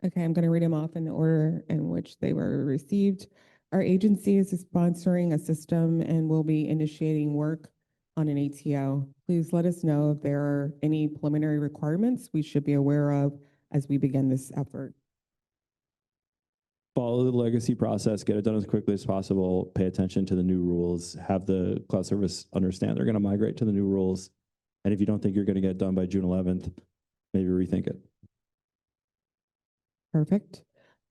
Okay, I'm going to read them off in the order in which they were received. Our agency is sponsoring a system and will be initiating work on an ATO. Please let us know if there are any preliminary requirements we should be aware of as we begin this effort. Follow the legacy process, get it done as quickly as possible, pay attention to the new rules, have the cloud service understand they're going to migrate to the new rules. And if you don't think you're going to get it done by June 11th, maybe rethink it. Perfect.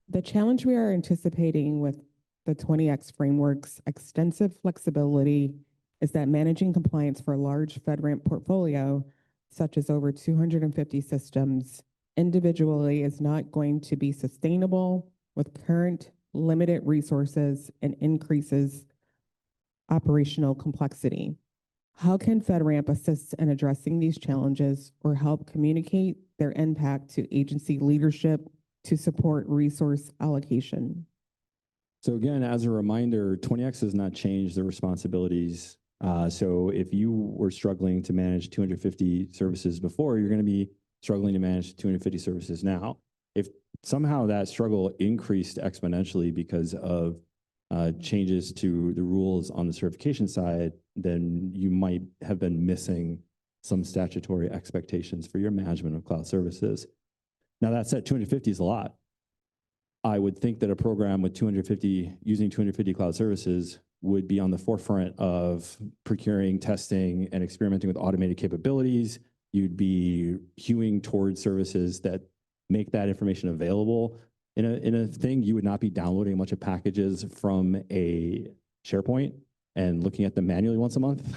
The challenge we are anticipating with the 20X framework's extensive flexibility is that managing compliance for a large FedRAMP portfolio, such as over 250 systems, individually is not going to be sustainable with current limited resources and increases operational complexity. How can FedRAMP assist in addressing these challenges or help communicate their impact to agency leadership to support resource allocation? So again, as a reminder, 20X has not changed their responsibilities. So if you were struggling to manage 250 services before, you're going to be struggling to manage 250 services now. If somehow that struggle increased exponentially because of changes to the rules on the certification side, then you might have been missing some statutory expectations for your management of cloud services. Now that said, 250 is a lot. I would think that a program with using 250 cloud services would be on the forefront of procuring, testing, and experimenting with automated capabilities. You'd be hewing towards services that make that information available. In a thing, you would not be downloading a bunch of packages from a SharePoint and looking at them manually once a month.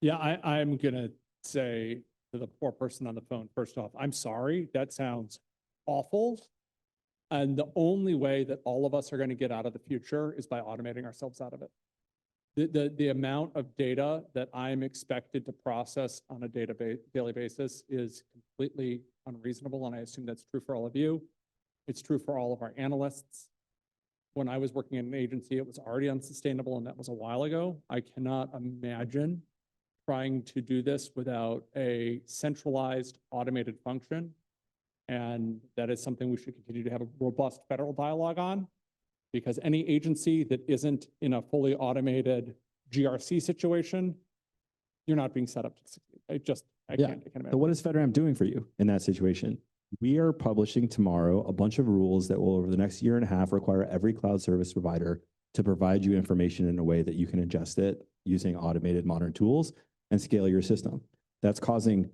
Yeah, I'm gonna say to the poor person on the phone, first off, I'm sorry, that sounds awful. And the only way that all of us are gonna get out of the future is by automating ourselves out of it. The amount of data that I'm expected to process on a daily basis is completely unreasonable, and I assume that's true for all of you. It's true for all of our analysts. When I was working in an agency, it was already unsustainable, and that was a while ago. I cannot imagine trying to do this without a centralized automated function. And that is something we should continue to have a robust federal dialogue on, because any agency that isn't in a fully automated GRC situation, you're not being set up to succeed. I can't imagine. So what is FedRAMP doing for you in that situation? We are publishing tomorrow a bunch of rules that will, over the next year and a half, require every cloud service provider to provide you information in a way that you can ingest it using automated modern tools and scale your system. That's causing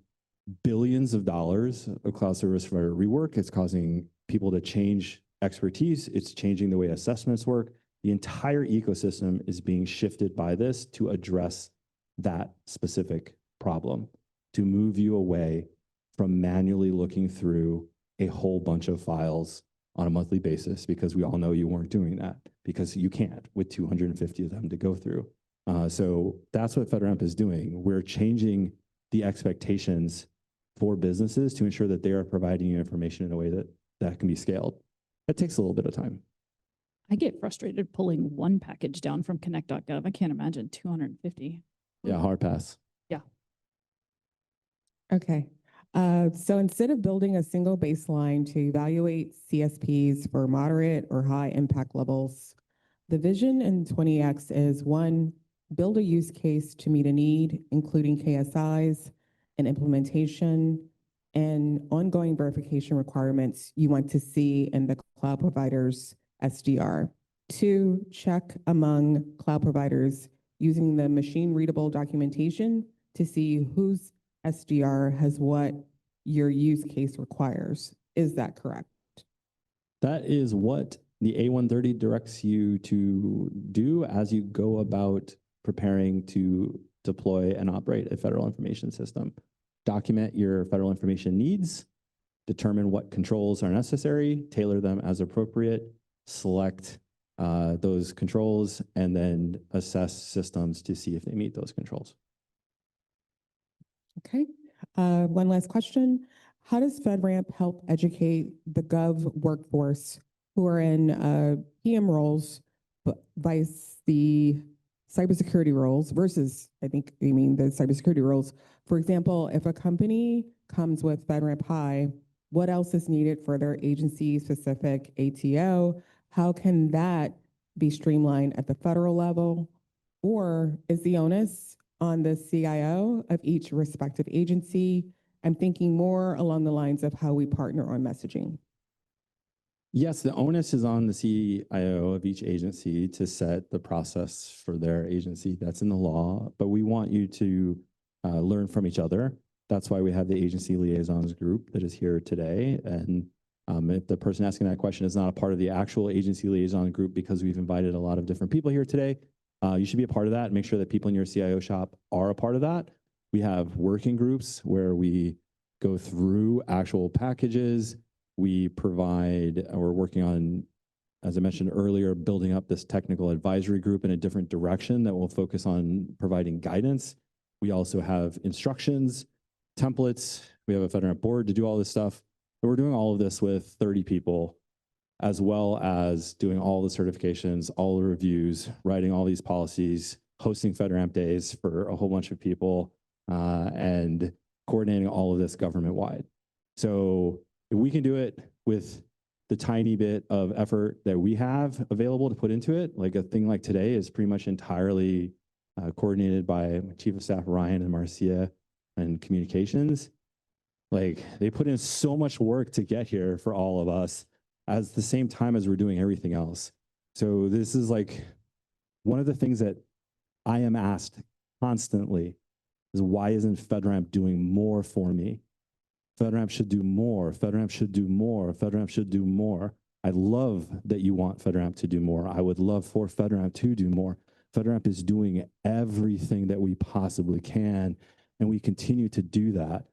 billions of dollars of cloud service provider rework. It's causing people to change expertise. It's changing the way assessments work. The entire ecosystem is being shifted by this to address that specific problem, to move you away from manually looking through a whole bunch of files on a monthly basis, because we all know you weren't doing that, because you can't with 250 of them to go through. So that's what FedRAMP is doing. We're changing the expectations for businesses to ensure that they are providing you information in a way that can be scaled. That takes a little bit of time. I get frustrated pulling one package down from connect.gov. I can't imagine 250. Yeah, hard pass. Yeah. Okay. So instead of building a single baseline to evaluate CSPs for moderate or high impact levels, the vision in 20X is 1, build a use case to meet a need, including KSIs and implementation and ongoing verification requirements you want to see in the cloud provider's SDR. 2, check among cloud providers using the machine readable documentation to see whose SDR has what your use case requires. Is that correct? That is what the A130 directs you to do as you go about preparing to deploy and operate a federal information system. Document your federal information needs, determine what controls are necessary, tailor them as appropriate, select those controls, and then assess systems to see if they meet those controls. Okay. One last question. How does FedRAMP help educate the Gov workforce who are in PM roles, but vice the cybersecurity roles versus, I think you mean the cybersecurity roles. For example, if a company comes with FedRAMP High, what else is needed for their agency-specific ATO? How can that be streamlined at the federal level? Or is the onus on the CIO of each respective agency? I'm thinking more along the lines of how we partner on messaging. Yes, the onus is on the CIO of each agency to set the process for their agency. That's in the law, but we want you to learn from each other. That's why we have the Agency Liaisons group that is here today. And if the person asking that question is not a part of the actual Agency Liaison group because we've invited a lot of different people here today, you should be a part of that and make sure that people in your CIO shop are a part of that. We have working groups where we go through actual packages. We provide, we're working on, as I mentioned earlier, building up this technical advisory group in a different direction that will focus on providing guidance. We also have instructions, templates. We have a FedRAMP board to do all this stuff. And we're doing all of this with 30 people, as well as doing all the certifications, all the reviews, writing all these policies, hosting FedRAMP days for a whole bunch of people, and coordinating all of this government-wide. So if we can do it with the tiny bit of effort that we have available to put into it, like a thing like today is pretty much entirely coordinated by Chief of Staff Ryan and Marcia and communications. Like they put in so much work to get here for all of us at the same time as we're doing everything else. So this is like one of the things that I am asked constantly is why isn't FedRAMP doing more for me? FedRAMP should do more. FedRAMP should do more. FedRAMP should do more. I love that you want FedRAMP to do more. I would love for FedRAMP to do more. FedRAMP is doing everything that we possibly can, and we continue to do that.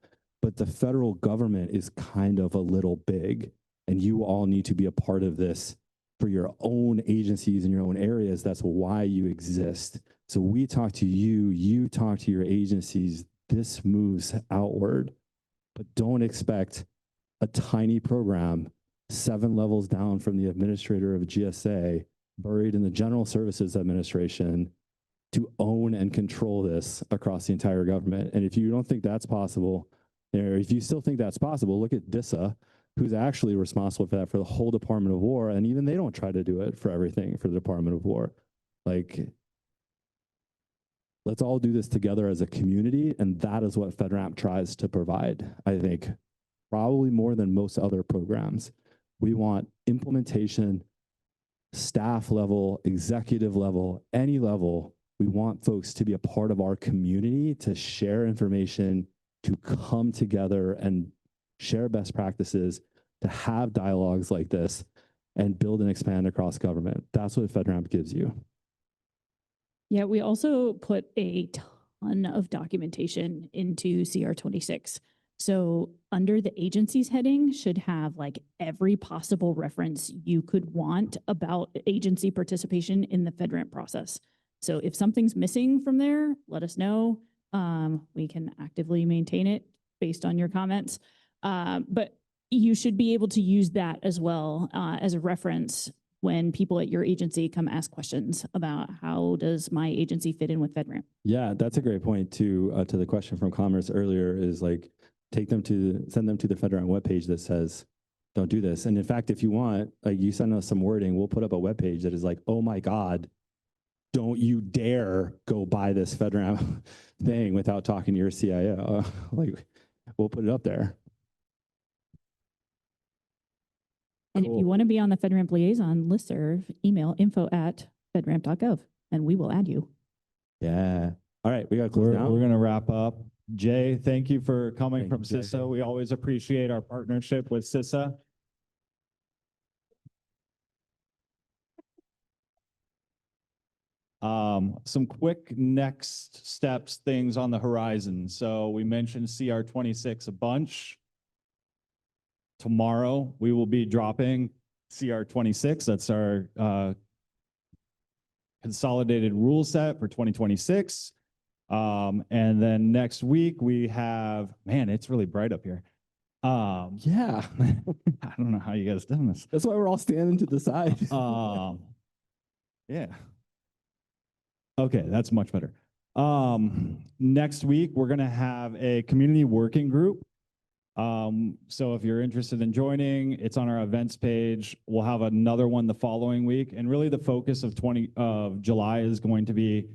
But the federal government is kind of a little big, and you all need to be a part of this for your own agencies in your own areas. That's why you exist. So we talk to you, you talk to your agencies. This moves outward. But don't expect a tiny program 7 levels down from the administrator of a GSA, buried in the General Services Administration, to own and control this across the entire government. And if you don't think that's possible, or if you still think that's possible, look at DISA, who's actually responsible for that for the whole Department of War, and even they don't try to do it for everything for the Department of War. Like, let's all do this together as a community, and that is what FedRAMP tries to provide, I think, probably more than most other programs. We want implementation, staff level, executive level, any level. We want folks to be a part of our community, to share information, to come together and share best practices, to have dialogues like this, and build and expand across government. That's what FedRAMP gives you. Yeah, we also put a ton of documentation into CR 26. So under the agencies heading should have like every possible reference you could want about agency participation in the FedRAMP process. So if something's missing from there, let us know. We can actively maintain it based on your comments. But you should be able to use that as well as a reference when people at your agency come ask questions about how does my agency fit in with FedRAMP. Yeah, that's a great point to the question from Commerce earlier is like, send them to the FedRAMP webpage that says, don't do this. And in fact, if you want, like you send us some wording, we'll put up a webpage that is like, oh my God, don't you dare go buy this FedRAMP thing without talking to your CIO. Like, we'll put it up there. And Cool. if you want to be on the FedRAMP Liaison listserv, email info@fedramp.gov and we will add you. Yeah. All right, we got to close down. We're going to wrap up. Jay, thank you for coming Thank from you, Jay. CISA. We always appreciate our partnership with CISA. Some quick next steps, things on the horizon. So we mentioned CR 26 a bunch. Tomorrow, we will be dropping CR 26. That's our consolidated rule set for 2026. And then next week we have, man, it's really bright up here. Yeah. I don't know how you guys done this. That's why we're all standing to the side. Yeah. Okay, that's much better. Next week, we're going to have a community working group. So if you're interested in joining, it's on our events page. We'll have another one the following week. And really the focus of July is going to be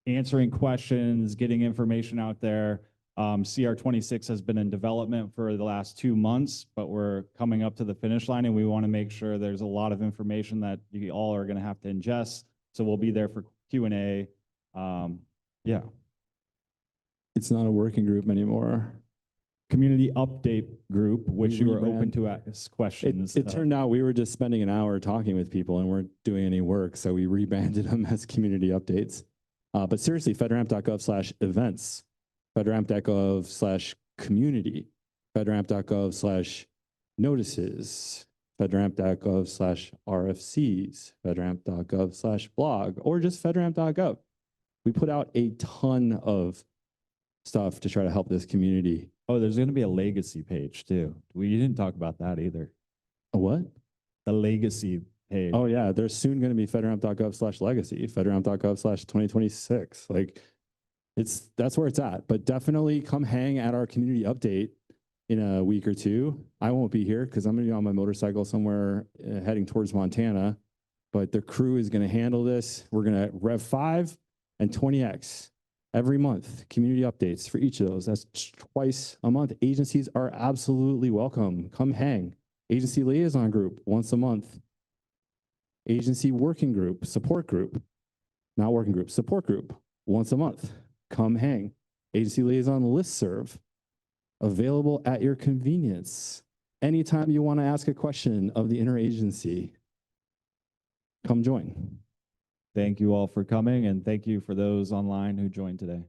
answering questions, getting information out there. CR 26 has been in development for the last 2 months, but we're coming up to the finish line and we want to make sure there's a lot of information that you all are going to have to ingest. So we'll be there for Q&A. Yeah. It's not a working group anymore. Community update group, which We you were rebrand. open to ask questions. It turned out we were just spending an hour talking with people and weren't doing any work. So we rebranded them as community updates. But seriously, fedramp.gov/events, fedramp.gov/community, fedramp.gov/notices, fedramp.gov/RFCs, fedramp.gov/blog, or just fedramp.gov. We put out a ton of stuff to try to help this community. Oh, there's going to be a legacy page too. We didn't talk about that either. A what? The legacy page. Oh yeah, there's soon going to be fedramp.gov/legacy, fedramp.gov/2026. Like that's where it's at. But definitely come hang at our community update in a week or two. I won't be here because I'm going to be on my motorcycle somewhere heading towards Montana. But the crew is going to handle this. We're going to Rev 5 and 20X every month. Community updates for each of those. That's twice a month. Agencies are absolutely welcome. Come hang. Agency liaison group once a month. Agency working group, support group, not working group, support group once a month. Come hang. Agency liaison listserv, available at your convenience. Anytime you want to ask a question of the interagency, come join. Thank you all for coming, and thank you for those online who joined today.